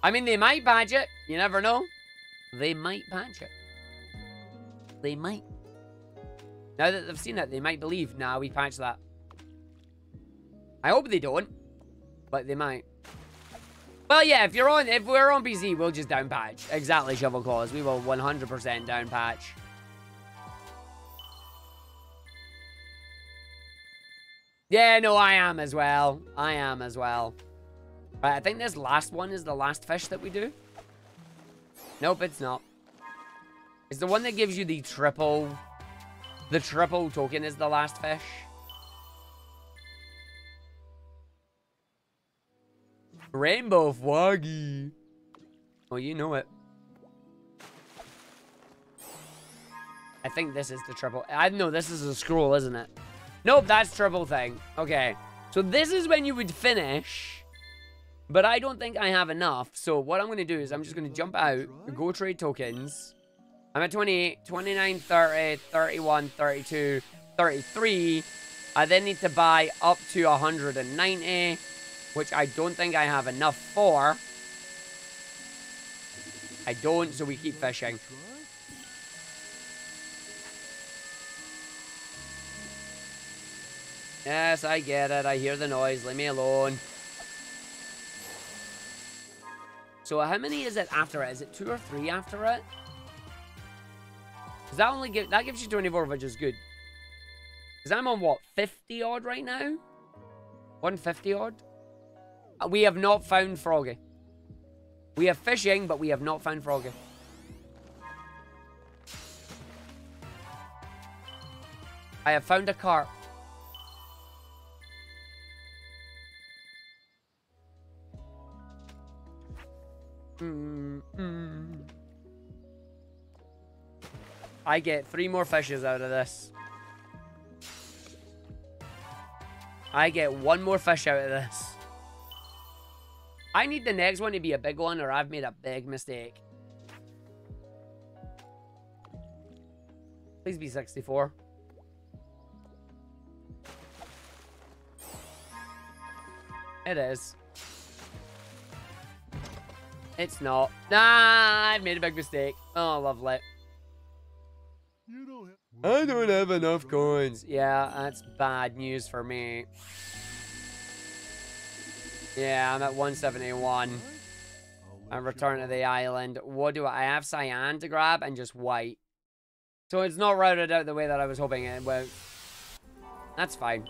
I mean, they might patch it. You never know. They might patch it. They might. Now that they've seen it, they might believe, nah, we patched that. I hope they don't, but they might. Well, yeah, if we're on PC, we'll just down patch. Exactly, Shovel Claws. We will 100% down patch. Yeah, no, I am as well. I am as well. Right, I think this last one is the last fish that we do. Nope, it's not. It's the one that gives you the triple token is the last fish. Rainbow Froggy. Oh, you know it. I think this is the triple. I know this is a scroll, isn't it? Nope, that's triple thing. Okay. So this is when you would finish. But I don't think I have enough. So what I'm going to do is I'm just going to jump out, go trade tokens. I'm at 28, 29, 30, 31, 32, 33. I then need to buy up to 190, which I don't think I have enough for. I don't, so we keep fishing. Yes, I get it. I hear the noise. Leave me alone. So how many is it after it? Is it 2 or 3 after it? Because that gives you 24, which is good. Because I'm on what, 50 odd right now? 150 odd? We have not found Froggy. We have fishing, but we have not found Froggy. I have found a carp. I get 3 more fishes out of this. I get 1 more fish out of this. I need the next one to be a big one, or I've made a big mistake. Please be 64. It is. It's not. Nah, I've made a big mistake. Oh, lovely. I don't have enough coins. Yeah, that's bad news for me. Yeah, I'm at 171. I'm returning to the island. What do I have? Cyan to grab and just white. So it's not routed out the way that I was hoping it would. That's fine.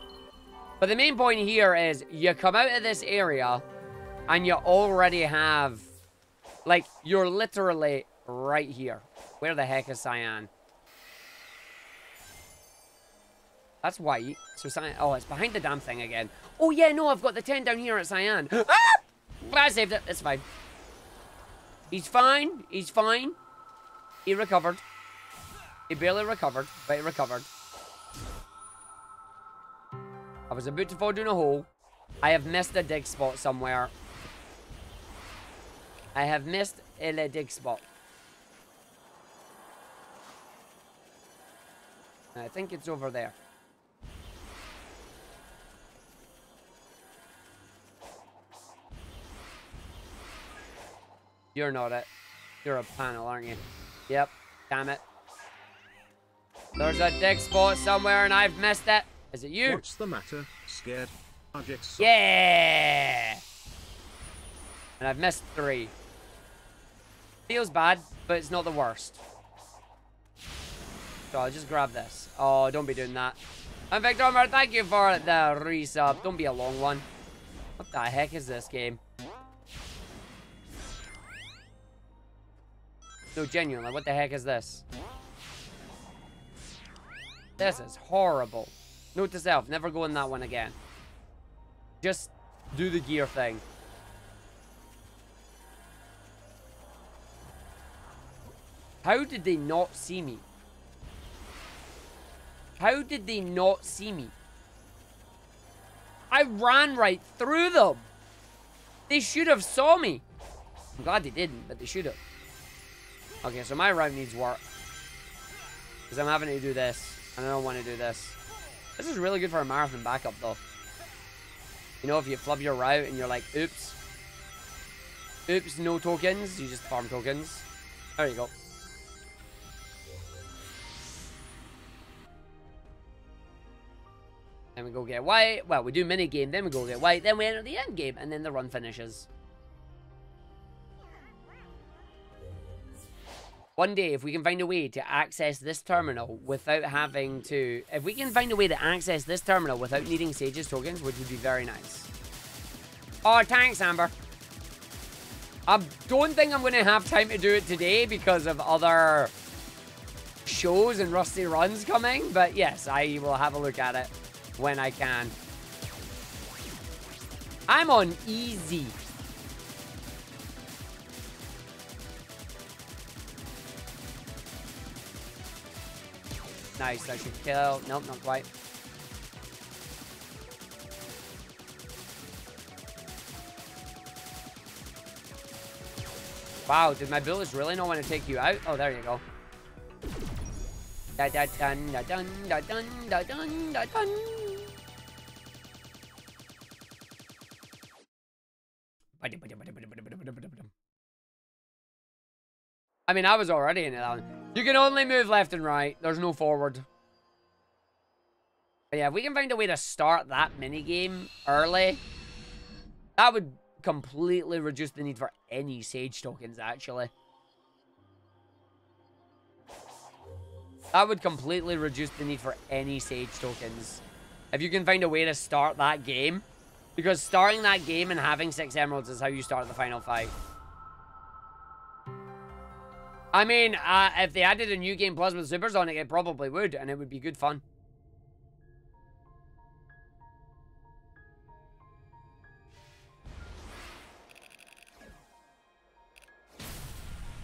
But the main point here is you come out of this area and you already have, like, you're literally right here. Where the heck is Cyan? That's white. So Cyan, oh, it's behind the damn thing again. Oh yeah, no, I've got the 10 down here at Cyan. Ah! I saved it. It's fine. He's fine. He's fine. He recovered. He barely recovered, but he recovered. I was about to fall down a hole. I have missed a dig spot somewhere. I have missed a dig spot. I think it's over there. You're not it. You're a panel, aren't you? Yep. Damn it. There's a dig spot somewhere and I've missed it. Is it you? What's the matter? Scared? Argick. Yeah! And I've missed 3. Feels bad, but it's not the worst. So I'll just grab this. Oh, don't be doing that. And Victor, thank you for the resub. Don't be a long one. What the heck is this game? No, genuinely, what the heck is this? This is horrible. Note to self, never go in that one again. Just do the gear thing. How did they not see me? How did they not see me? I ran right through them. They should have saw me. I'm glad they didn't, but they should have. Okay, so my route needs work. Because I'm having to do this. And I don't want to do this. This is really good for a marathon backup, though. You know, if you flub your route and you're like, oops. Oops, no tokens. You just farm tokens. There you go. Then we go get white. Well, we do mini game, then we go get white, then we enter the end game, and then the run finishes. One day, if we can find a way to access this terminal without having to... If we can find a way to access this terminal without needing Sage's tokens, which would be very nice. Oh, thanks, Amber. I don't think I'm going to have time to do it today because of other shows and rusty runs coming. But yes, I will have a look at it when I can. I'm on easy. Nice, I should kill. Nope, not quite. Wow, did my bullets really not want to take you out? Oh, there you go. Da da dun da dun da dun da dun da dun. I mean, I was already in it. You can only move left and right. There's no forward. But yeah, if we can find a way to start that minigame early, that would completely reduce the need for any Sage tokens, actually. That would completely reduce the need for any Sage tokens. If you can find a way to start that game. Because starting that game and having 6 emeralds is how you start the final fight. I mean, if they added a new game plus with Supersonic, it probably would, and it would be good fun.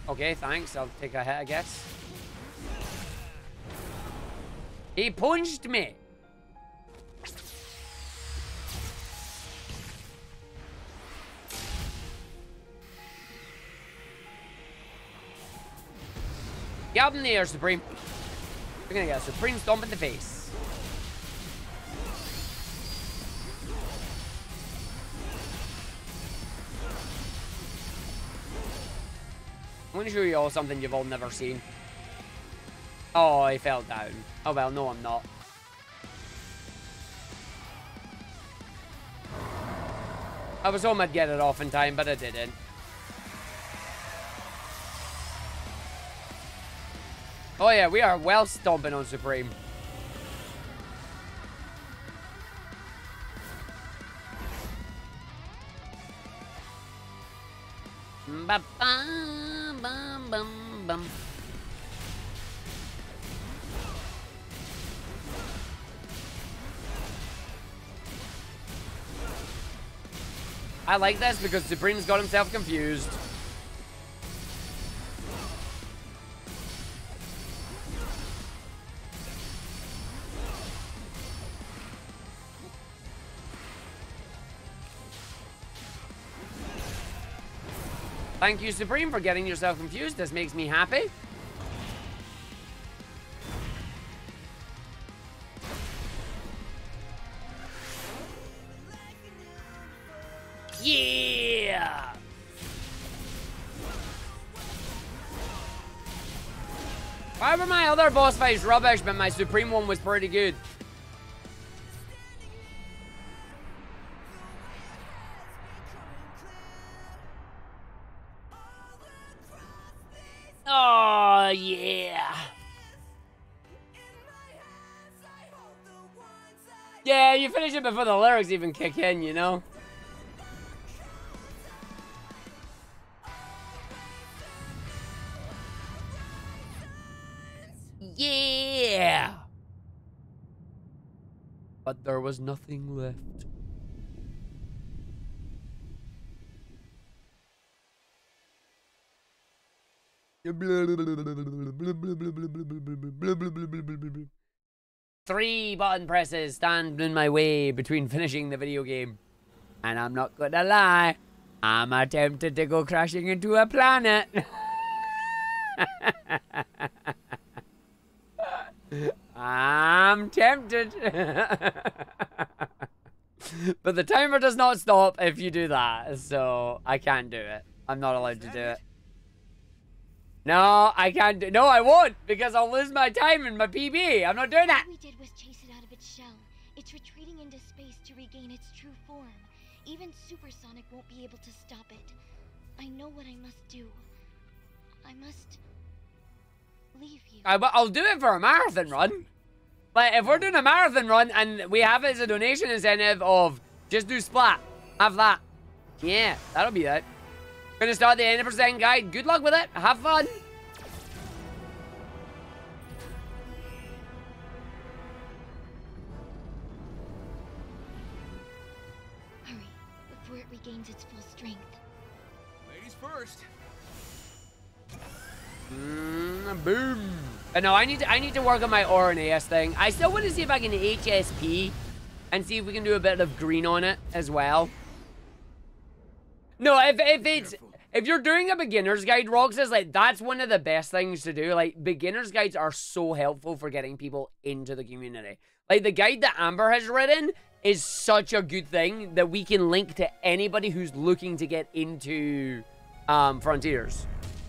Okay, thanks. I'll take a hit, I guess. He punched me. Get up in the air, Supreme. We're gonna get a Supreme stomp in the face. I'm gonna show you all something you've all never seen. Oh, he fell down. Oh well, no I'm not. I was hoping I'd get it off in time, but I didn't. Oh yeah, we are well stomping on Supreme. Ba bum bum bum bum. I like this because Supreme's got himself confused. Thank you, Supreme, for getting yourself confused. This makes me happy. Yeah! Why were my other boss fights rubbish, but my Supreme one was pretty good? Oh, yeah. Yeah, you finish it before the lyrics even kick in, you know? Yeah! But there was nothing left. Three button presses stand in my way between finishing the video game. And I'm not gonna lie, I'm tempted to go crashing into a planet. I'm tempted. But the timer does not stop if you do that, so I can't do it. I'm not allowed to do it. No, I can't do. No, I won't, because I'll lose my time and my PB. I'm not doing that. All we did was chase it out of its shell. It's retreating into space to regain its true form. Even Supersonic won't be able to stop it. I know what I must do. I must leave you. I'll do it for a marathon run. Like, if we're doing a marathon run and we have it as a donation incentive of just do Splat, have that. Yeah, that'll be it. Gonna start the 80% guide. Good luck with it. Have fun. Hurry, before it regains its full strength. Ladies first. Boom. But no, I need to work on my RNAS thing. I still want to see if I can HSP and see if we can do a bit of green on it as well. No, if you're doing a beginner's guide, Roxas, like, that's one of the best things to do. Like, beginner's guides are so helpful for getting people into the community. Like, the guide that Amber has written is such a good thing that we can link to anybody who's looking to get into Frontiers.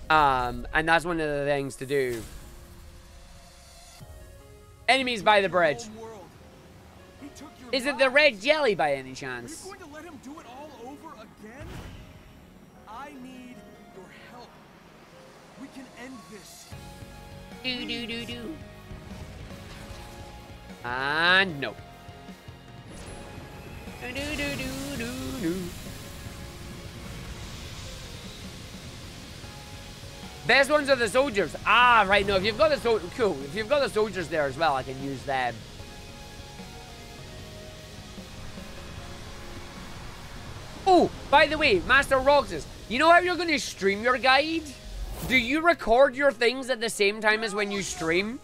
And that's one of the things to do. Enemies by the bridge. Is it the red jelly by any chance? Are you going to let him do it all over again? I need your help. We can end this. Do. And no. Do. Best ones are the soldiers. Ah, right. No, if you've got the cool. If you've got the soldiers there as well, I can use them. Oh, by the way, Master Roxas, you know how you're going to stream your guide? Do you record your things at the same time as when you stream?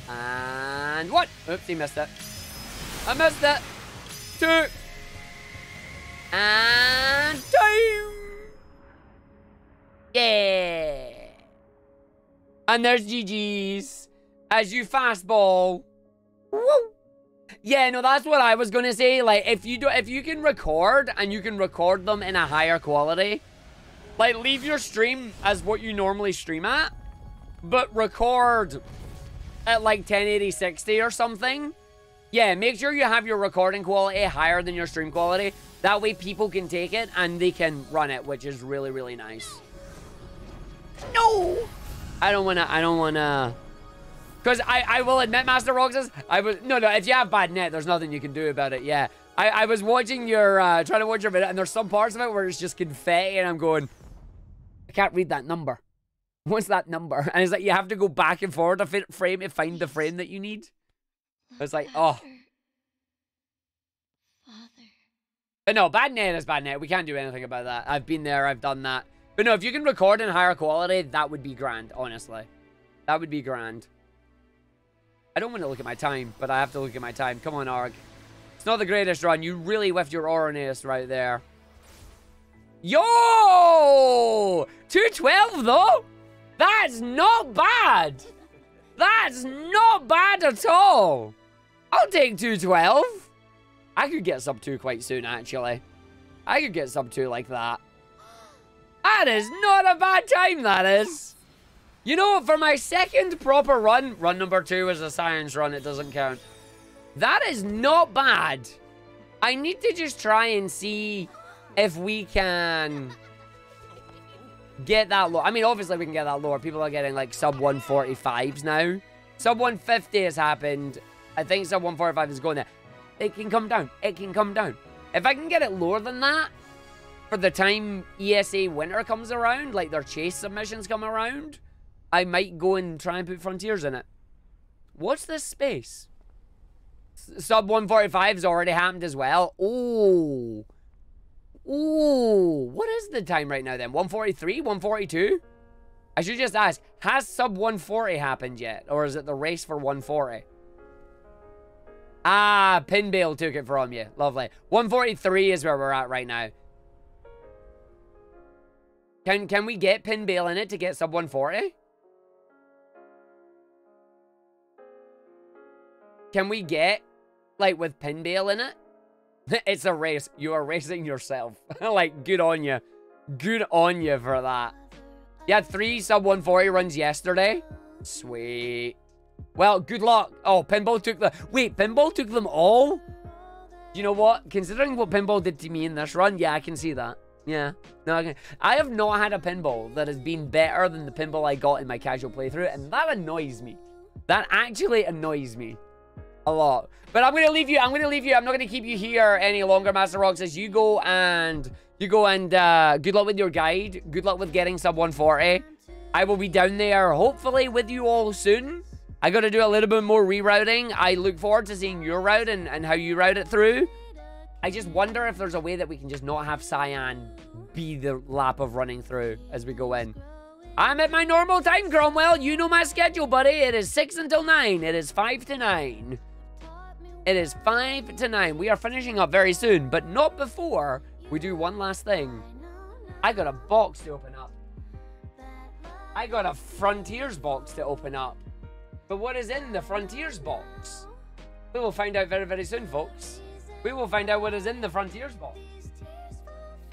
And what? Oops, he missed it. I missed it. 2. And time. Yeah. And there's GG's. As you fastball. Woo. Yeah, no, that's what I was gonna say. Like, if you can record and you can record them in a higher quality, like, leave your stream as what you normally stream at, but record at like 1080 60 or something. Yeah, make sure you have your recording quality higher than your stream quality. That way people can take it and they can run it, which is really, really nice. No! I don't wanna... Because I will admit, Master Roxas, no, if you have bad net, there's nothing you can do about it, yeah. I was watching your, trying to watch your video, and there's some parts of it where it's just confetti, and I'm going, I can't read that number. What's that number? And it's like, you have to go back and forward a frame to find the frame that you need. It's like, oh. Father. But no, bad net is bad net. We can't do anything about that. I've been there, I've done that. But no, if you can record in higher quality, that would be grand, honestly. That would be grand. I don't want to look at my time, but I have to look at my time. Come on, Arg. It's not the greatest run. You really whiffed your Ouranos right there. Yo! 212, though? That's not bad. That's not bad at all. I'll take 212. I could get sub 2 quite soon, actually. I could get sub 2 like that. That is not a bad time, that is. You know, for my second proper run number 2 is a science run, it doesn't count. That is not bad. I need to just try and see if we can get that low. I mean, obviously we can get that lower. People are getting like sub 145s now. Sub 150 has happened. I think sub 145 is going there. It can come down. It can come down. If I can get it lower than that, for the time ESA winter comes around, like their chase submissions come around, I might go and try and put Frontiers in it. What's this space? Sub 145's already happened as well. Oh. Ooh. What is the time right now then? 143? 142? I should just ask, has sub 140 happened yet? Or is it the race for 140? Ah, Pinbale took it from you. Lovely. 143 is where we're at right now. Can we get Pinbale in it to get sub 140? Can we get, like, with Pinbale in it? It's a race. You are racing yourself. Like, good on you. Good on you for that. You had 3 sub 140 runs yesterday. Sweet. Well, good luck. Oh, Pinball took the... Wait, Pinball took them all? You know what? Considering what pinball did to me in this run, yeah, I can see that. Yeah. No, I have not had a pinball that has been better than the pinball I got in my casual playthrough, and that annoys me. That actually annoys me a lot. But I'm going to leave you. I'm not going to keep you here any longer, Master Roxas. You go and good luck with your guide. Good luck with getting sub 140. I will be down there, hopefully, with you all soon. I got to do a little bit more rerouting. I look forward to seeing your route and how you route it through. I just wonder if there's a way that we can just not have Cyan be the lap of running through as we go in. I'm at my normal time, Cromwell. You know my schedule, buddy. It is 6 until 9. It is 5 to 9. It is 5 to 9. We are finishing up very soon, but not before we do one last thing. I got a box to open up. I got a Frontiers box to open up. But what is in the Frontiers box? We will find out very, very soon, folks. We will find out what is in the Frontiers box.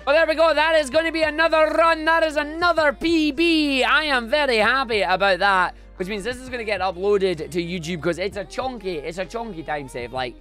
Well, there we go. That is going to be another run. That is another PB. I am very happy about that, which means this is going to get uploaded to YouTube because it's a chunky time save. Like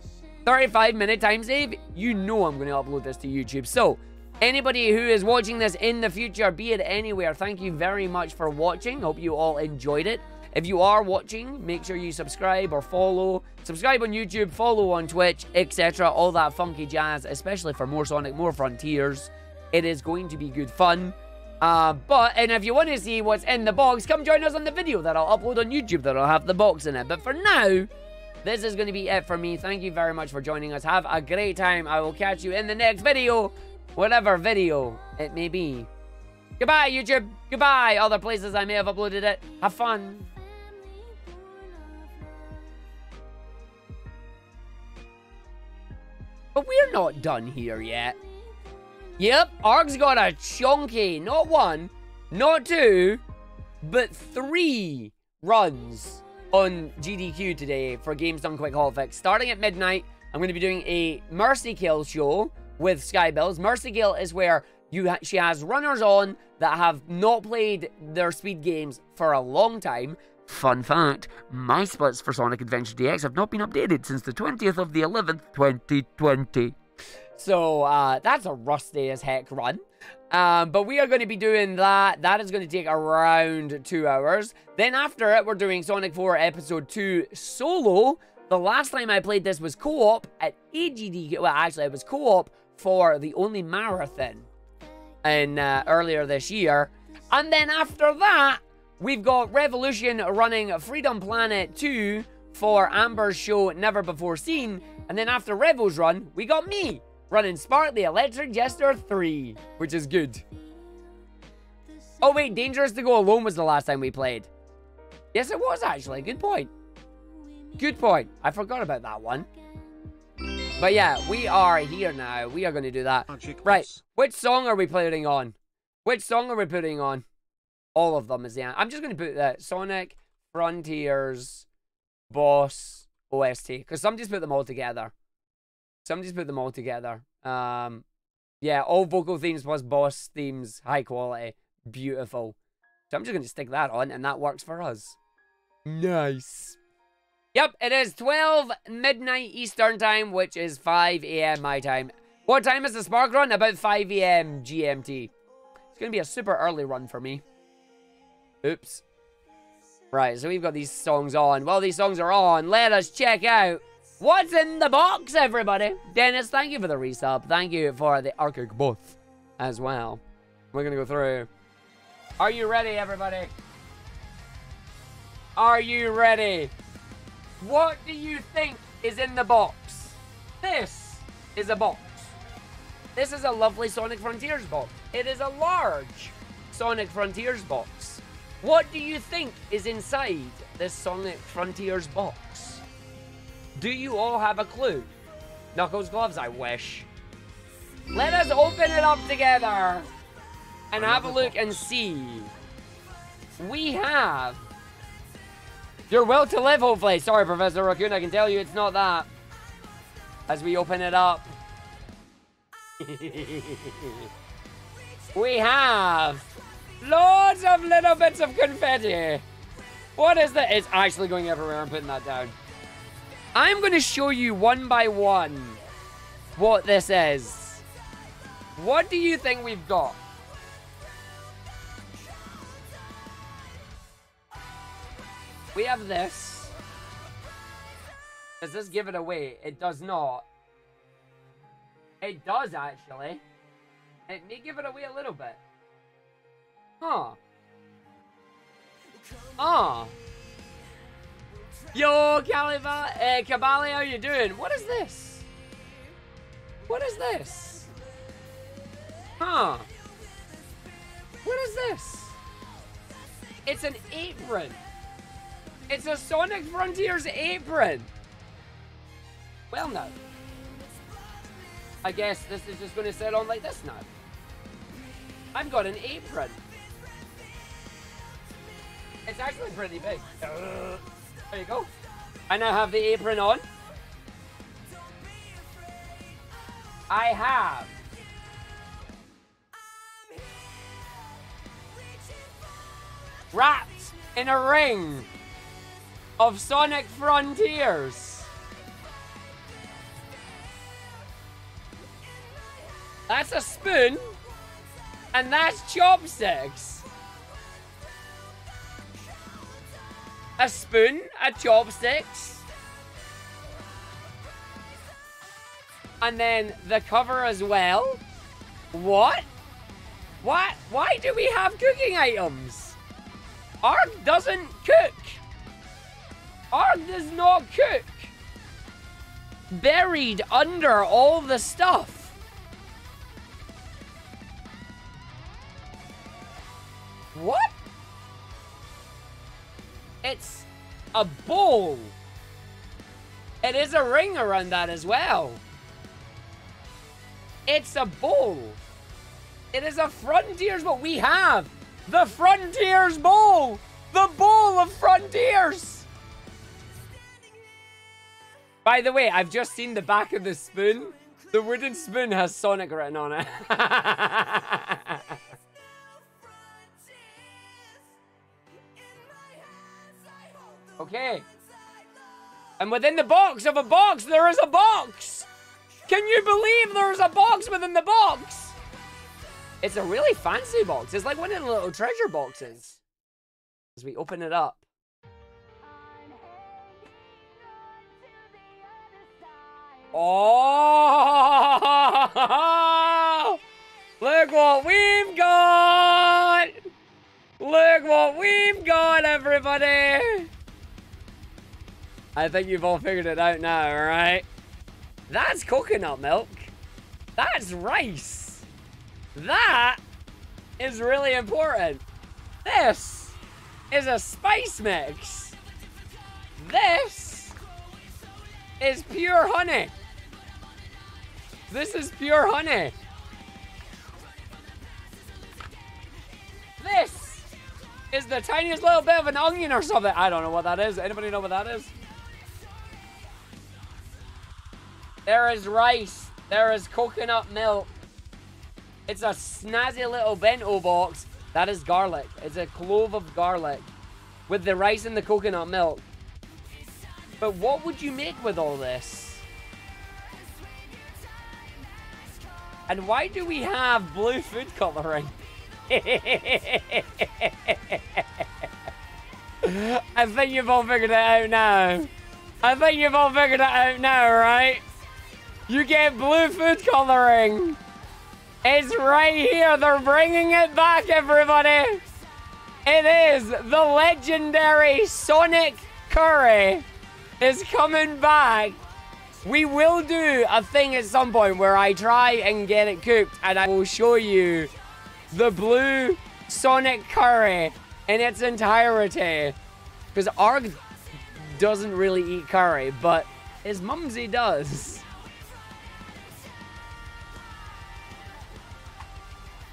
35-minute time save. You know I'm going to upload this to YouTube. So anybody who is watching this in the future, be it anywhere, thank you very much for watching. Hope you all enjoyed it. If you are watching, make sure you subscribe or follow. Subscribe on YouTube, follow on Twitch, etc. All that funky jazz, especially for more Sonic, more Frontiers. It is going to be good fun. And if you want to see what's in the box, come join us on the video that I'll upload on YouTube that'll have the box in it. But for now, this is going to be it for me. Thank you very much for joining us. Have a great time. I will catch you in the next video, whatever video it may be. Goodbye, YouTube. Goodbye, other places I may have uploaded it. Have fun. But we're not done here yet. Yep, Arg's got a chunky, not 1, not 2, but 3 runs on GDQ today for Games Done Quick Hotfix. Starting at midnight, I'm going to be doing a Mercy Kill show with Skybills. Mercy Kill is where she has runners on that have not played their speed games for a long time. Fun fact, my splits for Sonic Adventure DX have not been updated since the 20th of the 11th, 2020. So, that's a rusty as heck run. But we are going to be doing that. That is going to take around 2 hours. Then after it, we're doing Sonic 4 Episode 2 solo. The last time I played this was co-op at AGD. Well, actually, it was co-op for the only marathon in earlier this year. And then after that, we've got Revolution running Freedom Planet 2 for Amber's show Never Before Seen. And then after Revo's run, we got me running Spark the Electric Jester 3, which is good. Oh wait, Dangerous to Go Alone was the last time we played. Yes, it was actually. Good point. Good point. I forgot about that one. But yeah, we are here now. We are going to do that. Right. Which song are we putting on? Which song are we putting on? All of them is the answer. I'm just going to put that Sonic Frontiers Boss OST, because some just put them all together. Yeah, all vocal themes plus boss themes, high quality, beautiful. So I'm just going to stick that on, and that works for us. Nice. Yep, it is 12 midnight Eastern time, which is 5 a.m. my time. What time is the Spark run? About 5 a.m. GMT. It's going to be a super early run for me. Oops. Right, so we've got these songs on. While these songs are on, let us check out what's in the box, everybody. Dennis, thank you for the resub. Thank you for the Argick both as well. We're going to go through. Are you ready, everybody? Are you ready? What do you think is in the box? This is a box. This is a lovely Sonic Frontiers box. It is a large Sonic Frontiers box. What do you think is inside this Sonic Frontiers box? Do you all have a clue? Knuckles Gloves, I wish. Let us open it up together and have a look and see. We have Your Will to Live, hopefully. Sorry, Professor Raccoon, I can tell you it's not that. As we open it up. We have loads of little bits of confetti. What is that? It's actually going everywhere. I'm putting that down. I'm going to show you one by one what this is. What do you think we've got? We have this. Does this give it away? It does not. It does, actually. It may give it away a little bit. Huh. Yo, Kabali, how you doing? What is this? What is this? Huh. What is this? It's an apron. It's a Sonic Frontiers apron. Well, no. I guess this is just going to sit on like this now. I've got an apron. It's actually pretty big. There you go. I now have the apron on. I have wrapped in a ring of Sonic Frontiers. That's a spoon, and that's chopsticks. A spoon, a chopsticks, and then the cover as well. What? What? Why do we have cooking items? Arg doesn't cook. Arg does not cook. Buried under all the stuff. What? It's a bowl. It is a ring around that as well. It's a bowl. It is a Frontiers, but we have the Frontiers Bowl. The Bowl of Frontiers. By the way, I've just seen the back of the spoon. The wooden spoon has Sonic written on it. Okay. And within the box of a box, there is a box. Can you believe there's a box within the box? It's a really fancy box. It's like one of the little treasure boxes. As we open it up. Oh! Look what we've got! Look what we've got, everybody! I think you've all figured it out now, right? That's coconut milk. That's rice. That is really important. This is a spice mix. This is pure honey. This is pure honey. This is the tiniest little bit of an onion or something. I don't know what that is. Anybody know what that is? There is rice. There is coconut milk. It's a snazzy little bento box. That is garlic. It's a clove of garlic with the rice and the coconut milk. But what would you make with all this? And why do we have blue food coloring? I think you've all figured it out now. I think you've all figured it out now, right? You get blue food coloring. It's right here. They're bringing it back, everybody. It is the legendary Sonic Curry is coming back. We will do a thing at some point where I try and get it cooked, and I will show you the blue Sonic Curry in its entirety. Because Arg doesn't really eat curry, but his mumsy does.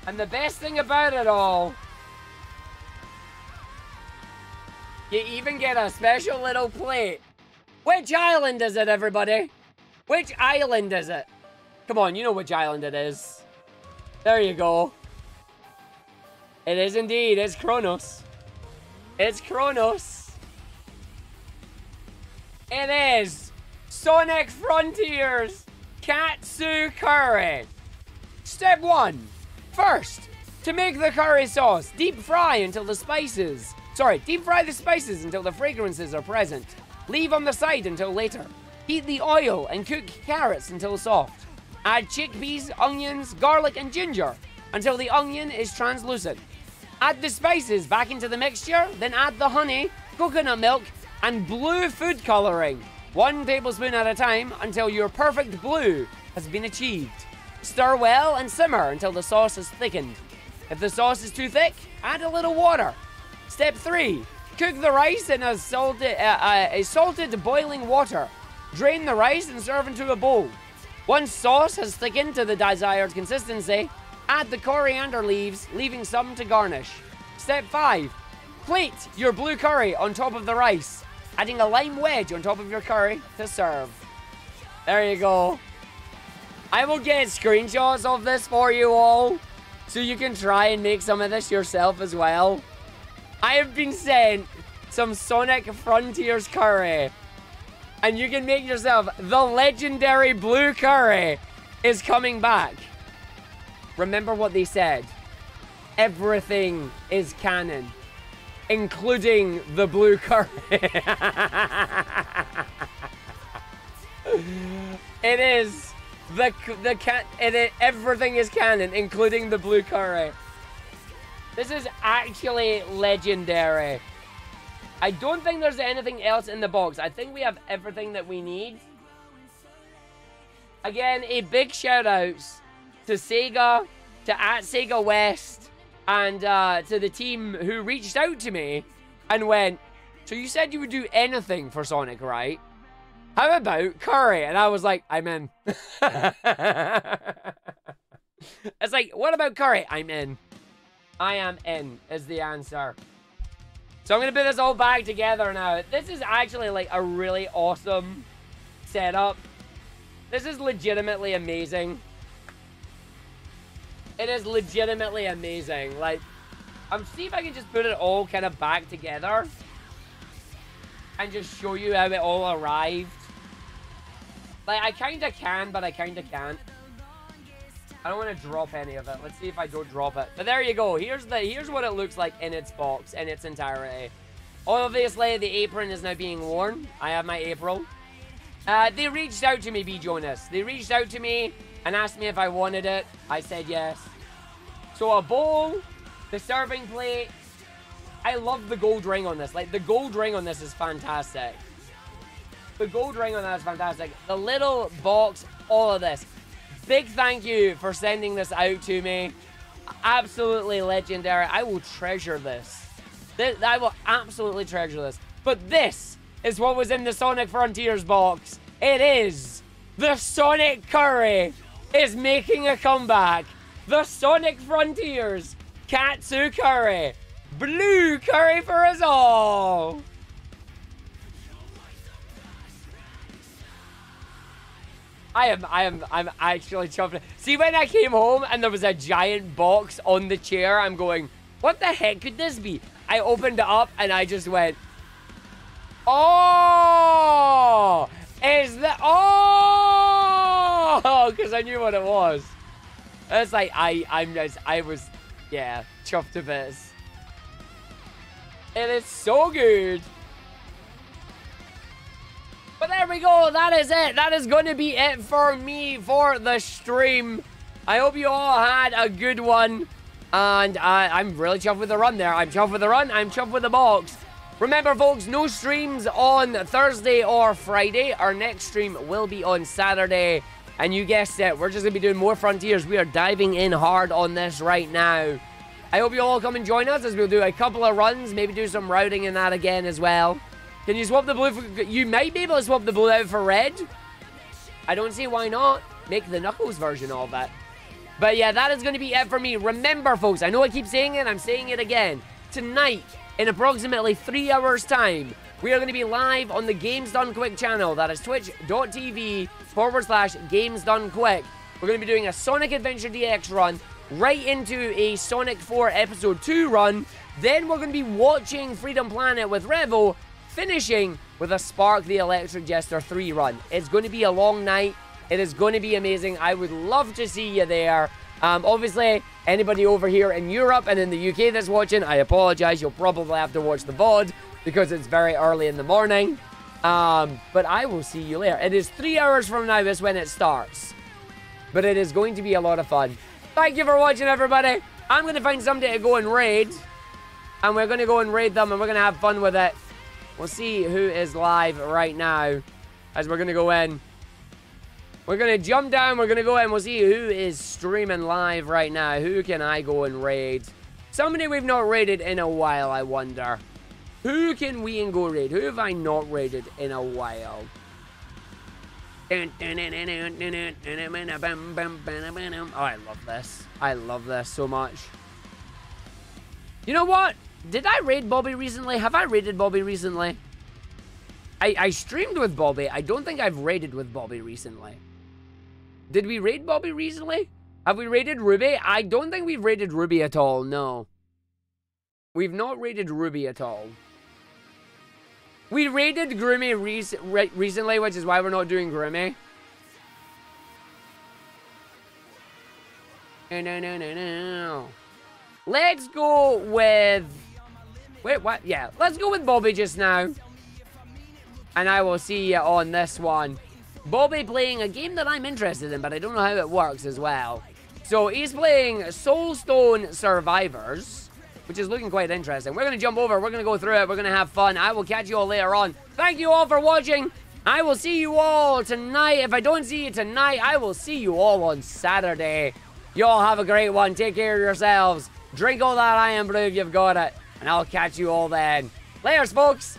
And the best thing about it all, you even get a special little plate. Which island is it, everybody? Which island is it? Come on, you know which island it is. There you go. It is indeed. It's Kronos. It's Kronos. It is Sonic Frontiers katsu curry. Step 1. First, to make the curry sauce, deep fry the spices until the fragrances are present. Leave on the side until later. Heat the oil and cook carrots until soft. Add chickpeas, onions, garlic, and ginger until the onion is translucent. Add the spices back into the mixture, then add the honey, coconut milk, and blue food coloring, 1 tablespoon at a time until your perfect blue has been achieved. Stir well and simmer until the sauce is thickened. If the sauce is too thick, add a little water. Step 3. Cook the rice in a salted boiling water. Drain the rice and serve into a bowl. Once sauce has thickened to the desired consistency, add the coriander leaves, leaving some to garnish. Step 5. Plate your blue curry on top of the rice, adding a lime wedge on top of your curry to serve. There you go. I will get screenshots of this for you all, so you can try and make some of this yourself as well. I have been sent some Sonic Frontiers curry, and you can make yourself the legendary blue curry is coming back. Remember what they said. Everything is canon, including the blue curry. It is everything is canon, including the blue curry. This is actually legendary. I don't think there's anything else in the box. I think we have everything that we need. Again, a big shout out to Sega, to @SegaWest, and to the team who reached out to me and went, so you said you would do anything for Sonic, right? How about curry? And I was like, I'm in. It's like, what about curry? I'm in. I am in, is the answer. So I'm going to put this all back together now. This is actually like a really awesome setup. This is legitimately amazing. It is legitimately amazing. Like, I'm see if I can just put it all kind of back together and just show you how it all arrived. Like, I kind of can, but I kind of can't. I don't want to drop any of it. Let's see if I don't drop it. But there you go. Here's what it looks like in its box, in its entirety. Obviously, the apron is now being worn. I have my apron. They reached out to me, B. Jonas. They reached out to me and asked me if I wanted it. I said yes. So a bowl, the serving plate. I love the gold ring on this. Like, the gold ring on this is fantastic. The gold ring on that is fantastic. The little box, all of this. Big thank you for sending this out to me. Absolutely legendary. I will treasure this. I will absolutely treasure this. But this is what was in the Sonic Frontiers box. It is the Sonic Curry is making a comeback. The Sonic Frontiers Katsu Curry. Blue curry for us all. I'm actually chuffed. See, when I came home and there was a giant box on the chair, I'm going, what the heck could this be? I opened it up and I just went, oh, is that, oh, because I knew what it was. It's like, I was, yeah, chuffed to bits. It is so good. But there we go. That is it. That is going to be it for me for the stream. I hope you all had a good one. And I'm really chuffed with the run there. I'm chuffed with the run. I'm chuffed with the box. Remember, folks, no streams on Thursday or Friday. Our next stream will be on Saturday. And you guessed it. We're just going to be doing more Frontiers. We are diving in hard on this right now. I hope you all come and join us as we'll do a couple of runs. Maybe do some routing in that again as well. Can you swap the blue for... You might be able to swap the blue out for red. I don't see why not. Make the Knuckles version of it. But yeah, that is going to be it for me. Remember, folks, I know I keep saying it. I'm saying it again. Tonight, in approximately 3 hours' time, we are going to be live on the Games Done Quick channel. That is twitch.tv/Games Done Quick. We're going to be doing a Sonic Adventure DX run right into a Sonic 4 Episode 2 run. Then we're going to be watching Freedom Planet with Revo, finishing with a Spark the Electric Jester 3 run. It's going to be a long night. It is going to be amazing. I would love to see you there. Obviously, anybody over here in Europe and in the UK that's watching, I apologize. You'll probably have to watch the VOD because it's very early in the morning. But I will see you later. It is 3 hours from now is when it starts. But it is going to be a lot of fun. Thank you for watching, everybody. I'm going to find somebody to go and raid. And we're going to go and raid them, and we're going to have fun with it. We'll see who is live right now as we're going to go in. We're going to jump down. We're going to go in. We'll see who is streaming live right now. Who can I go and raid? Somebody we've not raided in a while, I wonder. Who can we and go raid? Who have I not raided in a while? Oh, I love this. I love this so much. You know what? Did I raid Bobby recently? Have I raided Bobby recently? I streamed with Bobby. I don't think I've raided with Bobby recently. Did we raid Bobby recently? Have we raided Ruby? I don't think we've raided Ruby at all, no. We've not raided Ruby at all. We raided Groomy recently, which is why we're not doing Groomy. No. Let's go with... Wait, what? Yeah, let's go with Bobby just now. And I will see you on this one. Bobby playing a game that I'm interested in, but I don't know how it works as well. So he's playing Soulstone Survivors, which is looking quite interesting. We're going to jump over. We're going to go through it. We're going to have fun. I will catch you all later on. Thank you all for watching. I will see you all tonight. If I don't see you tonight, I will see you all on Saturday. You all have a great one. Take care of yourselves. Drink all that iron brew if you've got it. And I'll catch you all then. Laters, folks.